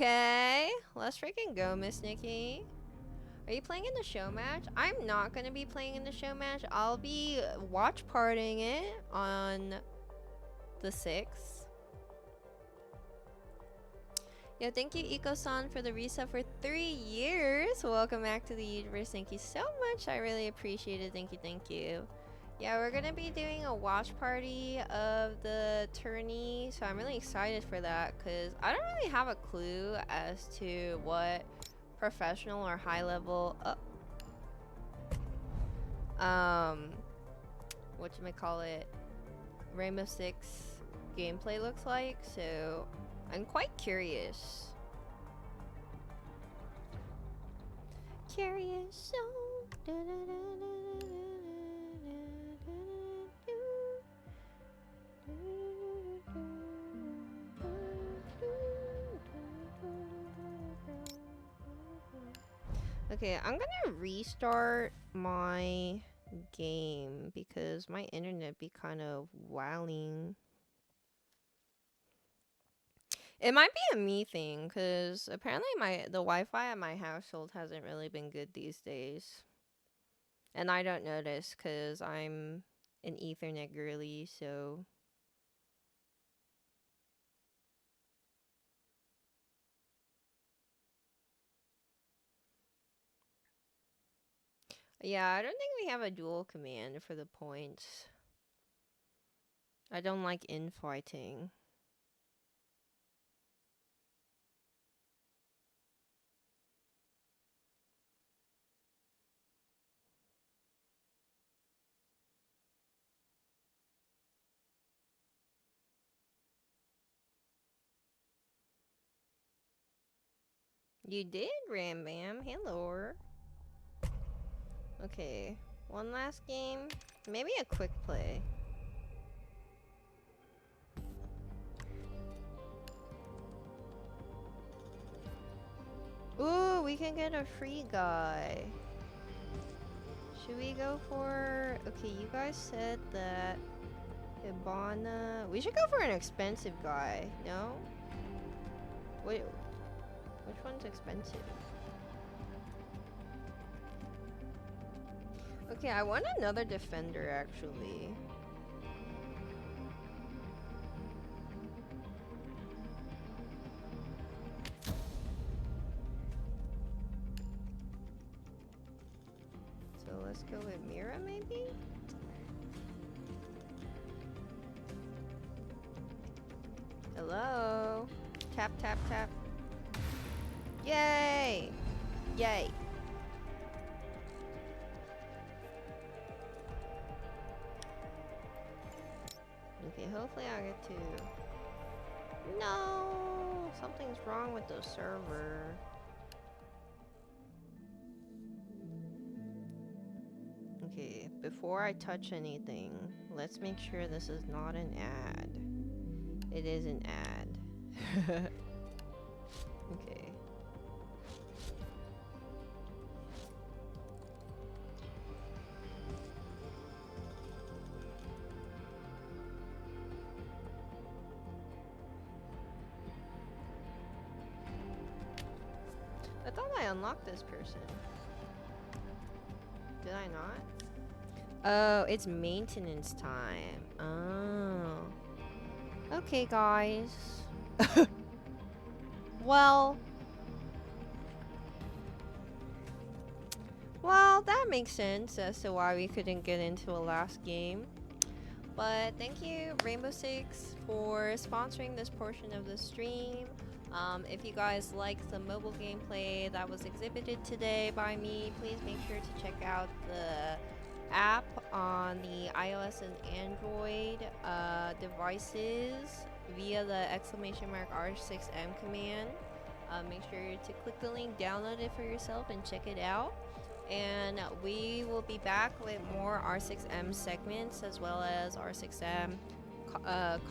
Okay, let's freaking go, Miss Nikki. Are you playing in the show match? I'm not gonna be playing in the show match. I'll be watch partying it on the 6th. Yo, thank you, Iko-san, for the reset for 3 years. Welcome back to the universe. Thank you so much. I really appreciate it. Thank you, thank you. Yeah, we're gonna be doing a watch party of the tourney, so I'm really excited for that because I don't really have a clue as to what professional or high level whatchamacallit, Rainbow Six gameplay looks like, so I'm quite curious. Curious, so okay, I'm gonna restart my game because my internet be kind of wowing. It might be a me thing because apparently the Wi-Fi at my household hasn't really been good these days, and I don't notice because I'm an Ethernet girly, so. Yeah, I don't think we have a dual command for the points. I don't like infighting. You did, Ram Bam. Hello. Okay, one last game. Maybe a quick play. Ooh, we can get a free guy. Should we go for... Okay, you guys said that Hibana... We should go for an expensive guy, no? Wait, which one's expensive? Okay, I want another defender, actually. So let's go with Mira, maybe? Hello? Tap, tap, tap. Yay! Yay! Okay, hopefully I'll get to... No! Something's wrong with the server. Okay, before I touch anything, let's make sure this is not an ad. It is an ad. Okay. I thought I unlocked this person. Did I not? Oh, it's maintenance time. Oh. Okay, guys. Well, that makes sense as to why we couldn't get into a last game. But thank you, Rainbow Six, for sponsoring this portion of the stream. If you guys liked the mobile gameplay that was exhibited today by me, please make sure to check out the app on the iOS and Android devices via the !R6M command. Make sure to click the link, download it for yourself, and check it out. And we will be back with more R6M segments as well as R6M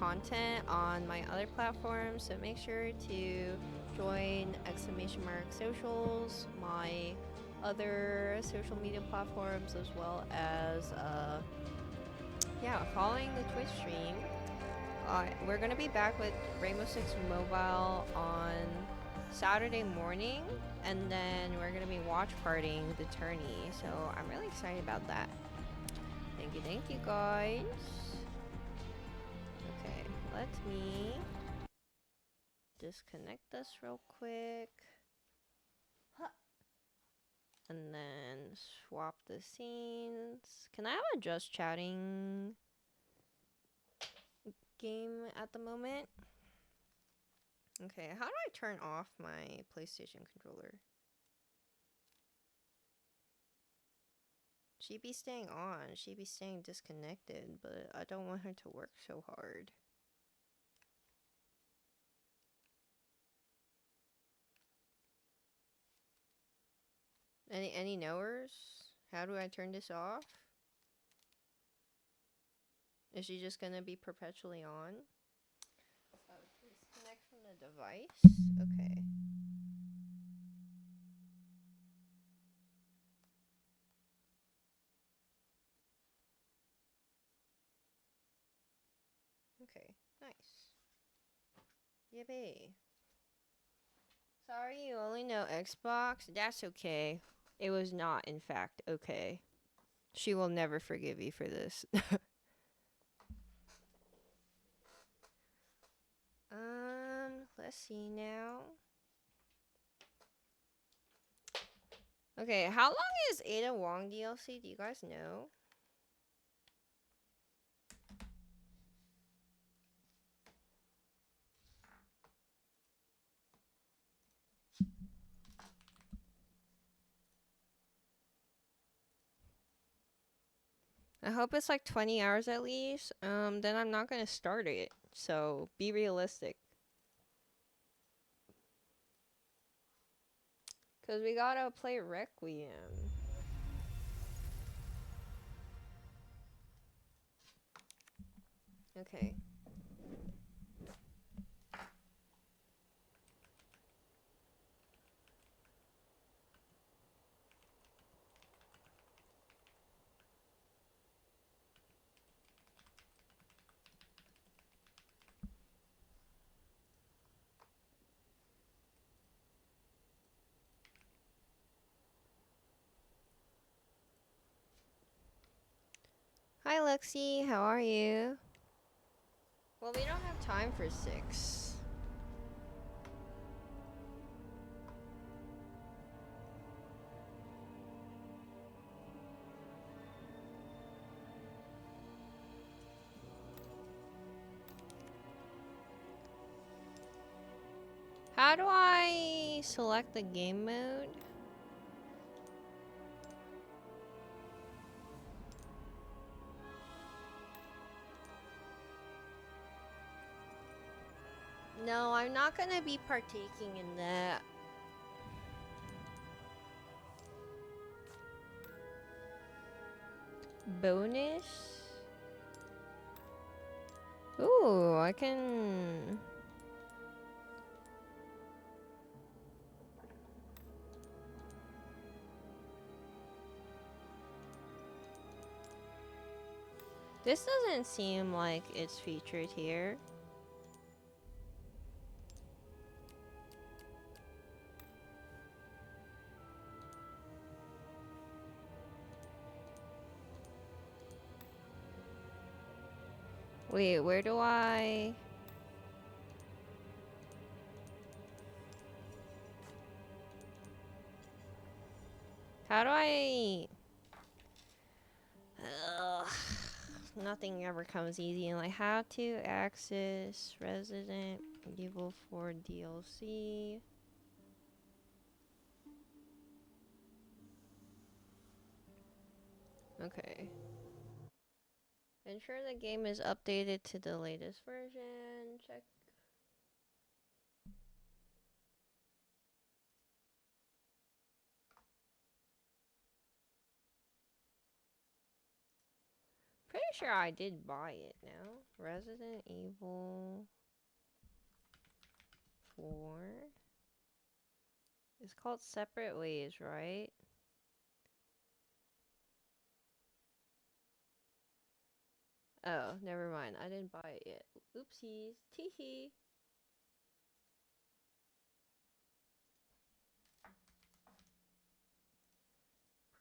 content on my other platforms, so make sure to join !Socials, my other social media platforms, as well as following the Twitch stream. We're gonna be back with Rainbow Six Mobile on Saturday morning, and then we're gonna be watch partying the tourney. So I'm really excited about that. Thank you guys. Okay, let me disconnect this real quick. Huh. And then swap the scenes. Can I have a just chatting game at the moment? Okay, how do I turn off my PlayStation controller? She'd be staying on, she'd be staying disconnected, but I don't want her to work so hard. Any knowers? How do I turn this off? Is she just gonna be perpetually on? Oh, disconnect from the device? Okay. Okay, nice. Yippee. Sorry you only know Xbox? That's okay. It was not, in fact, okay. She will never forgive you for this. Let's see now. Okay, how long is Ada Wong DLC? Do you guys know? I hope it's like 20 hours at least. Then I'm not gonna start it. So be realistic. Cause we gotta play Requiem. Okay. Hi Lexi, how are you? Well, we don't have time for 6. How do I select the game mode? No, I'm not gonna be partaking in that. Bonus? Ooh, I can... This doesn't seem like it's featured here. Wait, where do I... How do I... Ugh. Nothing ever comes easy. Like, how to access Resident Evil 4 DLC. Okay. Ensure the game is updated to the latest version. Check. Pretty sure I did buy it now. Resident Evil 4. It's called Separate Ways, right? Oh, never mind. I didn't buy it yet. Oopsies. Teehee.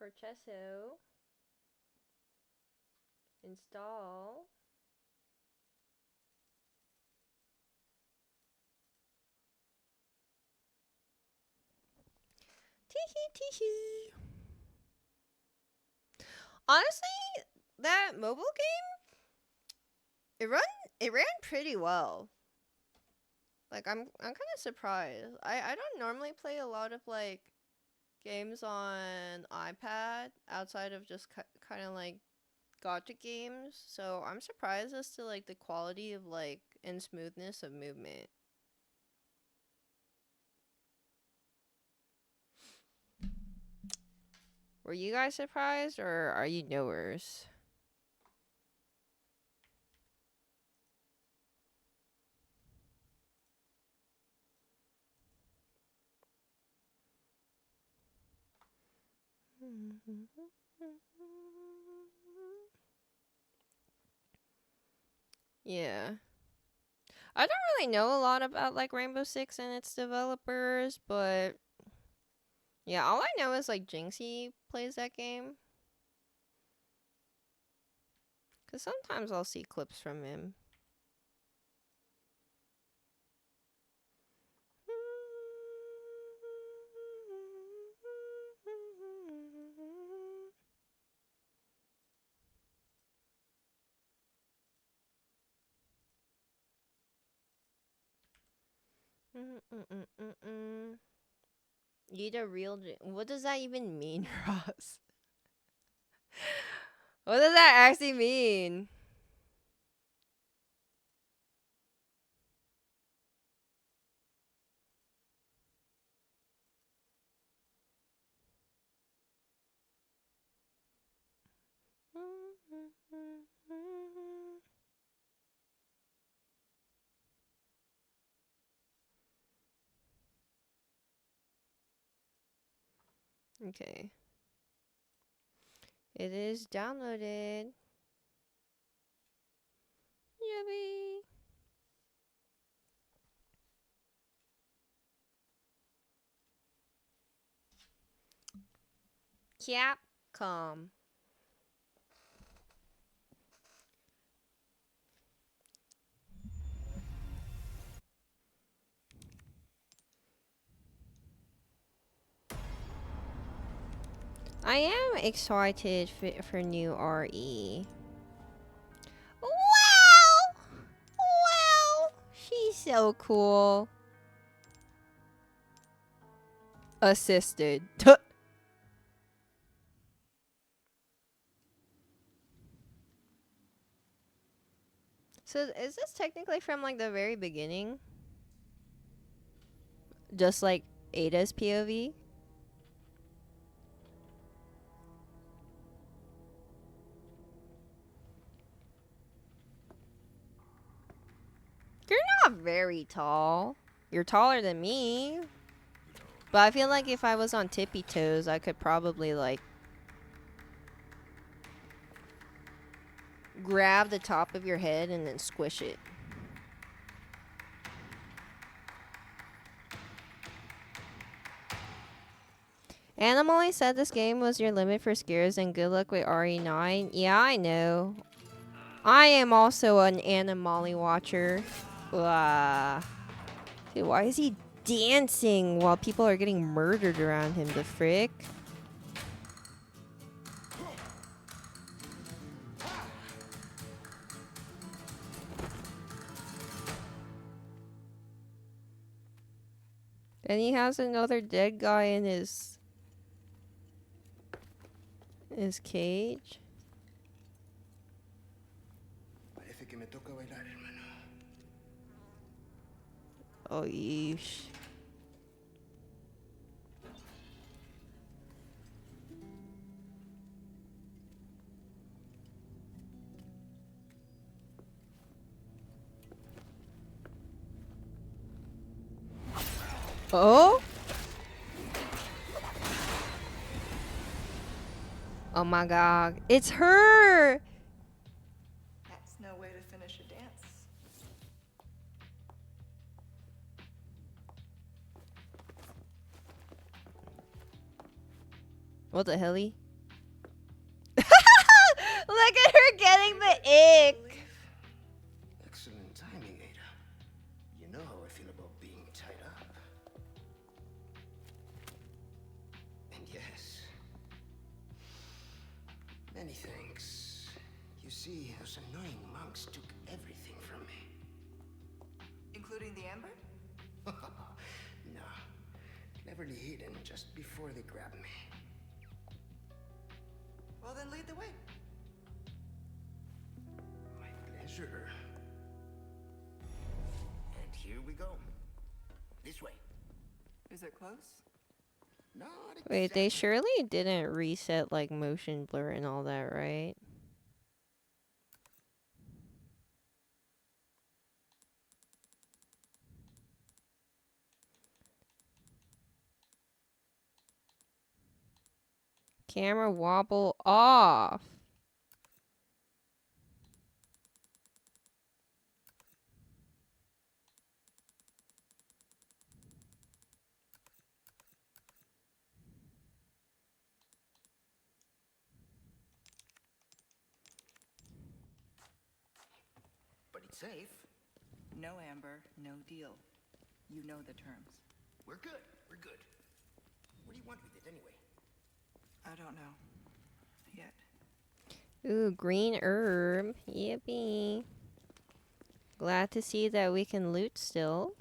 Porchesso. Install. Teehee teehee. Honestly, that mobile game, it ran pretty well. Like I'm kind of surprised. I don't normally play a lot of like games on iPad outside of just kind of like gotcha games. So I'm surprised as to like the quality of like and smoothness of movement. Were you guys surprised or are you knowers? Yeah. I don't really know a lot about like Rainbow Six and its developers, but yeah, all I know is like Jinxie plays that game. Cause sometimes I'll see clips from him. Eat a real. What does that even mean, Ross? What does that actually mean? Okay. It is downloaded. Yippee. Capcom. I am excited for new RE. Wow! Wow! She's so cool. Assisted. So is this technically from like the very beginning? Just like Ada's POV? You're not very tall. You're taller than me. But I feel like if I was on tippy toes, I could probably like grab the top of your head and then squish it. Animali said this game was your limit for scares and good luck with RE9. Yeah, I know. I am also an Animali watcher. Dude, why is he dancing while people are getting murdered around him? The frick? And he has another dead guy in his cage. Parece que me toca bailar, hermano. Oh, yeesh. Oh? Oh my god. It's her! That's no way to finish a dance. What the helly? Look at her getting the ick. Excellent timing, Ada. You know how I feel about being tied up. And yes, many thanks. You see, those annoying monks took everything from me. Including the amber? No, cleverly hidden just before they grabbed me. Well, then lead the way. My pleasure. And here we go. This way. Is it close? Not Wait, they exactly. surely didn't reset like motion blur and all that, right? Camera wobble off. But it's safe. No amber, no deal. You know the terms. We're good. We're good. What do you want with it anyway? I don't know. Yet. Ooh, green herb. Yippee. Glad to see that we can loot still.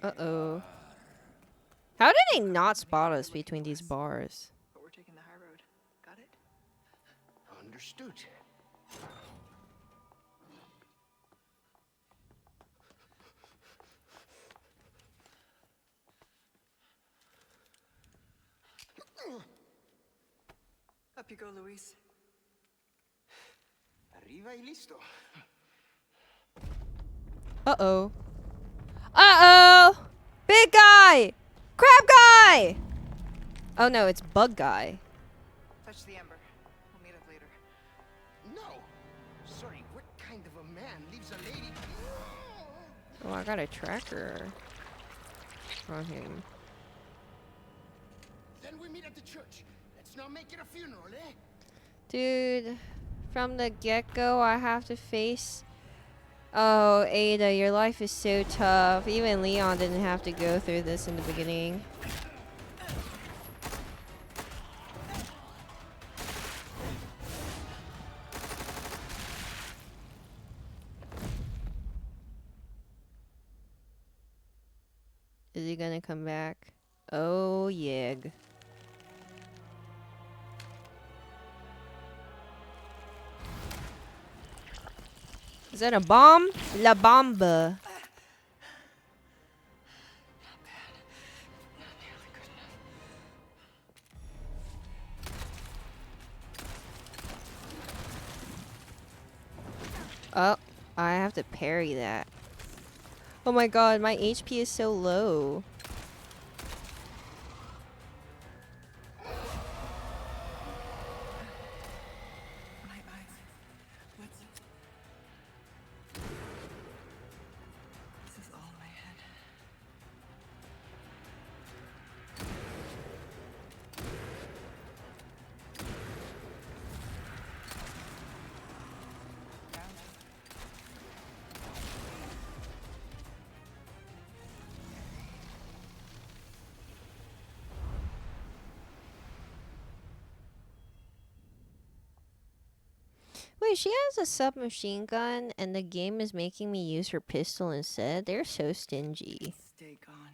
Uh-oh. How did they not spot us between these bars? But we're taking the high road. Got it? Understood. Up you go, Luis. Arriba y listo. Uh-oh. Uh-oh! Big guy! Crab guy! Oh no, it's bug guy. Fetch the amber. We'll meet up later. No. Sorry, what kind of a man leaves a lady? Oh, I got a tracker on him. Then we meet at the church. Let's not make it a funeral, eh? Dude, from the get-go, I have to face... Oh, Ada, your life is so tough. Even Leon didn't have to go through this in the beginning. Is he gonna come back? Oh, yeg. Is that a bomb? La bomba. Oh, I have to parry that. Oh my god, my HP is so low. My eyes. What's... This is all in my head. Wait, she has a submachine gun and the game is making me use her pistol instead? They're so stingy. Stay gone.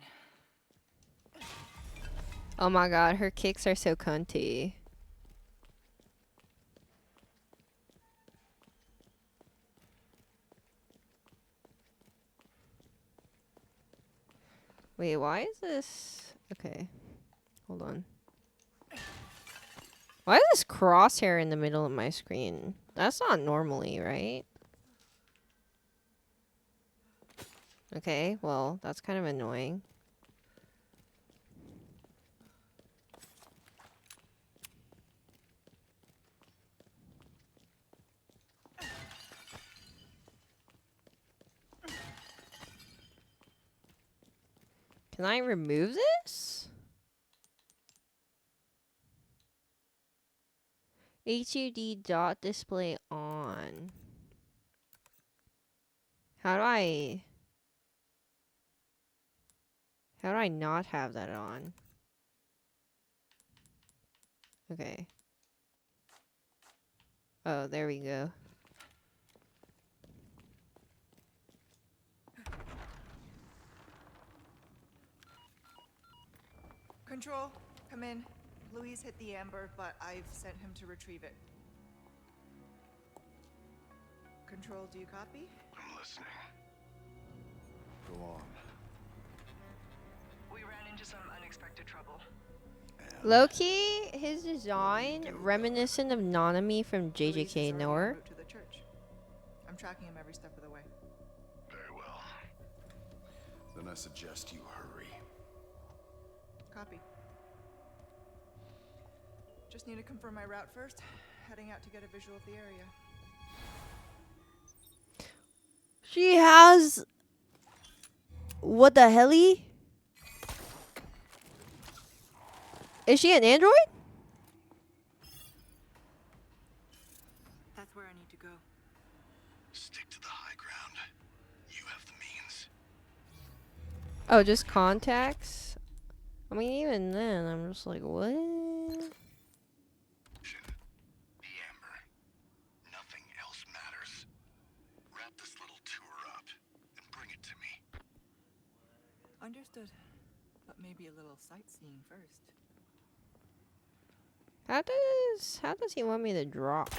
Oh my god, her kicks are so cunty. Wait, why is this... Okay, hold on. Why is this crosshair in the middle of my screen? That's not normally, right? Okay, well, that's kind of annoying. Can I remove this? HUD dot display on. How do I not have that on? Okay. Oh, there we go. Control, come in. Louise hit the amber, but I've sent him to retrieve it. Control, do you copy? I'm listening. Go on. We ran into some unexpected trouble. Low-key, his design reminiscent of Nanami from Louise is JJK already en Noir. route to the church. I'm tracking him every step of the way. Very well. Then I suggest you hurry. Copy. Just need to confirm my route first. Heading out to get a visual of the area. She has... What the helly? Is she an android? That's where I need to go. Stick to the high ground. You have the means. Oh, just contacts? I mean, even then, I'm just like, what? The amber. Nothing else matters. Wrap this little tour up and bring it to me. Understood. But maybe a little sightseeing first. How does he want me to drop?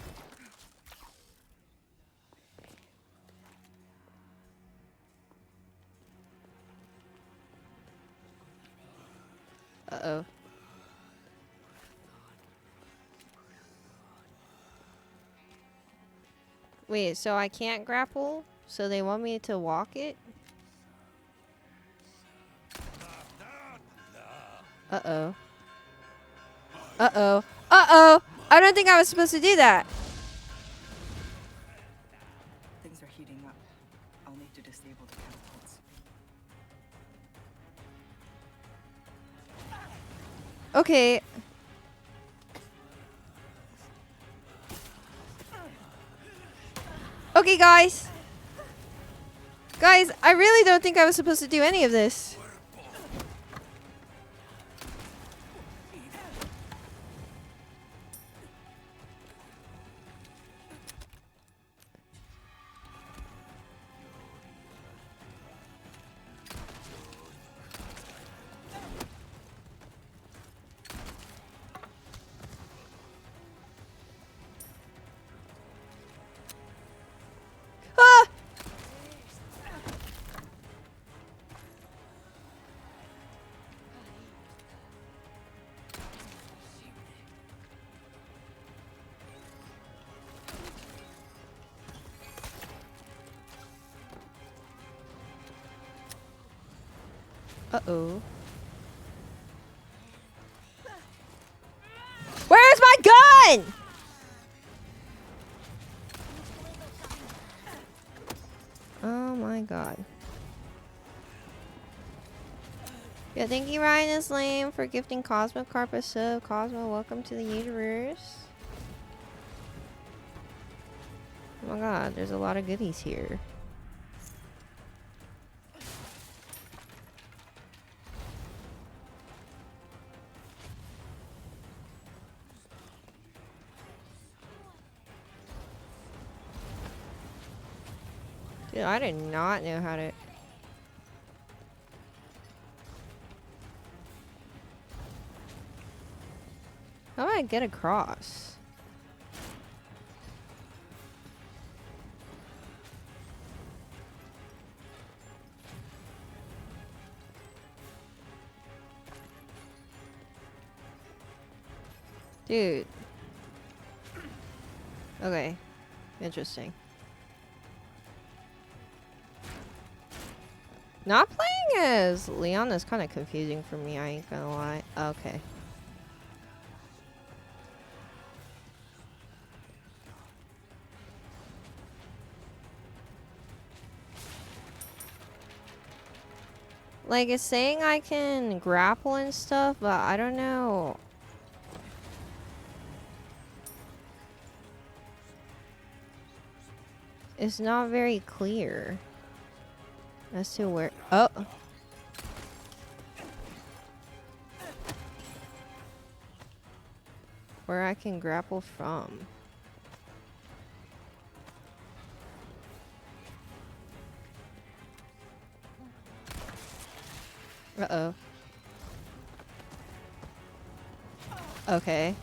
Uh-oh. Wait, so I can't grapple? So they want me to walk it? Uh-oh. Uh-oh. Uh-oh! I don't think I was supposed to do that. Things are heating up. I'll need to disable the catapults. Okay. Okay, guys. Guys, I really don't think I was supposed to do any of this. Ah! Uh-oh. Where's my gun? Oh my god. Yeah, thank you Ryan is lame for gifting Cosmo Carpa sub. Cosmo, welcome to the universe. Oh my god, there's a lot of goodies here. Dude, I did not know how to... How do I get across? Dude. Okay. Interesting. Not playing as Leon is kind of confusing for me, I ain't gonna lie. Okay. Like, it's saying I can grapple and stuff, but I don't know. It's not very clear as to where. Oh. Where I can grapple from. Uh-oh. Okay.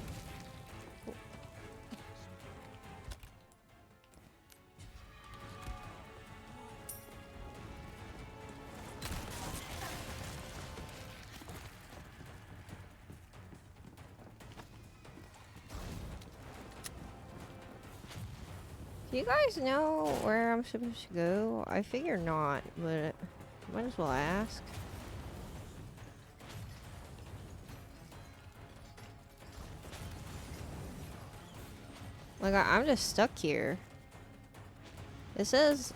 Do you guys know where I'm supposed to go? I figure not, but might as well ask. Like, I'm just stuck here. It says...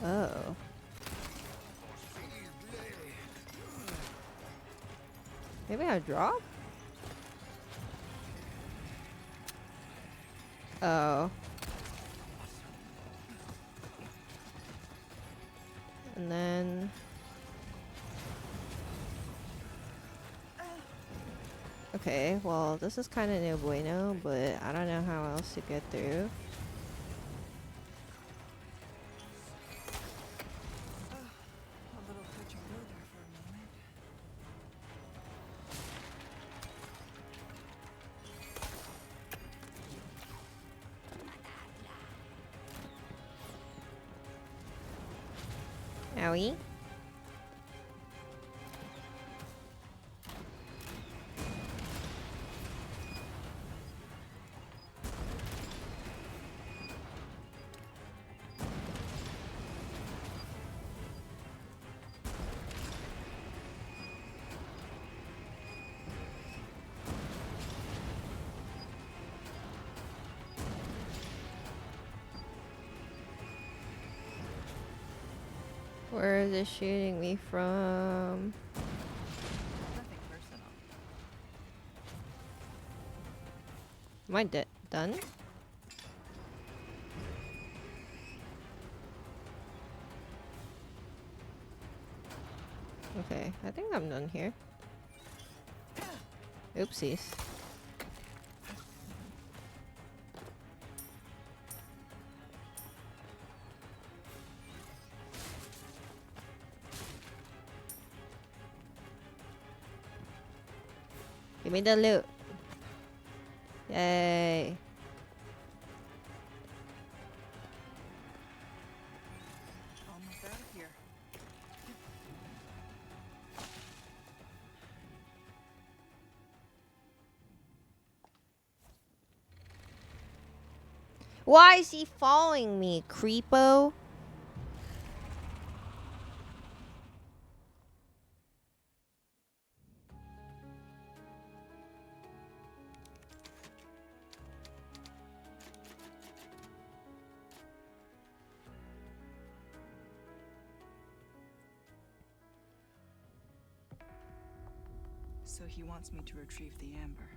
Oh. Maybe I drop? Oh. And then... Okay, well, this is kind of no bueno, but I don't know how else to get through. A little touch and go there for a moment. Owie. Where is it shooting me from? Nothing personal. Am I done? Okay, I think I'm done here. Oopsies. Give me the loot. Yay. Almost out of here. Why is he following me, creepo? So he wants me to retrieve the amber.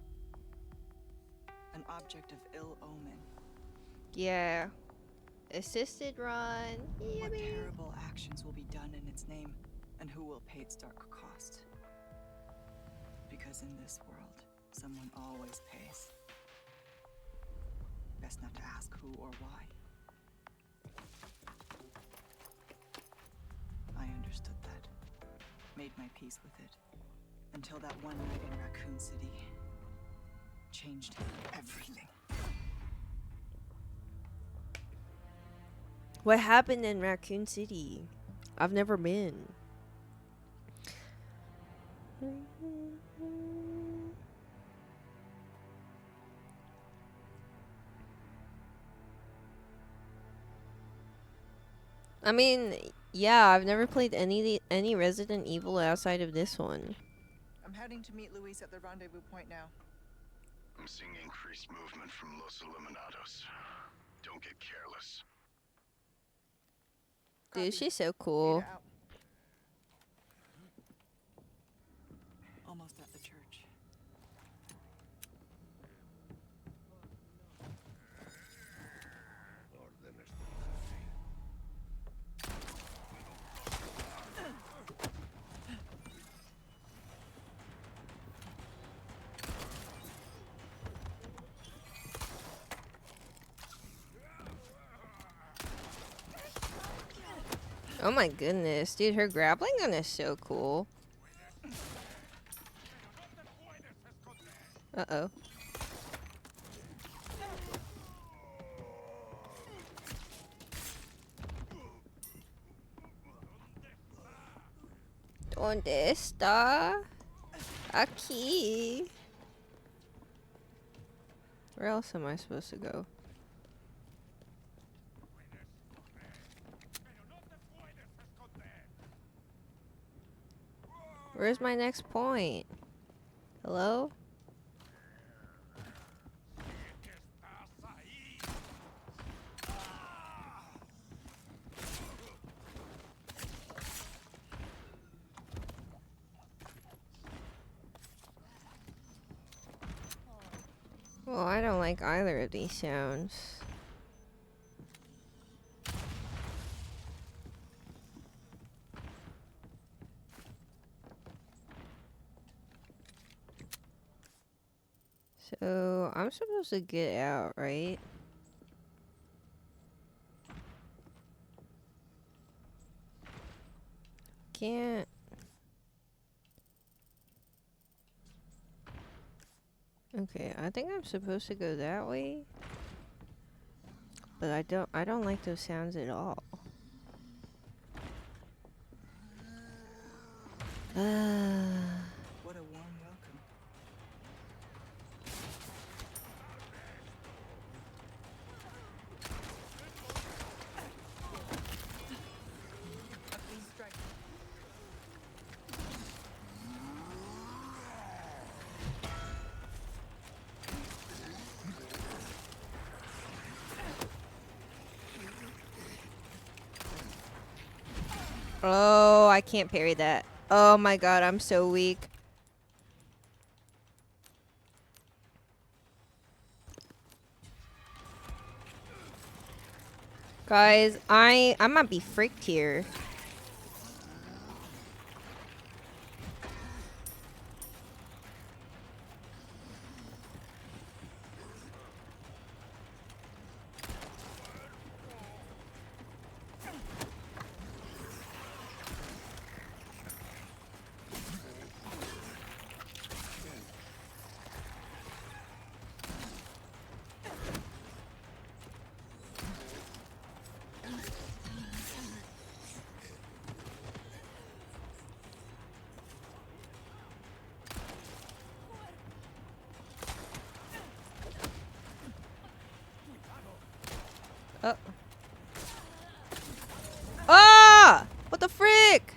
An object of ill omen. Yeah. Assisted run. What Yippee. terrible actions will be done in its name, and who will pay its dark cost? Because in this world, someone always pays. Best not to ask who or why. I understood that. Made my peace with it. Until that one night in Raccoon City changed everything. What happened in Raccoon City? I've never been. I mean, yeah, I've never played any Resident Evil outside of this one. I'm heading to meet Luis at the rendezvous point now. I'm seeing increased movement from Los Eliminados. Don't get careless. Dude, she's so cool. Almost at the church. Oh my goodness, dude, her grappling gun is so cool. Uh-oh. ¿Dónde está? Aquí. Where else am I supposed to go? Where's my next point? Hello? Well, I don't like either of these sounds. So, I'm supposed to get out, right? Can't. Okay, I think I'm supposed to go that way. But I don't like those sounds at all. What a warm welcome. A clean strike. Oh, I can't parry that. Oh my god, I'm so weak. Guys, I might be freaked here. Oh. Ah! What the frick?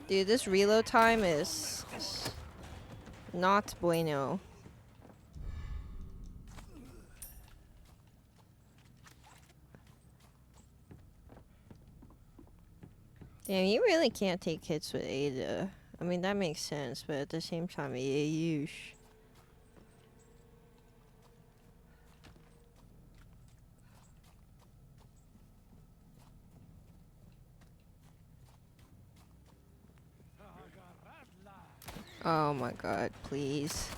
Dude, this reload time is not bueno. Damn, you really can't take hits with Ada. I mean, that makes sense, but at the same time, yeesh. Oh my god, please.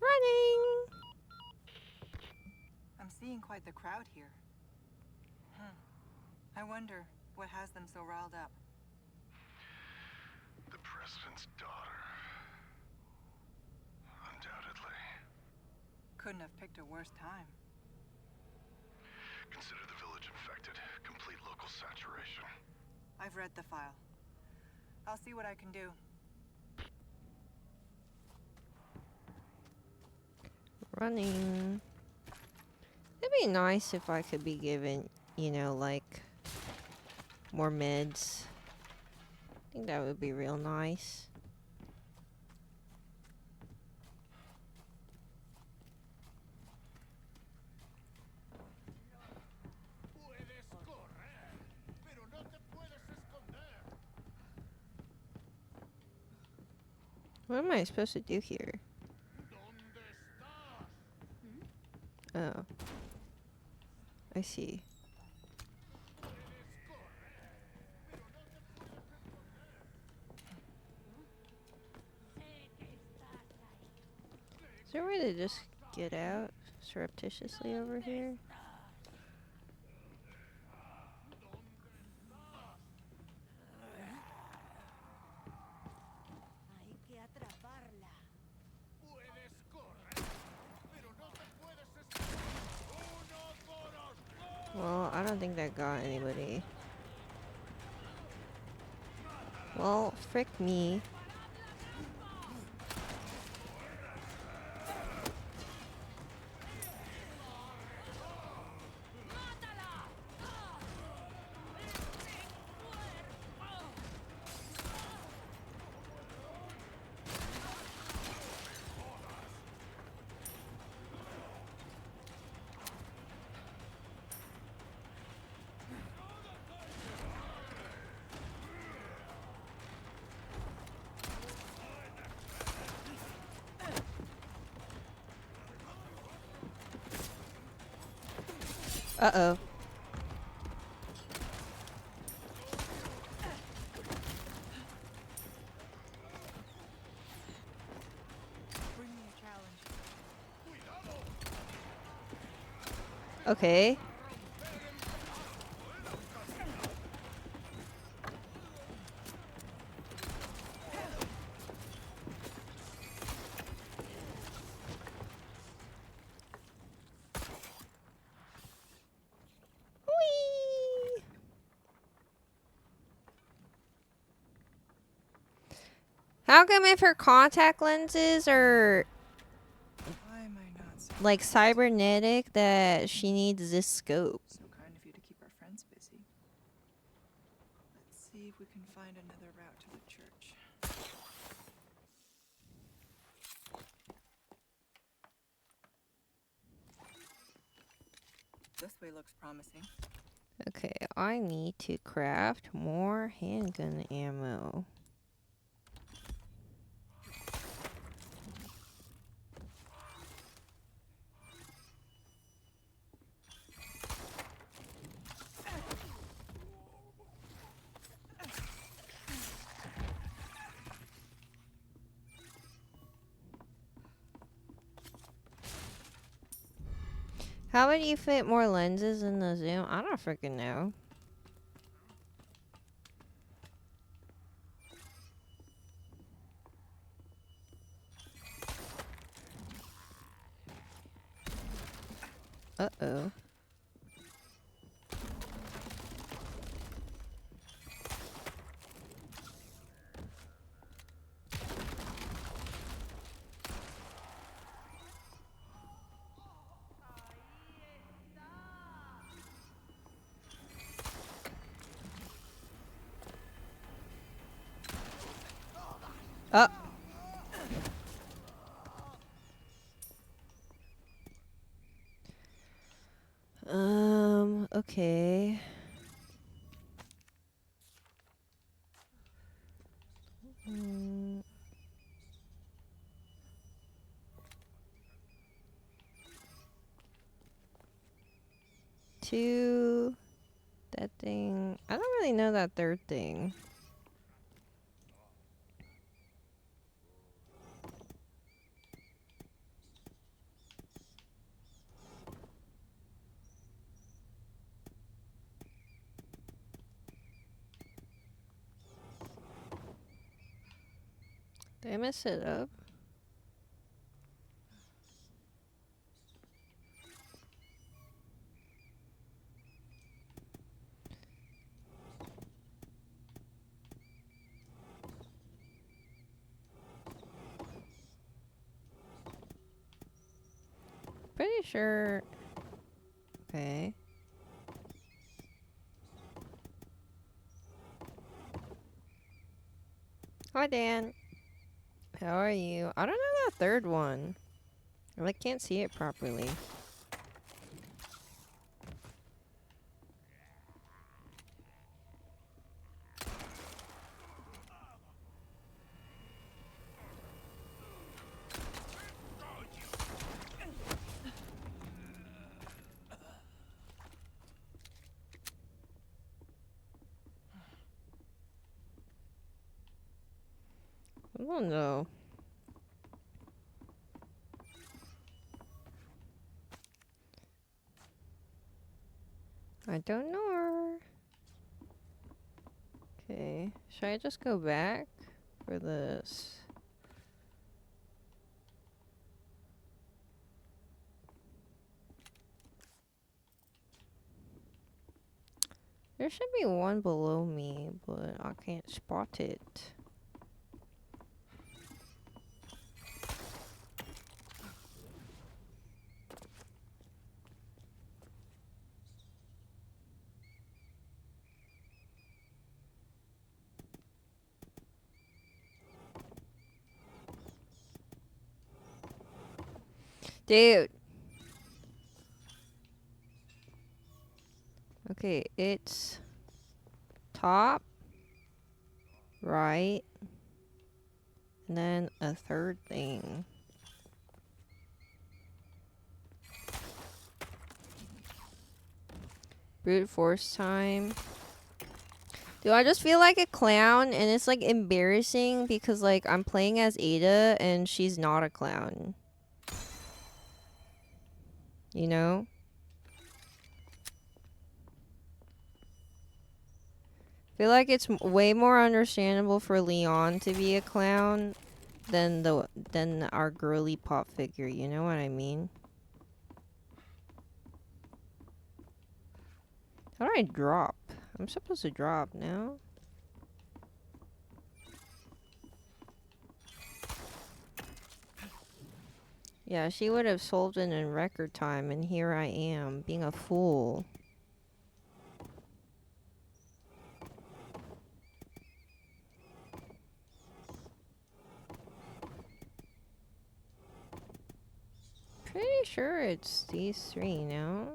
Running! I'm seeing quite the crowd here. I wonder what has them so riled up. The president's daughter. Undoubtedly. Couldn't have picked a worse time. Consider the village infected. Complete local saturation. I've read the file. I'll see what I can do. Running. It'd be nice if I could be given, you know, like more meds. I think that would be real nice. What am I supposed to do here? Oh. I see. Is there a way to just get out surreptitiously over here? Well, I don't think that got anybody. Well, frick me. Uh-oh. Bring me a challenge. Okay. Whee! How come if her contact lenses are Why am I not so like cybernetic that she needs this scope? So kind of you to keep our friends busy. Let's see if we can find another route to the church. This way looks promising. Okay, I need to craft more handgun ammo. How would you fit more lenses in the zoom? I don't freaking know. Uh-oh. Oh. Okay. Mm. Two. That thing. I don't really know that third thing. Did I mess it up? Pretty sure. Okay. Hi, Dan. How are you? I don't know that third one. I like can't see it properly. I don't know. I don't know. Okay. Should I just go back for this? There should be one below me, but I can't spot it. Dude. Okay, it's top, right, and then a third thing. Brute force time. Dude, I just feel like a clown, and it's like embarrassing because like I'm playing as Ada and she's not a clown. You know? I feel like it's way more understandable for Leon to be a clown than our girly pop figure, you know what I mean? How do I drop? I'm supposed to drop now. Yeah, she would have solved it in record time, and here I am, being a fool. Pretty sure it's these three now.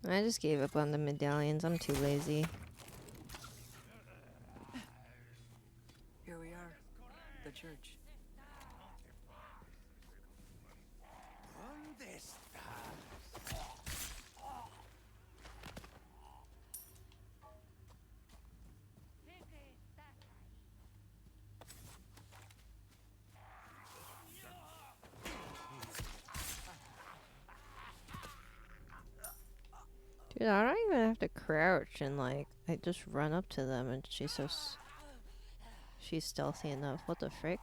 I just gave up on the medallions. I'm too lazy. Here we are, the church. Dude, I don't even have to crouch and like, I just run up to them and she's she's stealthy enough. What the frick?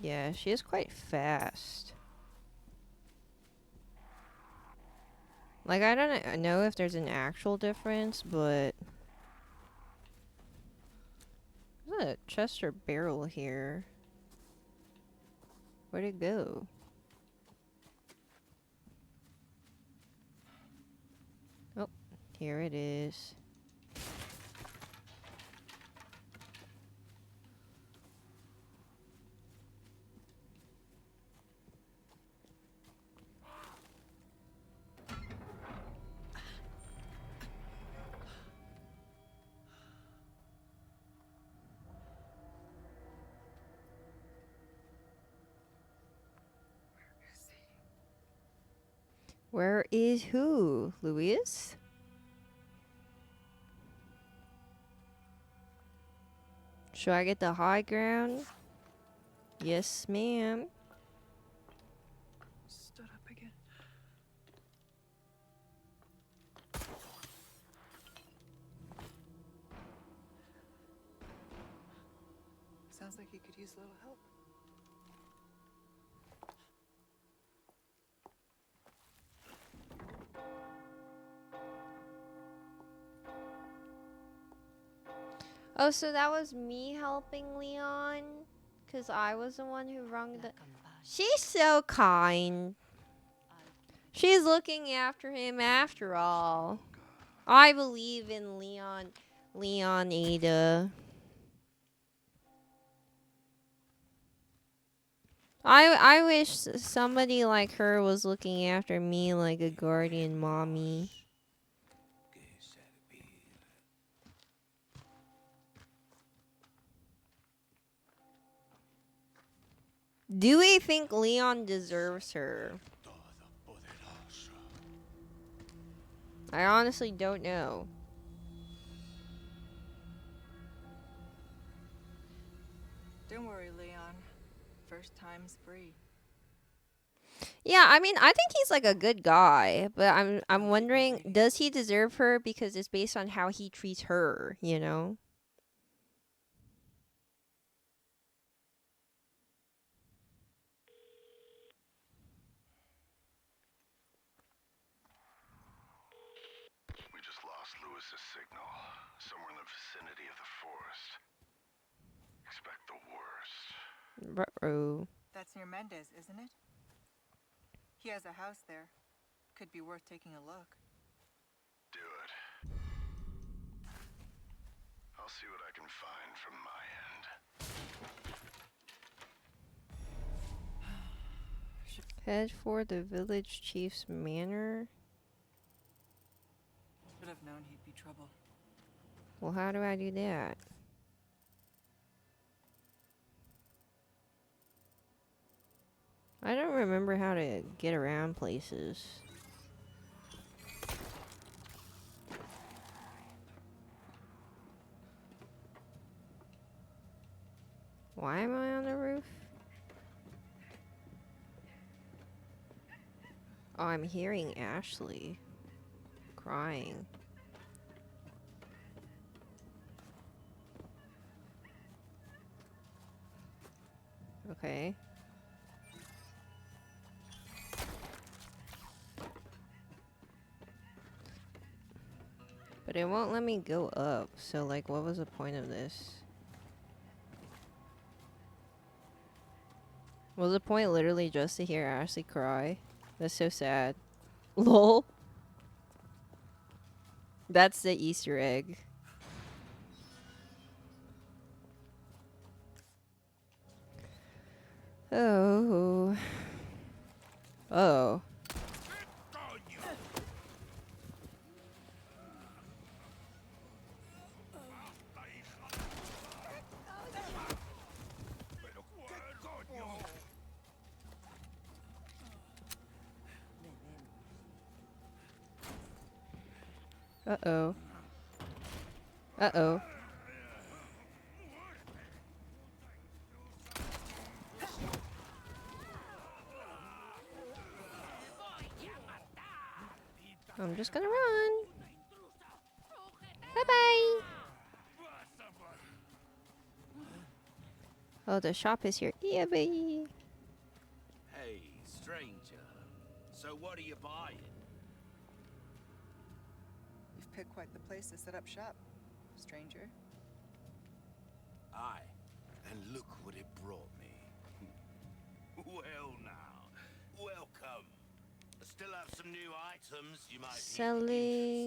Yeah, she is quite fast. Like, I don't know if there's an actual difference, but... There's a chest or barrel here. Where'd it go? Oh, here it is. Where is who? Luis? Should I get the high ground? Yes, ma'am. Stood up again. use a little help. Oh, so that was me helping Leon? Because I was the one who rung the... She's so kind. She's looking after him after all. I believe in Leon Ada. I wish somebody like her was looking after me like a guardian mommy. Do we think Leon deserves her? I honestly don't know. Don't worry, Leon. First time's free. Yeah, I mean, I think he's like a good guy, but I'm wondering, does he deserve her because it's based on how he treats her, you know? We just lost Lewis's signal. Somewhere in the vicinity of the forest. Expect the worst. Ruh-roh. That's near Mendez, isn't it? He has a house there. Could be worth taking a look. Do it. I'll see what I can find from my end. Head for the village chief's manor. Should have known he'd be trouble. Well, how do I do that? I don't remember how to get around places. Why am I on the roof? Oh, I'm hearing Ashley crying. Okay. But it won't let me go up, so like what was the point of this? Was the point literally just to hear Ashley cry? That's so sad. Lol. That's the Easter egg. Oh. Oh. Uh-oh. Uh-oh. I'm just gonna run. Bye-bye. Oh, the shop is here. Yeah, baby. Hey, stranger. So what are you buying? You've picked quite the place to set up shop, stranger. Aye, and look what it brought me. Well now, welcome. I still have some new items you might be Selling. interested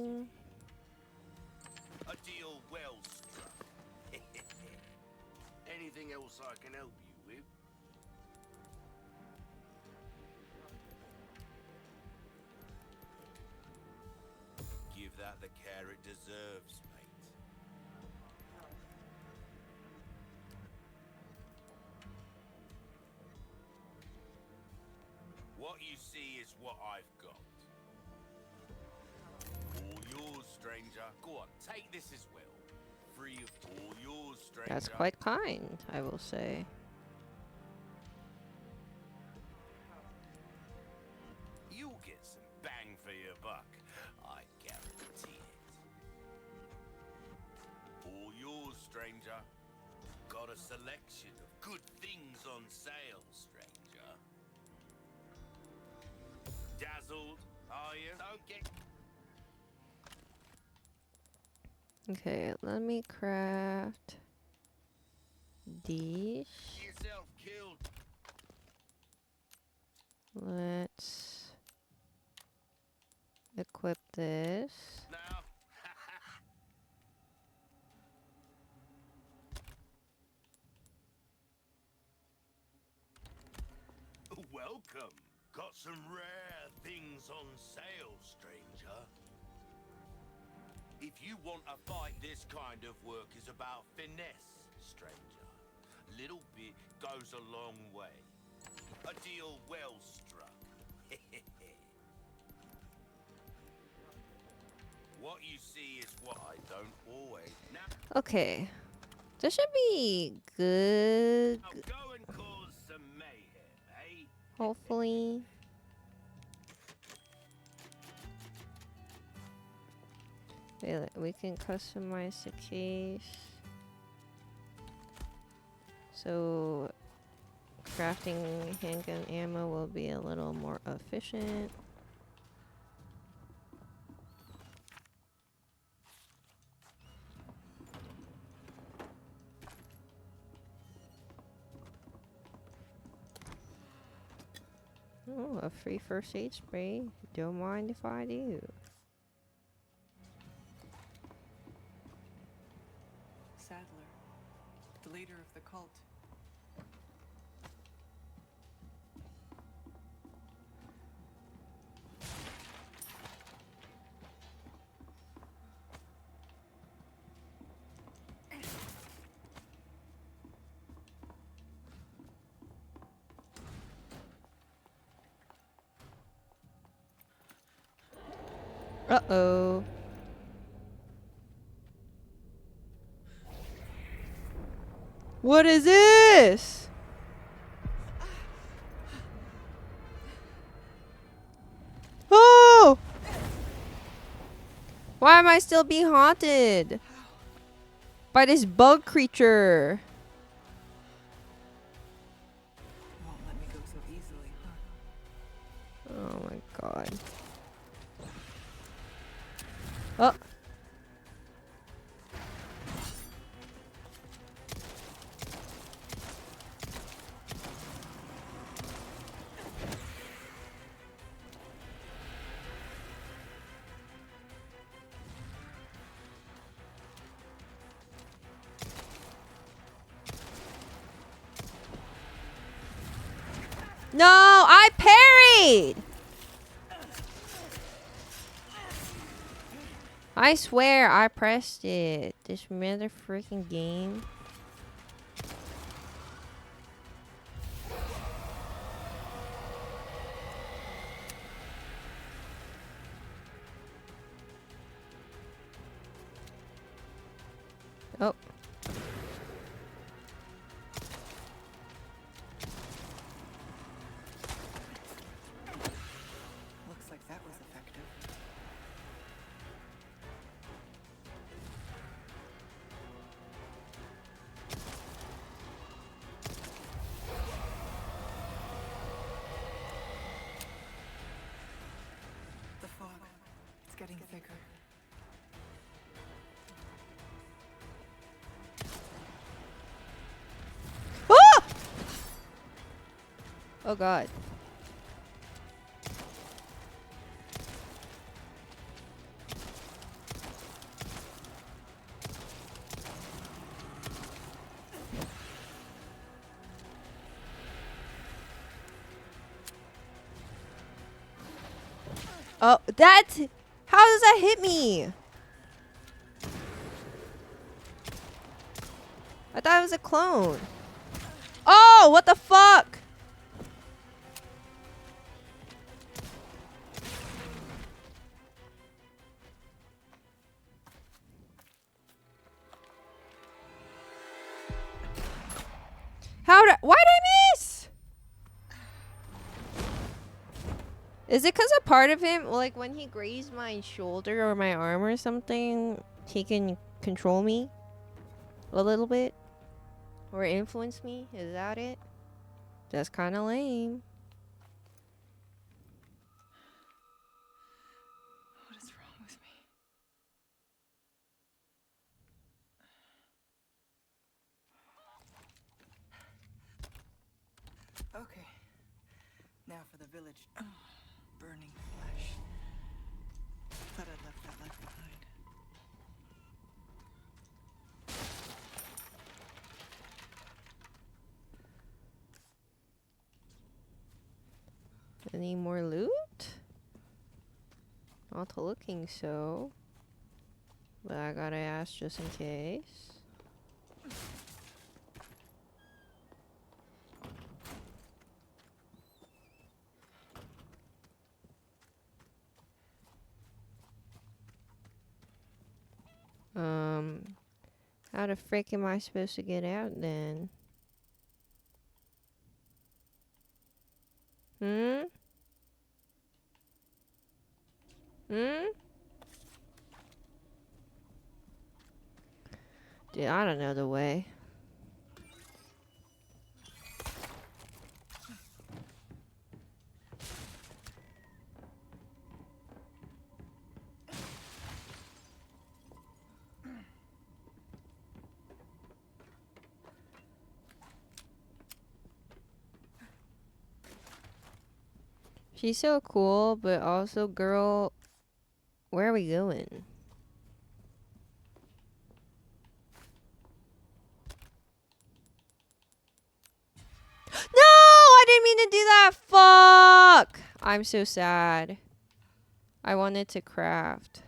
in. A deal well struck. Anything else I can help you with? Give that the care it deserves, mate. What you see is what I've got. All yours, stranger. Go on, take this as well. Free of all yours, stranger. That's quite kind, I will say. You'll get some bang for your buck. I guarantee it. All yours, stranger. Got a selection of good things on sale, stranger. Dazzled, are you? Don't get Okay, let me craft these. yourself killed. Let's equip this. Now, welcome. Got some rare things on sale, stranger. If you want a fight, this kind of work is about finesse, stranger. Little bit goes a long way. A deal well struck. What you see is what I don't always. Now Okay. This should be good. go and cause some mayhem, eh? Hopefully. Wait, we can customize the case. So crafting handgun ammo will be a little more efficient. Oh, a free first aid spray. Don't mind if I do. Sadler, the leader of the cult. Uh-oh. What is this? Oh! Why am I still being haunted? By this bug creature. Won't let me go so easily, huh? Oh my god. Oh. No, I parried. I swear I pressed it. This mother freaking game. Oh. Looks like that was effective. The fog. It's getting thicker. Ah! Oh god. Oh, that's... How does that hit me? I thought it was a clone. Oh, what the fuck? Why'd I miss? Is it because a part of him, like when he grazed my shoulder or my arm or something, he can control me a little bit? Or influence me? Is that it? That's kind of lame. What is wrong with me? Okay. Now for the village. Burning flesh. Thought I'd left that life behind. Any more loot? Not looking so. But I gotta ask just in case. How the frick am I supposed to get out then? Hmm? Dude, I don't know the way. She's so cool, but also, girl, where are we going? No! I didn't mean to do that! Fuck! I'm so sad. I wanted to craft.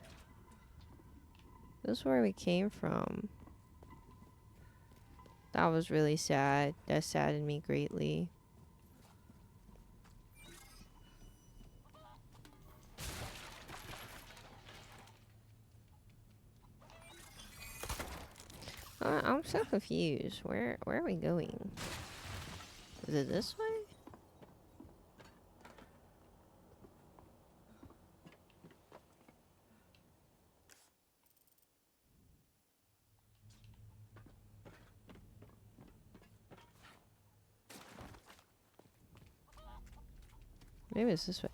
This is where we came from. That was really sad. That saddened me greatly. I'm so confused. Where are we going? Is it this way? Maybe it's this way.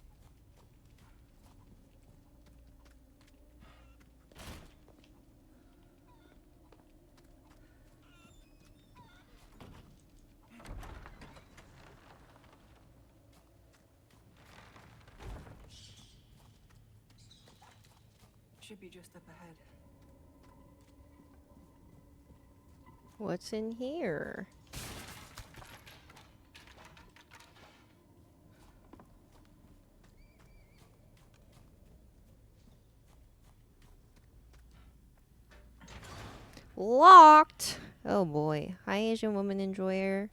Should be just up ahead. What's in here? Locked! Oh boy. Hi, Asian woman enjoyer.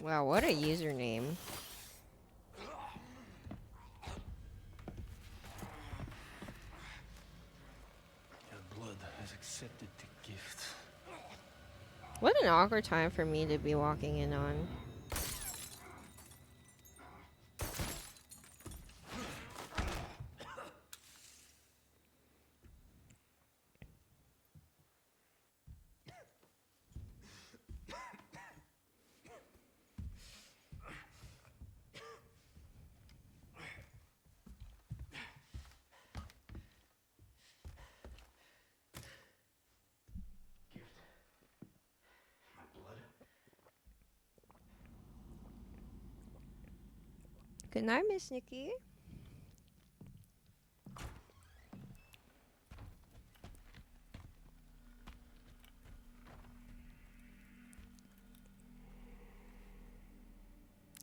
Wow, what a username. Your blood has accepted the gift. What an awkward time for me to be walking in on. Good night, Miss Nikki.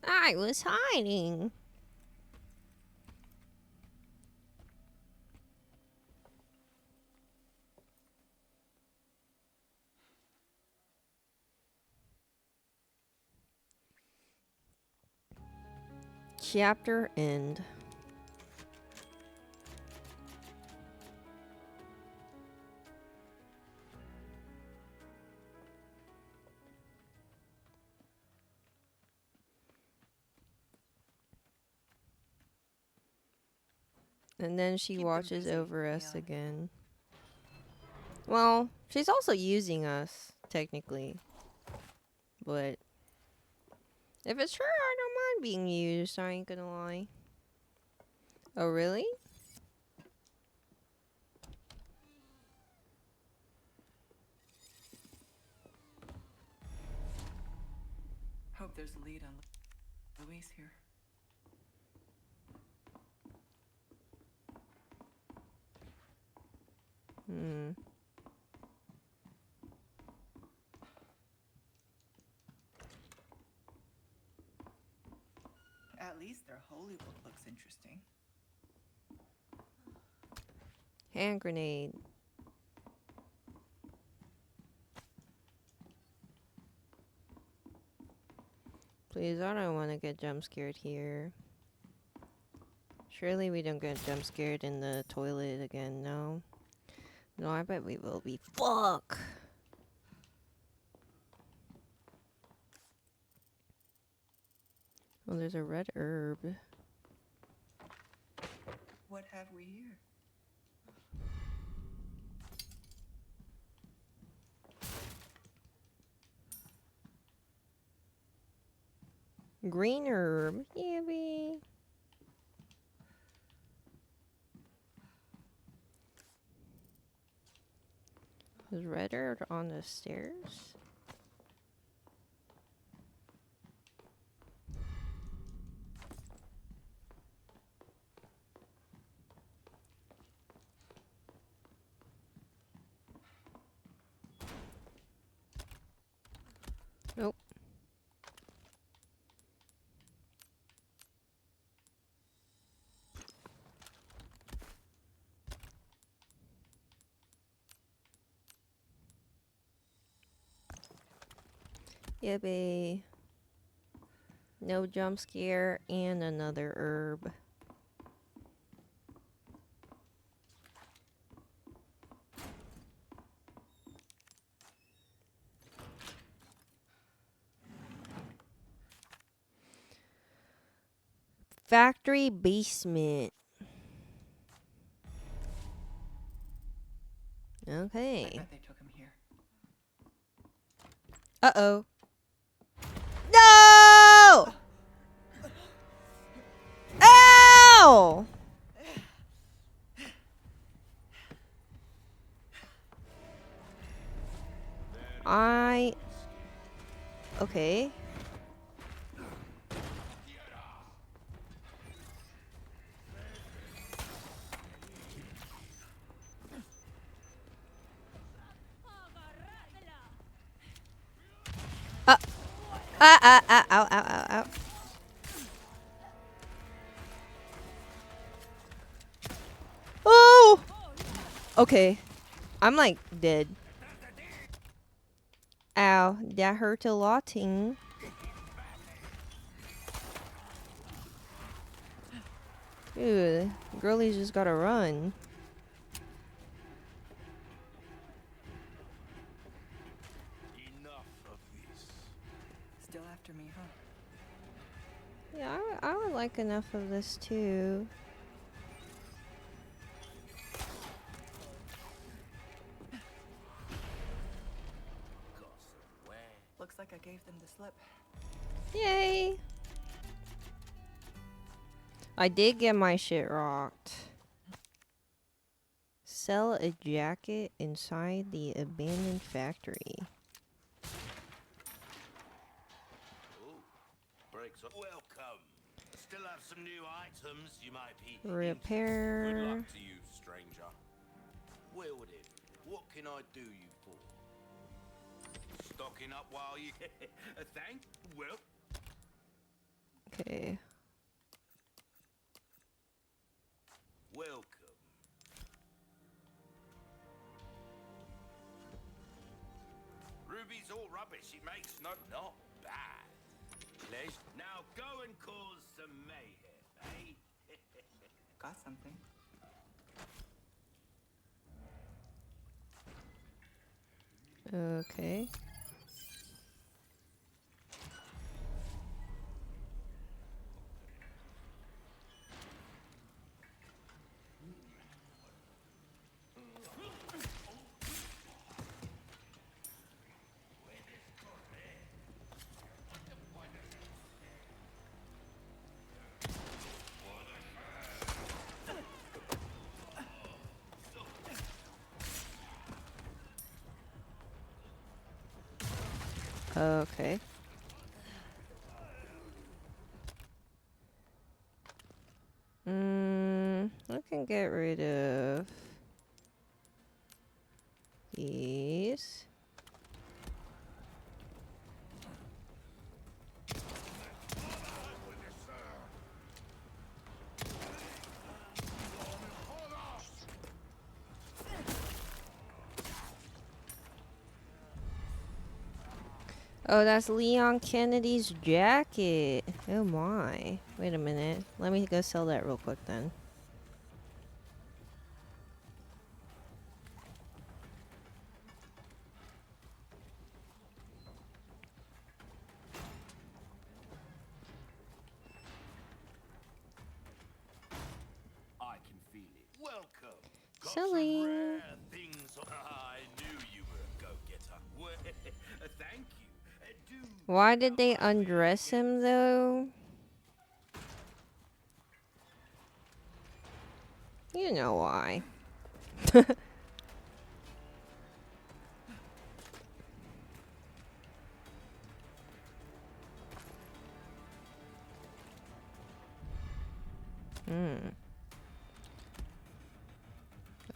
I was hiding. Chapter end. And then she Keep them watches busy, over us Leon. again. Well, she's also using us, technically. But If it's her, I don't mind being used. I ain't gonna lie. Oh, really? Hope there's a lead on Luis here. Hmm. At least their holy book looks interesting. Hand grenade. Please, I don't want to get jump scared here. Surely we don't get jump scared in the toilet again, no? No, I bet we will be. Fuck! Oh, there's a red herb. What have we here? Green herb. Yeah, baby. Is red herb on the stairs? Nope. Yeah, babe. No jump scare and another herb. Factory basement. I Okay. bet they took him here. Uh-oh. No! Ow! Okay. Ow, ow, ow, ow. Oh! Okay. I'm like dead. Ow, that hurt a lot. Ting. Dude, girlies just gotta run. Enough of this. Still after me, huh? Yeah, I would like enough of this too. Looks like I gave them the slip. Yay! I did get my shit rocked. Sell a jacket inside the abandoned factory. Breaks up. Welcome. Still have some new items you might be Repair. interested. Good luck to you, stranger. Well then, what can I do you for? Stocking up while you thank? Well. Okay. Welcome. Ruby's all rubbish. It makes not bad. Pleasure. Now go and cause some mayhem, eh? Got something. Okay. Okay. I can get rid of these. Oh, that's Leon Kennedy's jacket. Oh my. Wait a minute. Let me go sell that real quick then. I can feel it. Welcome. Got Selling. some rare things. I knew you were a go-getter. Well, thank you. Do Why did they undress him though? You know why.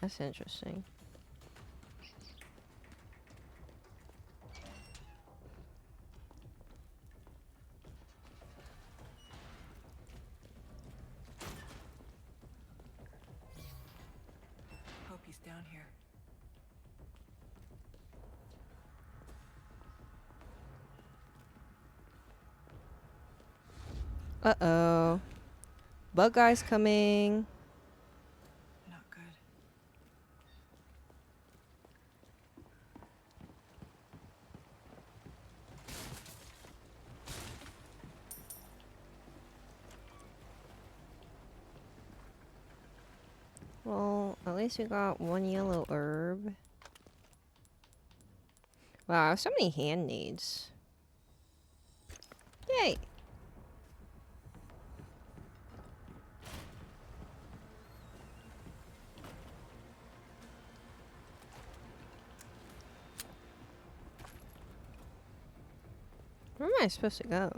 That's interesting. Hope he's down here. Uh-oh. Bug guy's coming. Not good. Well, at least we got one yellow herb. Wow, so many hand needs. Yay! Where am I supposed to go?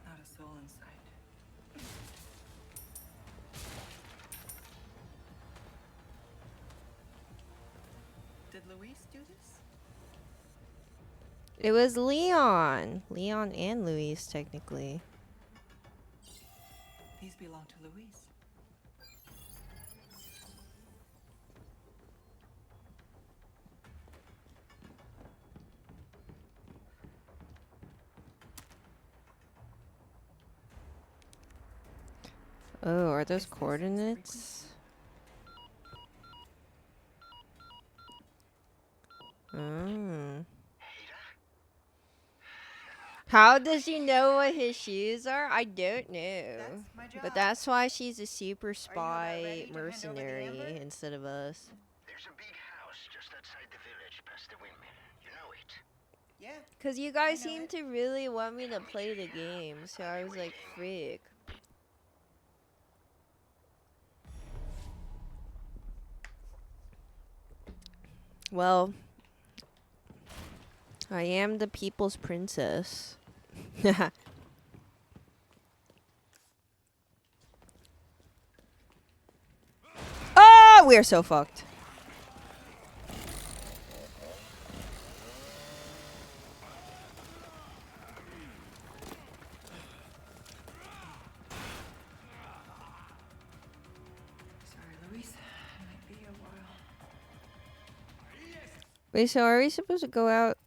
Not a soul in sight. Did Luis do this? It was Leon. Leon and Luis, technically. These belong to Luis. Oh, are those Is this its coordinates? Oh. How does she know what his shoes are? I don't know. That's my job. But that's why she's a super Are you about spy ready to hand over the mercenary amber? instead of us. There's a big house just outside the village past the windmill. You know it. Yeah. Because you guys I know seem it. to really want me to play the game, so I was like, frick. Well, I am the people's princess. Oh, we're so fucked. Sorry, Luis. It might be a while. Wait, so are we supposed to go out?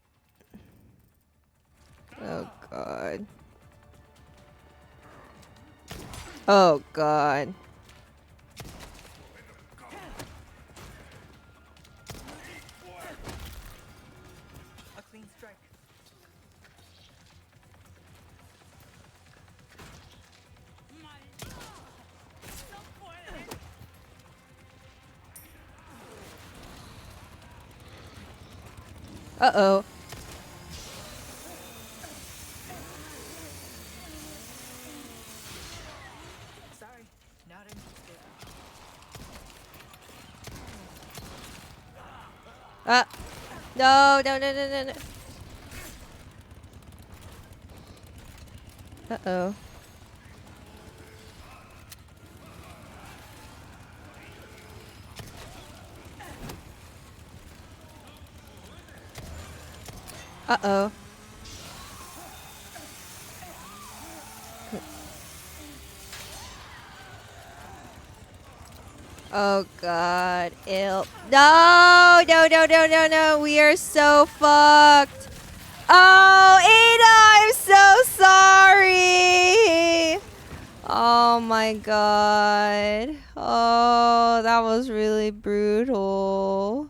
Oh, God. Oh, God. A clean strike. Uh-oh. Sorry, not interested. No, no, no, no, no, no. Uh-oh. Uh-oh. Oh god. Ew. No, no, no, no, no, no. We are so fucked. Oh, Ada, I'm so sorry. Oh my god. Oh, that was really brutal.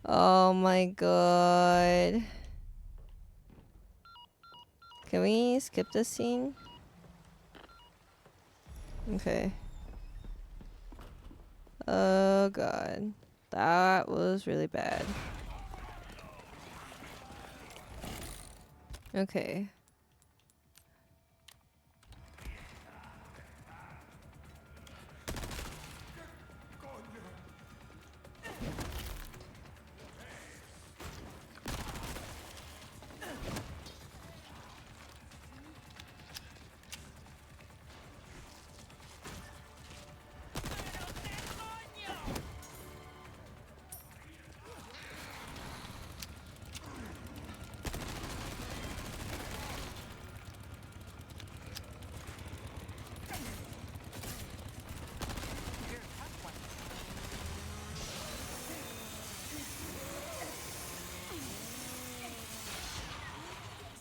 Oh my god. Can we skip this scene? Okay. Oh god. That was really bad. Okay.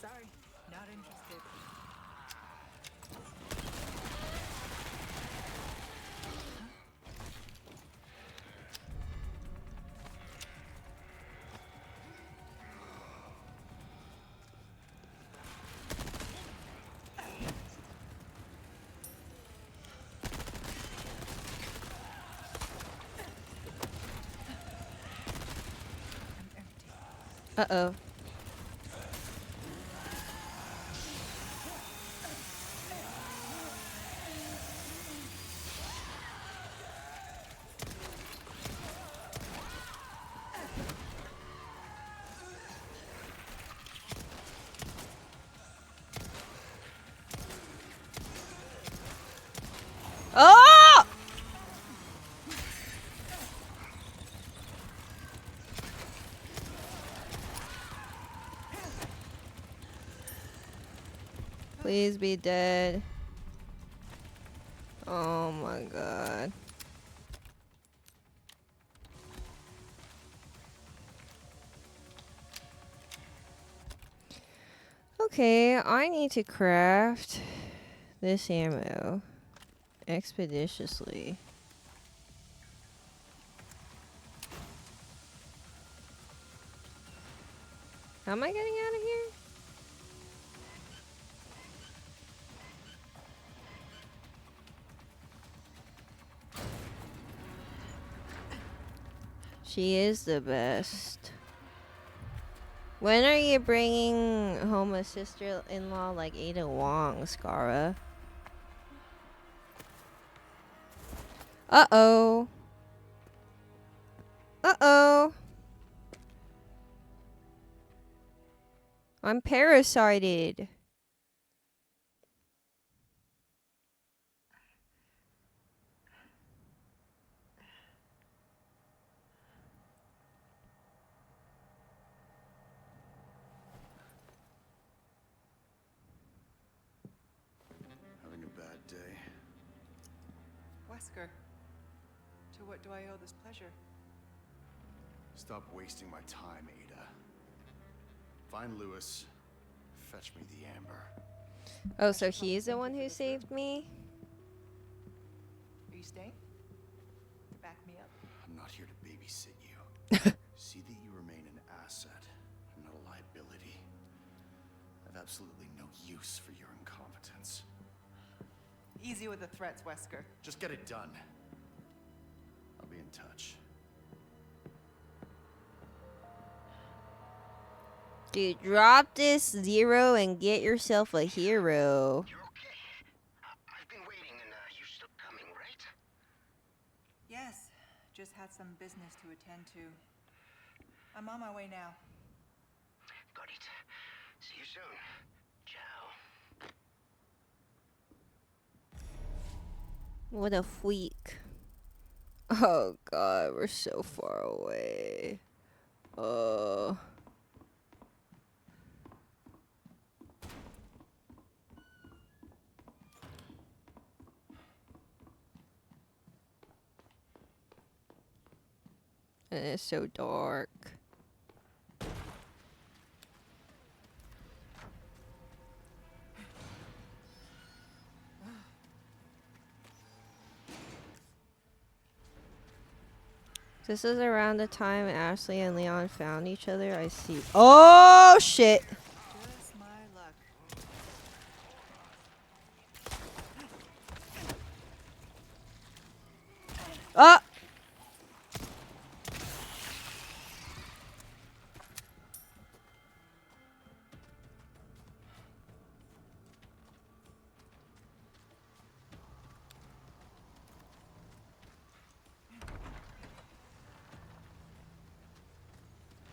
Sorry, not interested. I'm empty. Uh-oh. Oh! Please be dead. Oh my god. Okay, I need to craft this ammo expeditiously. How am I getting out of here? She is the best. When are you bringing home a sister-in-law like Ada Wong, Scara? Uh-oh. Uh-oh. I'm parasited. Having a bad day. Wesker, to what do I owe this pleasure? Stop wasting my time, Ada. Find Lewis. Fetch me the amber. Oh, so he's the one who saved me? Are you staying? To back me up? I'm not here to babysit you. See that you remain an asset and not a liability. I have absolutely no use for your incompetence. Easy with the threats, Wesker. Just get it done. I'll be in touch. Dude, drop this 0 and get yourself a hero. You're okay. I've been waiting and you're still coming, right? Yes, just had some business to attend to. I'm on my way now. Got it. See you soon. Ciao. What a freak. Oh god, we're so far away. Oh. And it's so dark. This is around the time Ashley and Leon found each other. I see. Oh shit! Just my luck. Ah!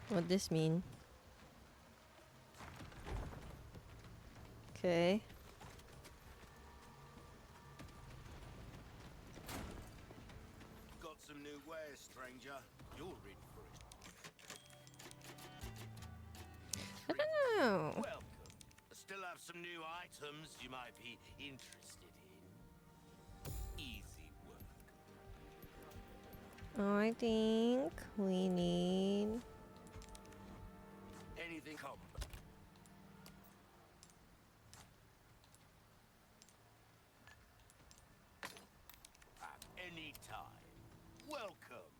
What'd this mean? Okay. Got some new wares, stranger. You're in for it. I don't know. Welcome. I still have some new items you might be interested in. Easy work. Oh, I think we need. Anything come. At any time. Welcome.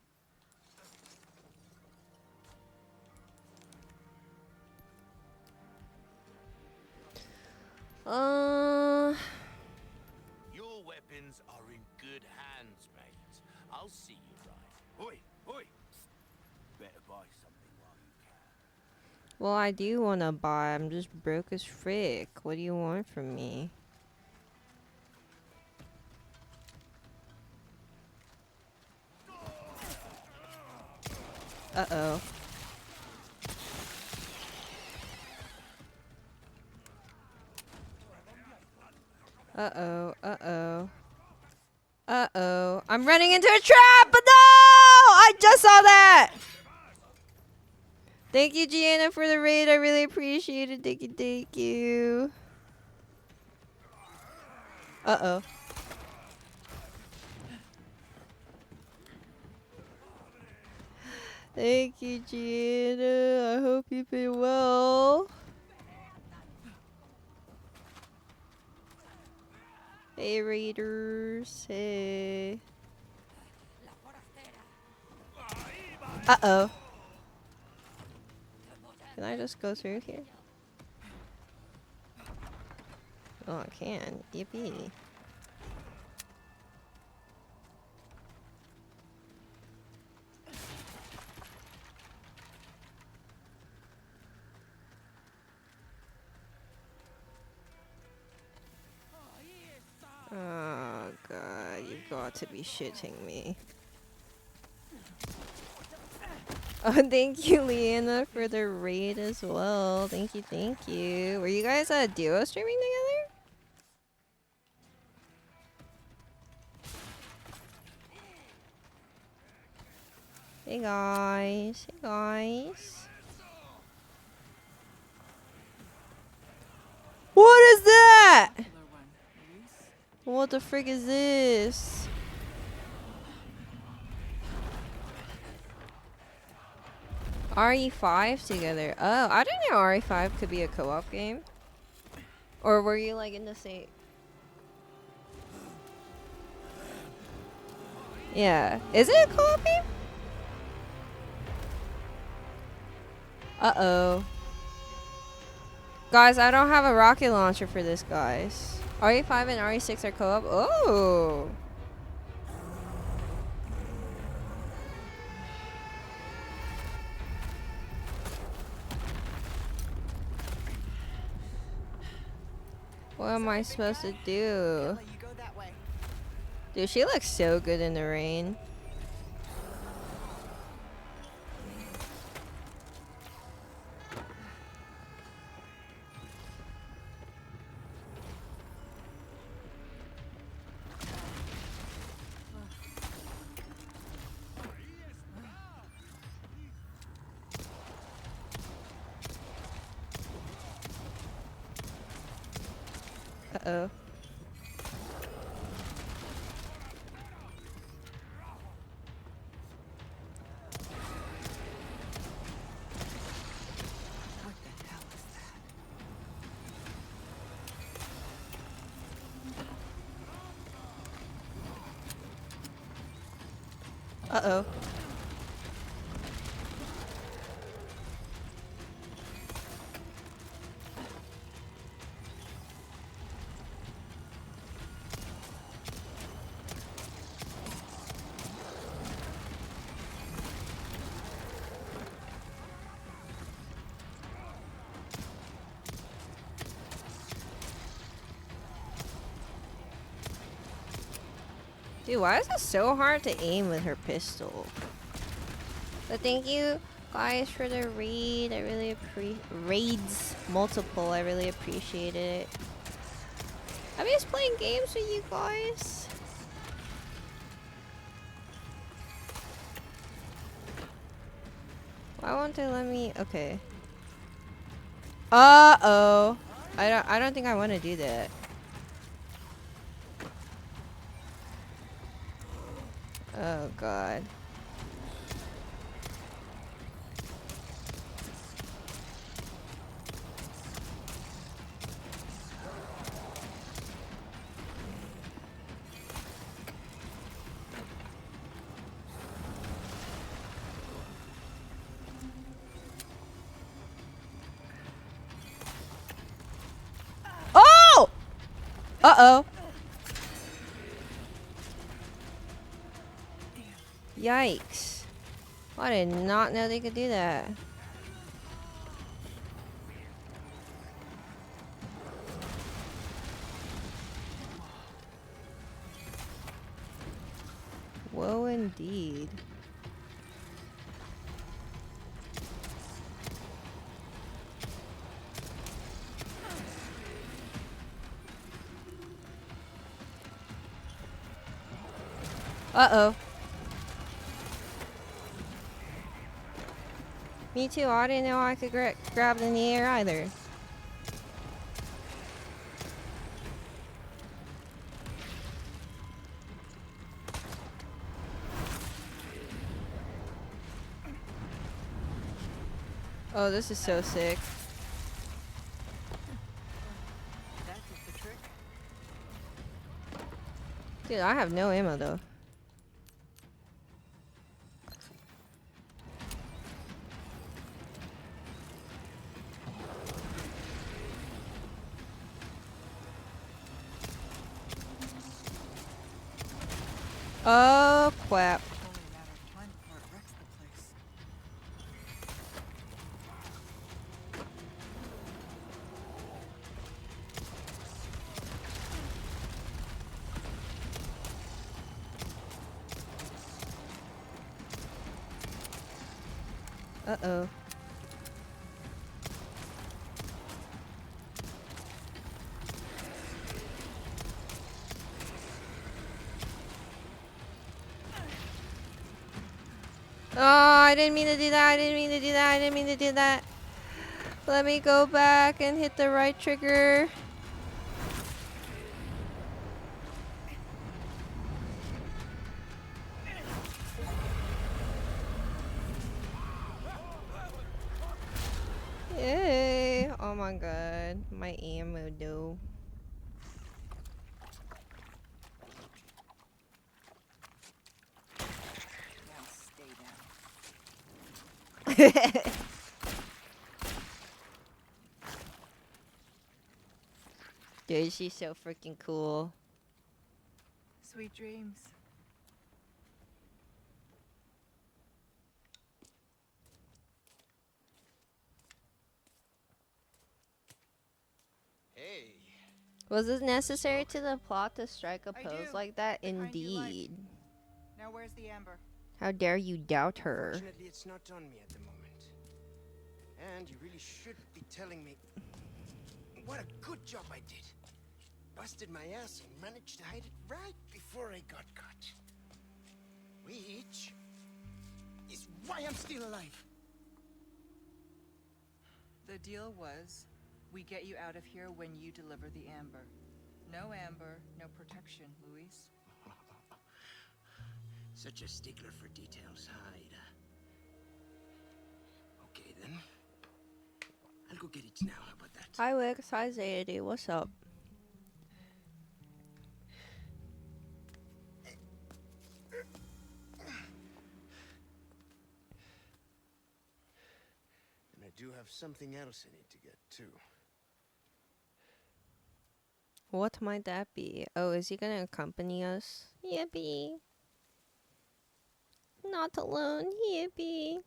Your weapons are in good hands, mate. I'll see you right. Oi, oi. Better buy something while you can. Well, I do want to buy. I'm just broke as frick. What do you want from me? Uh-oh. Uh-oh. Uh-oh. Uh-oh. I'm running into a trap! But no! I just saw that! Thank you, Gianna, for the raid. I really appreciate it. Thank you, thank you. Uh-oh. Thank you, Gianna. I hope you've been well. Hey, raiders. Hey. Uh-oh. Can I just go through here? Oh, I can. Yippee. Oh, God. You've got to be shitting me. Oh, thank you, Leanna, for the raid as well. Thank you, thank you. Were you guys duo streaming together? Hey, guys. Hey, guys. What is that? What the frick is this? RE5 together. Oh, I didn't know RE5 could be a co-op game. Or were you like in the same? Yeah. Is it a co-op game? Uh-oh. Guys, I don't have a rocket launcher for this, guys. RE5 and RE6 are co-op. Oh. What am I supposed to do? Dude, she looks so good in the rain. Uh-oh. What the hell is that? Uh-oh. Dude, why is it so hard to aim with her pistol? But thank you guys for the raid. I really raids multiple. I really appreciate it. I'm just playing games with you guys. Why won't they let me? Okay. Uh-oh. I don't think I want to do that. Oh god. Oh! Uh-oh. Yikes. I did not know they could do that. Whoa, indeed. Uh-oh. Me too. I didn't know I could grab it in the air either. Oh, this is so sick. That did the trick. Dude, I have no ammo though. Oh, crap. It's only a matter of time before it wrecks the place. Uh-oh. Oh, I didn't mean to do that. I didn't mean to do that. I didn't mean to do that. Let me go back and hit the right trigger. Yay. Oh my god. My ammo though. Now stay down. Dude, she's so freaking cool. Sweet dreams. Hey, Was it necessary to the plot to strike a I pose do. like that? The kind you like. Indeed. Now where's the amber? How dare you doubt her? fortunately it's not on me at the moment. And you really should be telling me what a good job I did. Busted my ass and managed to hide it right before I got caught. Which is why I'm still alive. The deal was, we get you out of here when you deliver the amber. No amber, no protection, Luis. Such a stickler for details, Ida. Okay, then. I'll go get it now. How about that? Hi, Wix. Hi, Zadie. What's up? And I do have something else I need to get, too. What might that be? Oh, is he gonna accompany us? Yippee. Not alone. Yippee.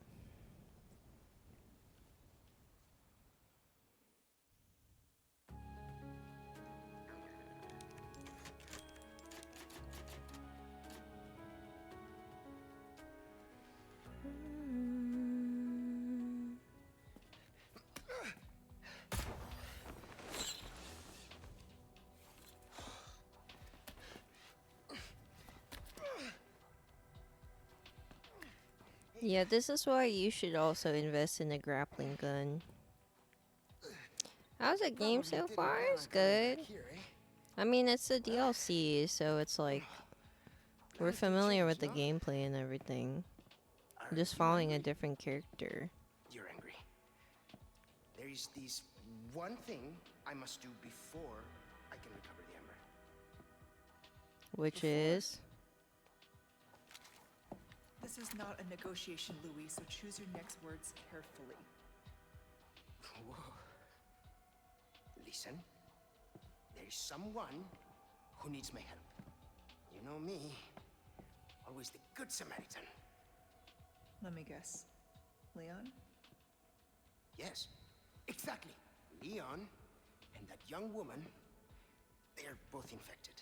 Yeah, this is why you should also invest in a grappling gun. How's the game so far? It's good. I mean, it's a DLC, so it's like we're familiar with the gameplay and everything. Just following a different character. You're angry. There is this one thing I must do before I can recover the amber. Which is? This is not a negotiation, Luis, so choose your next words carefully. Whoa. Listen, there is someone who needs my help. You know me, always the good Samaritan. Let me guess. Leon? Yes, exactly. Leon and that young woman, they are both infected.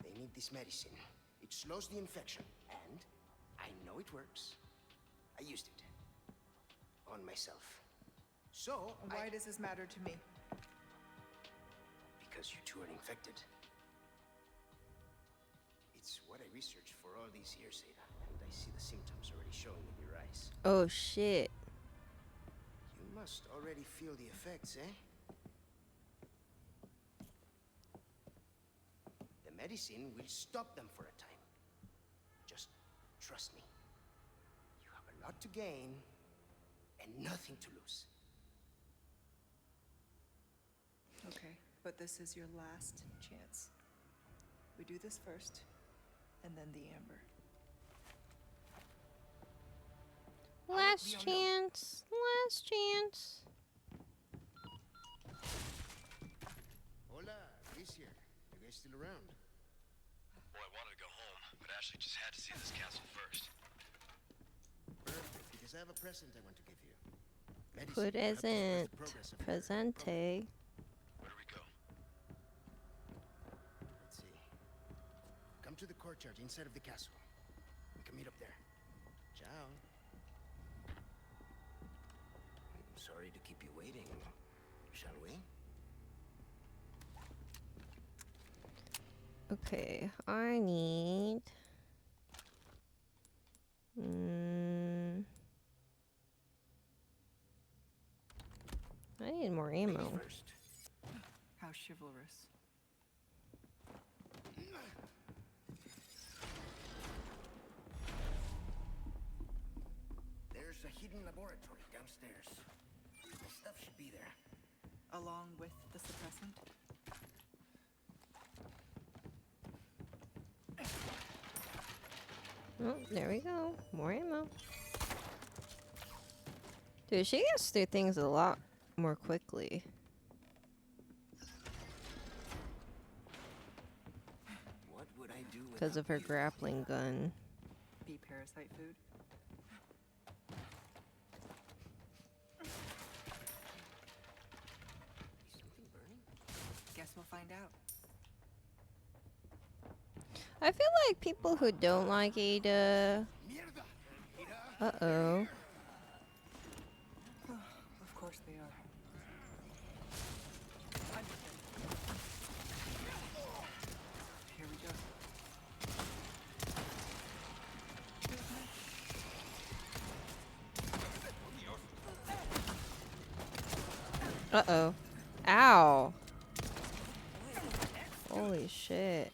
They need this medicine. It slows the infection, and I know it works. I used it on myself. So, Why does this matter to me? Because you two are infected. It's what I researched for all these years, Ada, and I see the symptoms already showing in your eyes. Oh shit. You must already feel the effects, eh? The medicine will stop them for a time. Just trust me. You have a lot to gain and nothing to lose. Okay, but this is your last chance. We do this first, and then the amber. Last chance. Last chance. Hola, Luis here. You guys still around? Well, I wanted to go home, but Ashley just had to see this castle first. Perfect, because I have a present I want to give you. Medicine to help us Present. with the progress of your Presente. Where do we go? Let's see. Come to the courtyard inside of the castle. We can meet up there. Ciao. I'm sorry to keep you waiting. Shall we? Okay, I need... I need more ammo. First. How chivalrous. There's a hidden laboratory downstairs. The stuff should be there. Along with the suppressant? Oh, there we go. More ammo. Dude, she gets through things a lot more quickly. What would I do Because of her grappling gun. Be parasite food? Is something burning? Guess we'll find out. I feel like people who don't like Ada... Uh-oh. Of course they are. Here we go. Uh-oh. Ow. Holy shit.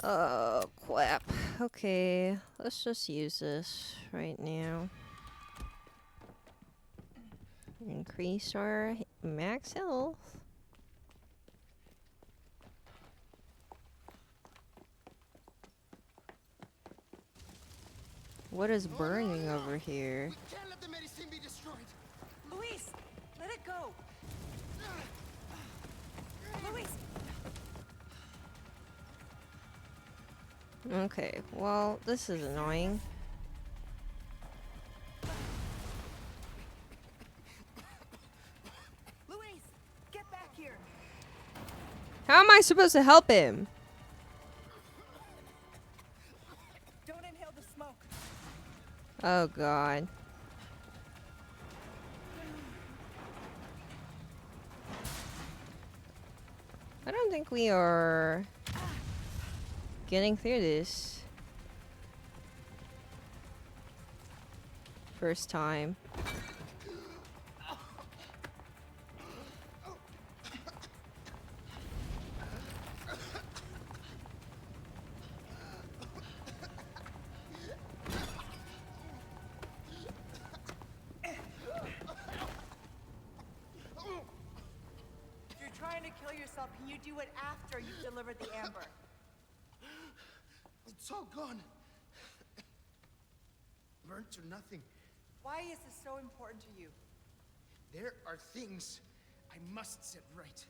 Oh, crap. Okay, let's just use this right now. Increase our max health. What is burning over here? We can't let the medicine be destroyed. Luis, let it go. Luis. Okay, well, this is annoying. Luis, get back here. How am I supposed to help him? Don't inhale the smoke. Oh, God. I don't think we are getting through this. First time. If you're trying to kill yourself, can you do it after you've delivered the amber? It's all gone. Burnt to nothing. Why is this so important to you? There are things I must set right.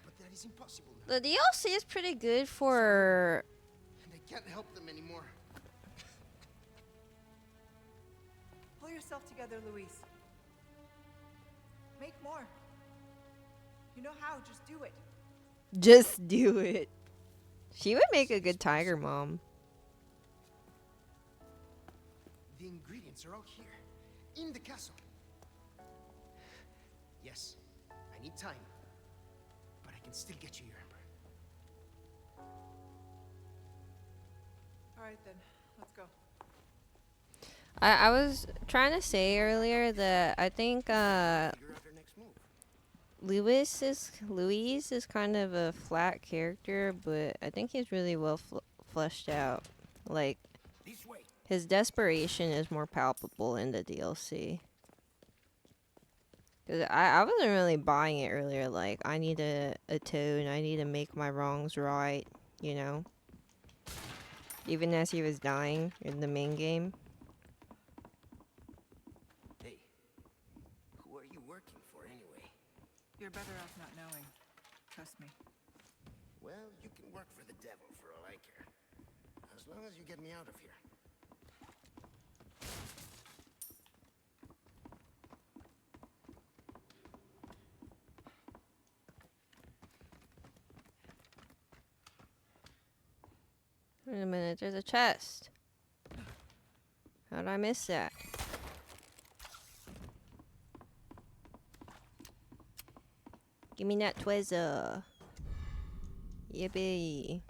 But that is impossible now. The DLC is pretty good for... And I can't help them anymore. Pull yourself together, Luis. Make more. You know how, just do it. Just do it. She would make a good tiger mom. The ingredients are all here, in the castle. Yes, I need time, but I can still get you your amber. All right then, let's go. I was trying to say earlier that I think Figure out our next move. Louise is kind of a flat character, but I think he's really well fleshed out. Like, This way. his desperation is more palpable in the DLC. Cause I wasn't really buying it earlier. Like, I need a atone. I need to make my wrongs right. You know. Even as he was dying in the main game. Hey, who are you working for anyway? You're better off not knowing. Trust me. Well, you can work for the devil for all I care. As long as you get me out of here. Wait a minute, there's a chest. How'd I miss that? Give me that Twizzer. Yippee.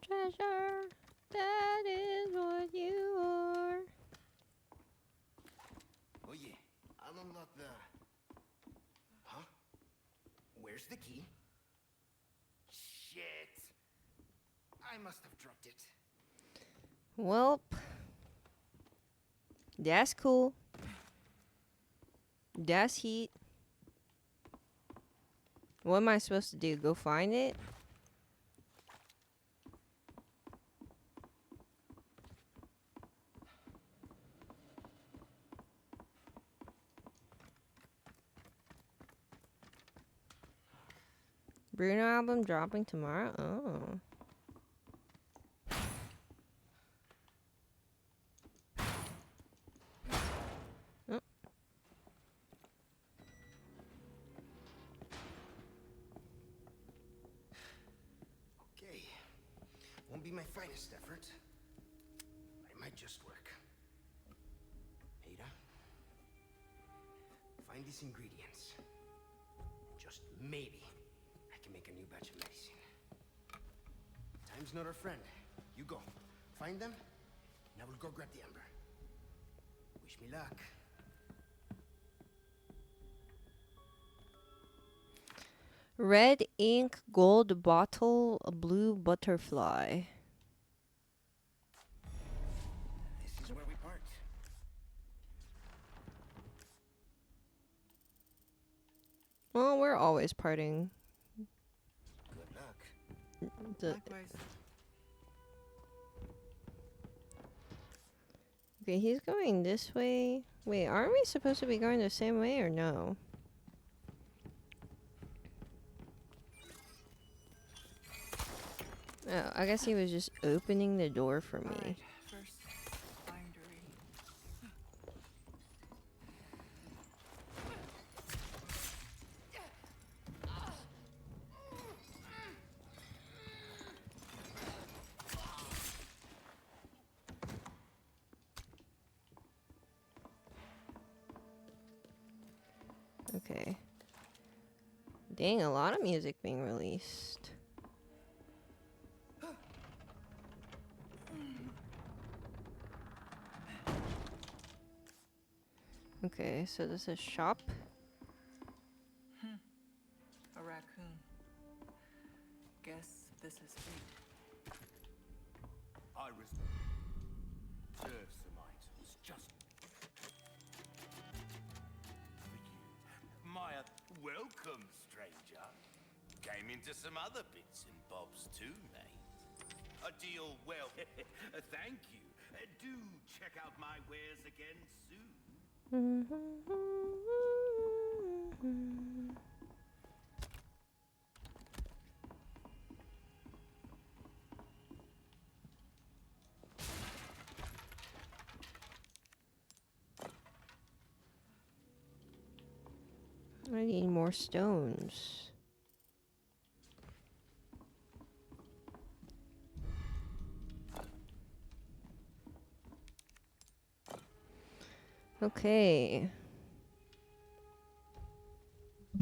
Treasure, that is what you are. Oh yeah, I'll unlock the... Huh? Where's the key? Shit. I must have dropped it. Welp. That's cool. That's heat. What am I supposed to do? Go find it? Bruno album dropping tomorrow? Oh. Won't be my finest effort, but it might just work. Ada, find these ingredients. Just maybe I can make a new batch of medicine. Time's not our friend. You go. Find them, and I will go grab the amber. Wish me luck. Red ink, gold bottle, a blue butterfly. This is where we part. Well, we're always parting. Good luck. Likewise. Okay, he's going this way. Wait, aren't we supposed to be going the same way or no? Oh, I guess he was just opening the door for me. Alright, first bindery. Okay. Dang, a lot of music being released. Okay, so this is shop. A raccoon. Guess this is fate. I reserve some items just for you. My welcome, stranger. Came into some other bits and bobs too, mate. A deal well. Thank you. Do check out my wares again soon. I need more stones. Okay.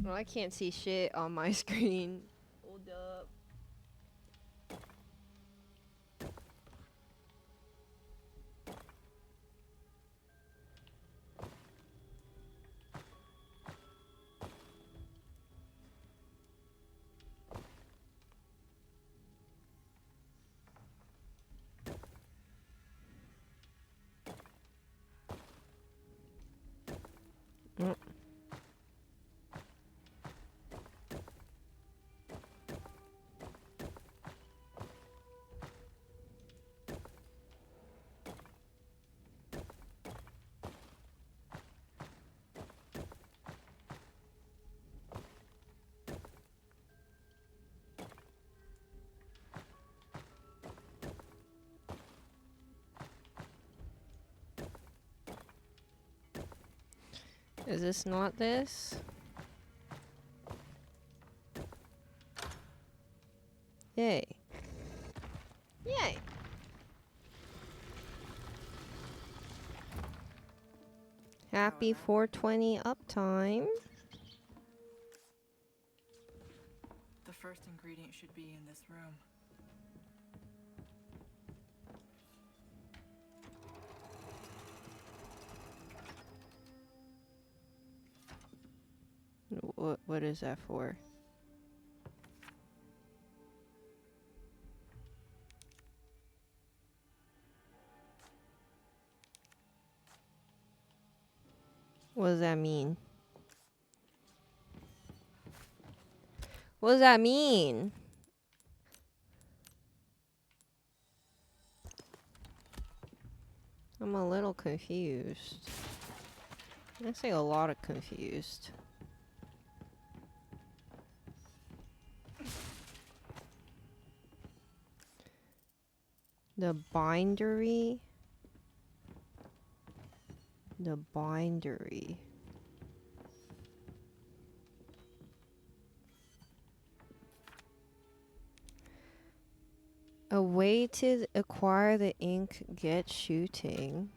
Well, I can't see shit on my screen. Hold up. Is this not this? Yay. Yay. Happy 420 uptime. The first ingredient should be in this room. What is that for? What does that mean? What does that mean? I'm a little confused. I say a lot of confused. The bindery. The bindery. A way to acquire the ink, get shooting.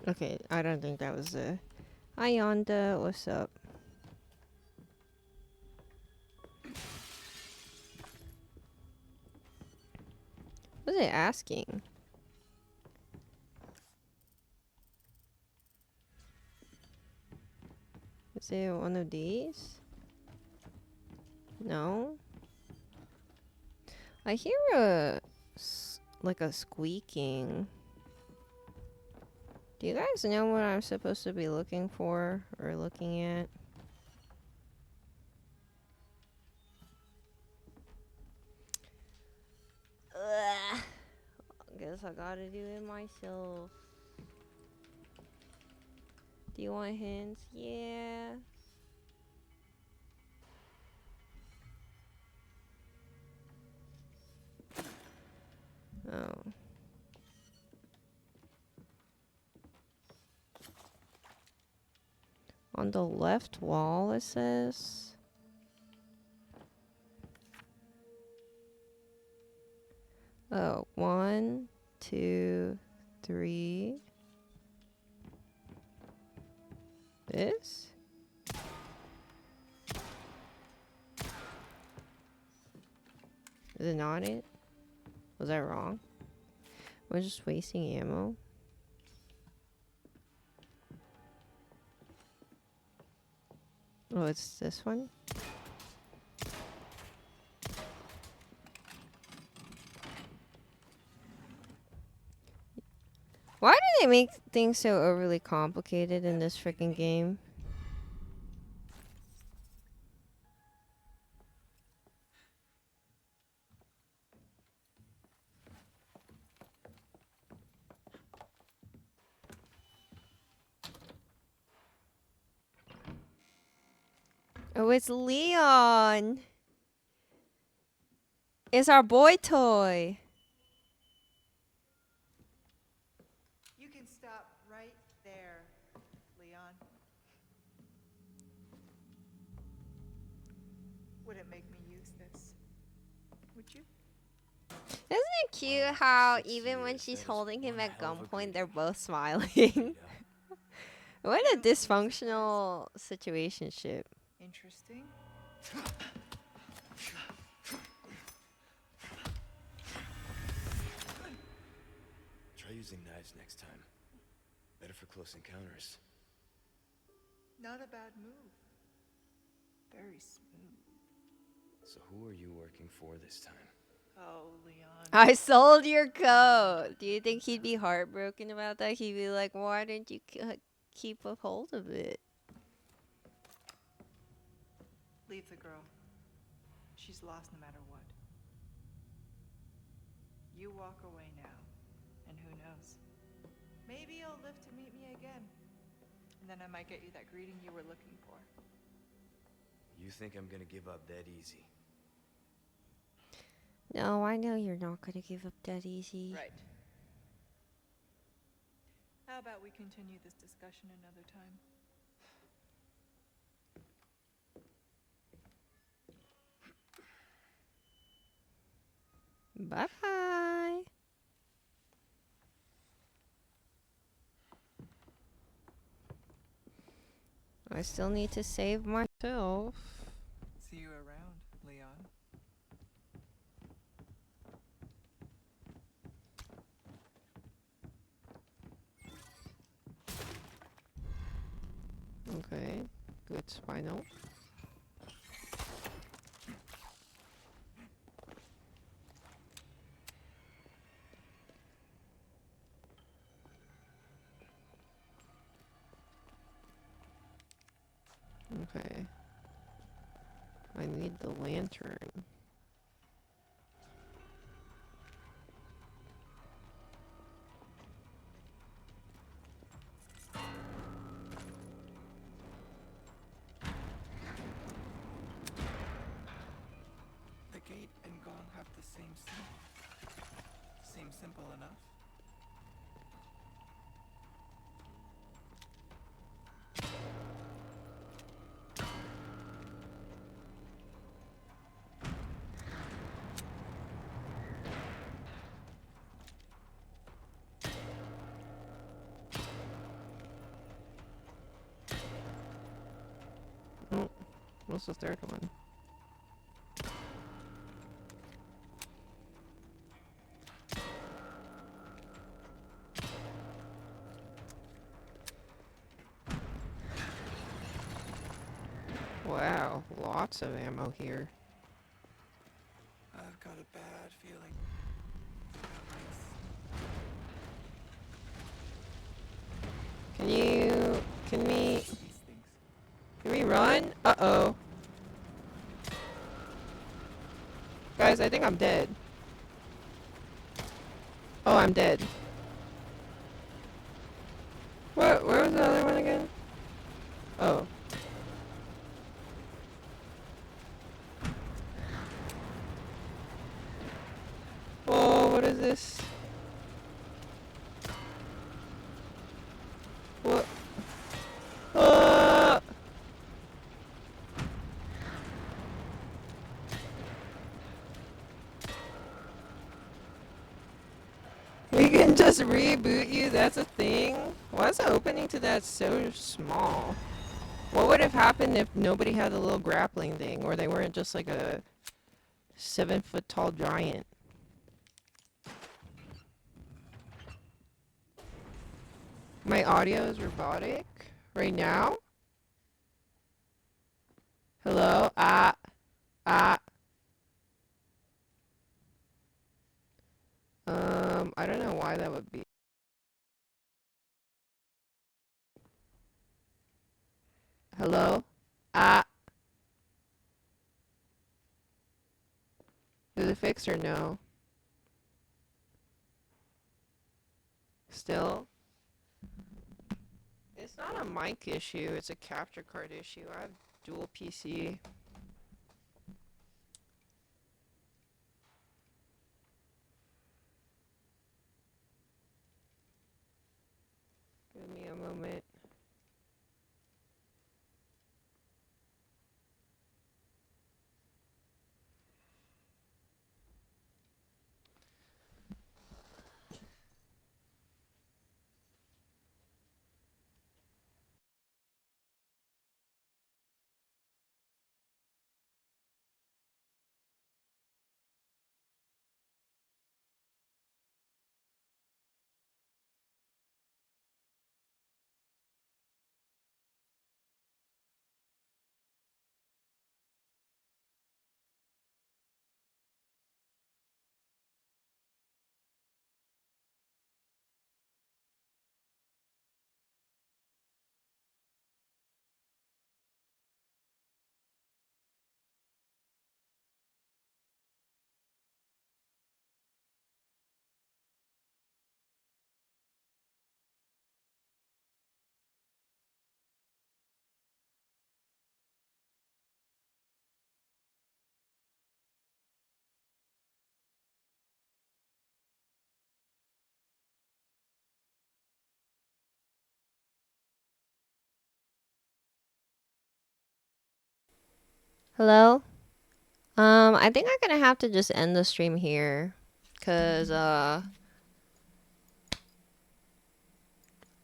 Okay, I don't think that was a... Hi Yonda, what's up? What is it asking? Is it one of these? No? I hear like a squeaking. Do you guys know what I'm supposed to be looking for or looking at? Ugh. Guess I gotta do it myself. Do you want hints? Yeah. Oh. On the left wall, it says. Oh, 1, 2, 3. This? Is it not it? Was I wrong? Was just wasting ammo? Oh, it's this one? Why do they make things so overly complicated in this freaking game? Oh, it's Leon! It's our boy toy! You can stop right there, Leon. Wouldn't make me use this, would you? Isn't it cute how even when she's holding him at gunpoint, they're both smiling? What a dysfunctional situationship. Interesting. Try using knives next time. Better for close encounters. Not a bad move. Very smooth. So who are you working for this time? Oh, Leon. I sold your coat! Do you think he'd be heartbroken about that? He'd be like, why didn't you keep a hold of it? Leave the girl. She's lost no matter what. You walk away now, and who knows? Maybe you'll live to meet me again. And then I might get you that greeting you were looking for. You think I'm gonna give up that easy? No, I know you're not gonna give up that easy. Right. How about we continue this discussion another time? Bye-bye! I still need to save myself. See you around, Leon. Okay, good spinal. Okay. I need the lantern. The gate and gong have the same symbol. Seems simple enough. What's the third one? Wow, lots of ammo here. I've got a bad feeling. Can we run? Uh-oh. Guys, I think I'm dead. Oh, I'm dead. Where was the other one again? Oh. Oh, what is this? What? Ah! We can just reboot you, that's a thing? Why is the opening to that so small? What would have happened if nobody had the little grappling thing, or they weren't just like a 7-foot tall giant? My audio is robotic right now. Hello? I don't know why that would be. Hello? Is it fixed or no? Still? It's not a mic issue, it's a capture card issue. I have dual PC. Give me a moment. Hello? I think I'm gonna have to just end the stream here. Cause,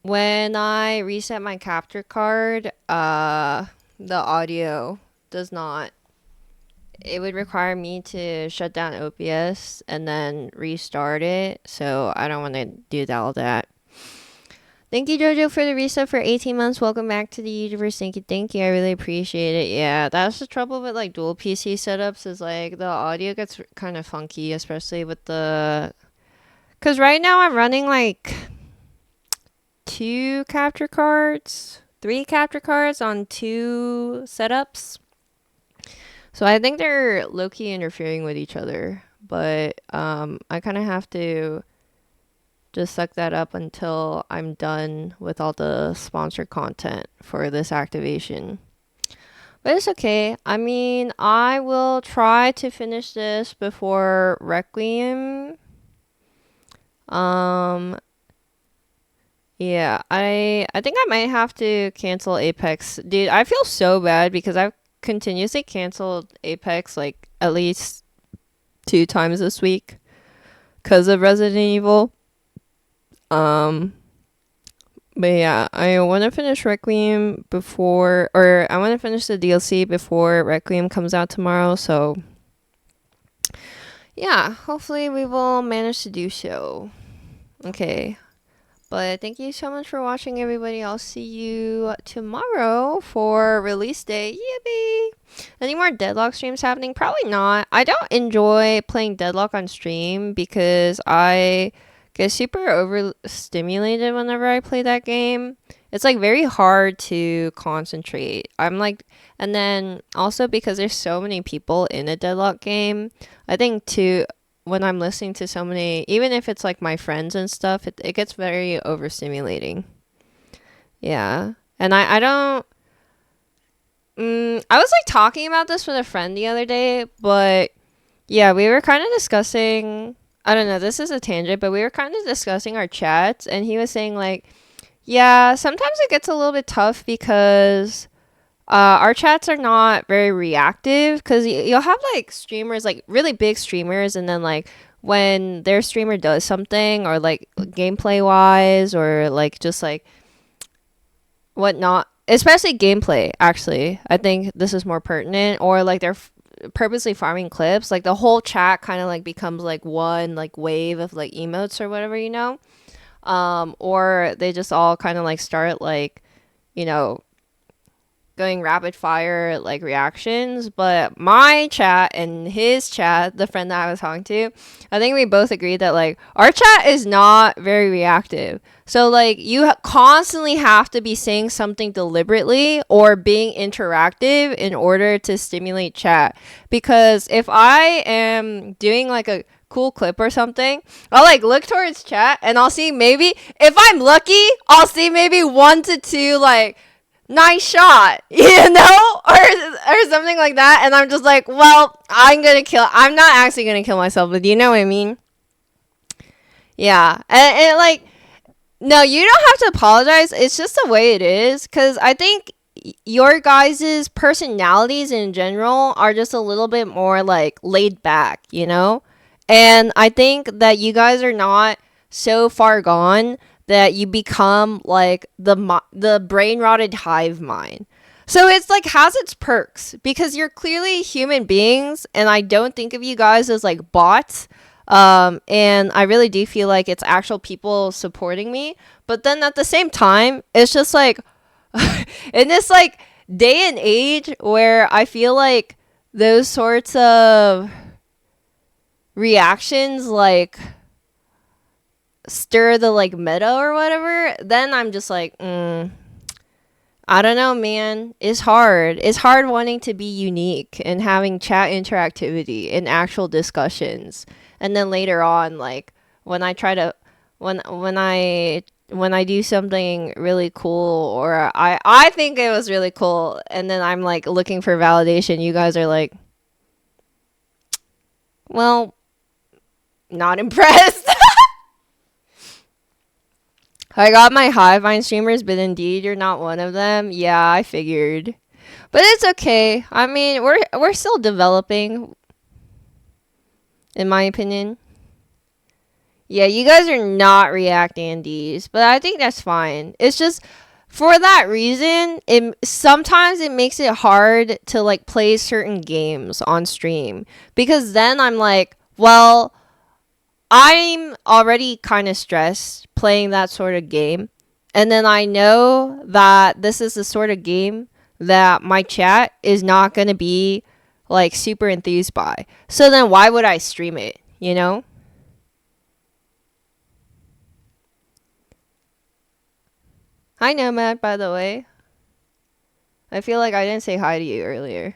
when I reset my capture card, the audio does not. It would require me to shut down OBS and then restart it, so I don't want to do all that. Thank you, Jojo, for the reset for 18 months. Welcome back to the universe. Thank you. I really appreciate it. Yeah, that's the trouble with like dual PC setups is like the audio gets kind of funky, especially with the... Because right now I'm running like 3 capture cards on 2 setups. So I think they're low-key interfering with each other. But I kind of have to just suck that up until I'm done with all the sponsored content for this activation. But it's okay. I mean, I will try to finish this before Requiem. Yeah, I think I might have to cancel Apex. Dude, I feel so bad because I've continuously canceled Apex like at least 2 times this week because of Resident Evil. But yeah, I want to finish Requiem before, or I want to finish the DLC before Requiem comes out tomorrow. So yeah, hopefully we will manage to do so. Okay. But thank you so much for watching, everybody. I'll see you tomorrow for release day. Yippee! Any more Deadlock streams happening? Probably not. I don't enjoy playing Deadlock on stream because I get super overstimulated whenever I play that game. It's like very hard to concentrate. And then also because there's so many people in a Deadlock game, I think too, when I'm listening to so many, even if it's like my friends and stuff, it gets very overstimulating. Yeah. And I don't, I was like talking about this with a friend the other day, but yeah, we were kind of discussing, I don't know, this is a tangent, but we were kind of discussing our chats, and he was saying like, yeah, sometimes it gets a little bit tough because our chats are not very reactive, because you'll have like streamers, like really big streamers, and then like when their streamer does something, or like gameplay wise, or like just like whatnot, especially gameplay, actually, I think this is more pertinent, or like they're purposely farming clips, like the whole chat kind of like becomes like one like wave of like emotes or whatever, you know, or they just all kind of like start like, you know, going rapid fire like reactions. But my chat and his chat, the friend that I was talking to, I think we both agreed that like our chat is not very reactive. So like you constantly have to be saying something deliberately or being interactive in order to stimulate chat. Because if I am doing like a cool clip or something, I'll like look towards chat and I'll see, maybe if I'm lucky, I'll see maybe 1 to 2 like nice shot, you know, or something like that, and I'm just like, well, I'm not actually gonna kill myself, but you know what I mean? Yeah. And like, no, you don't have to apologize, it's just the way it is, because I think your guys' personalities in general are just a little bit more like laid back, you know, and I think that you guys are not so far gone that you become like the brain rotted hive mind. So it's like has its perks, because you're clearly human beings, and I don't think of you guys as like bots. And I really do feel like it's actual people supporting me. But then at the same time, it's just like in this like day and age where I feel like those sorts of reactions like stir the like meta or whatever, then I'm just like, I don't know, man. It's hard wanting to be unique and having chat interactivity and actual discussions, and then later on, like when I try to when I do something really cool, or I think it was really cool, and then I'm like looking for validation, you guys are like, well, not impressed. I got my Hivevine streamers, but indeed you're not one of them. Yeah, I figured. But it's okay. I mean, we're still developing, in my opinion. Yeah, you guys are not reacting Andes, but I think that's fine. It's just for that reason, sometimes it makes it hard to like play certain games on stream, because then I'm like, well, I'm already kind of stressed playing that sort of game, and then I know that this is the sort of game that my chat is not going to be like super enthused by. So then why would I stream it, you know? Hi Nomad, by the way. I feel like I didn't say hi to you earlier.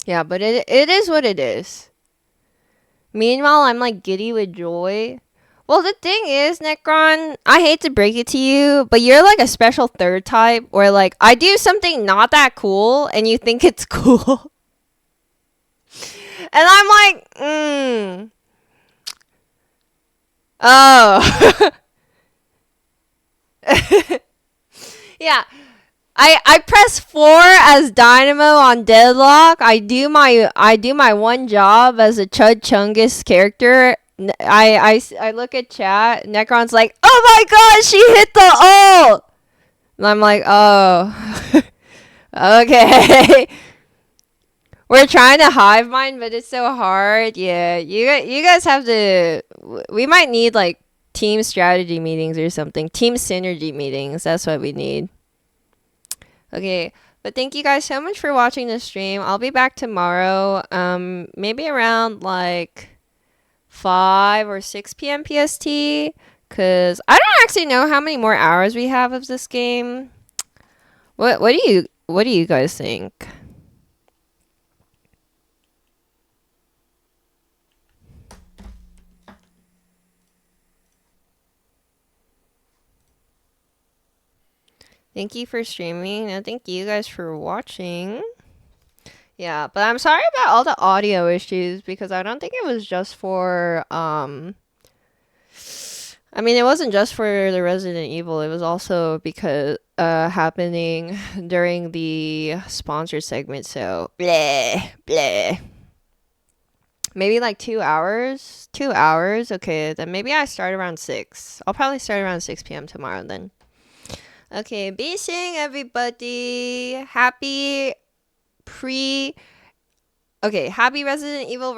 Yeah, but it is what it is. Meanwhile, I'm like giddy with joy. Well, the thing is, Necron, I hate to break it to you, but you're like a special third type where like I do something not that cool and you think it's cool. And I'm like, oh. Yeah. I press 4 as Dynamo on Deadlock. I do my one job as a Chud Chungus character I look at chat. Necron's like, oh my god, she hit the ult. And I'm like, oh, okay. We're trying to hive mind, but it's so hard. Yeah, you guys have to. We might need like team strategy meetings or something. Team synergy meetings. That's what we need. Okay, but thank you guys so much for watching the stream. I'll be back tomorrow. Maybe around like 5 or 6 p.m. PST. Cause I don't actually know how many more hours we have of this game. What do you guys think? Thank you for streaming, and thank you guys for watching. Yeah, but I'm sorry about all the audio issues because I don't think it was just for I mean, it wasn't just for the Resident Evil. It was also because happening during the sponsor segment. So bleh bleh. Maybe like 2 hours. 2 hours. Okay, then maybe I start around 6. I'll probably start around 6 p.m. tomorrow then. Okay, be seeing everybody. Happy Resident Evil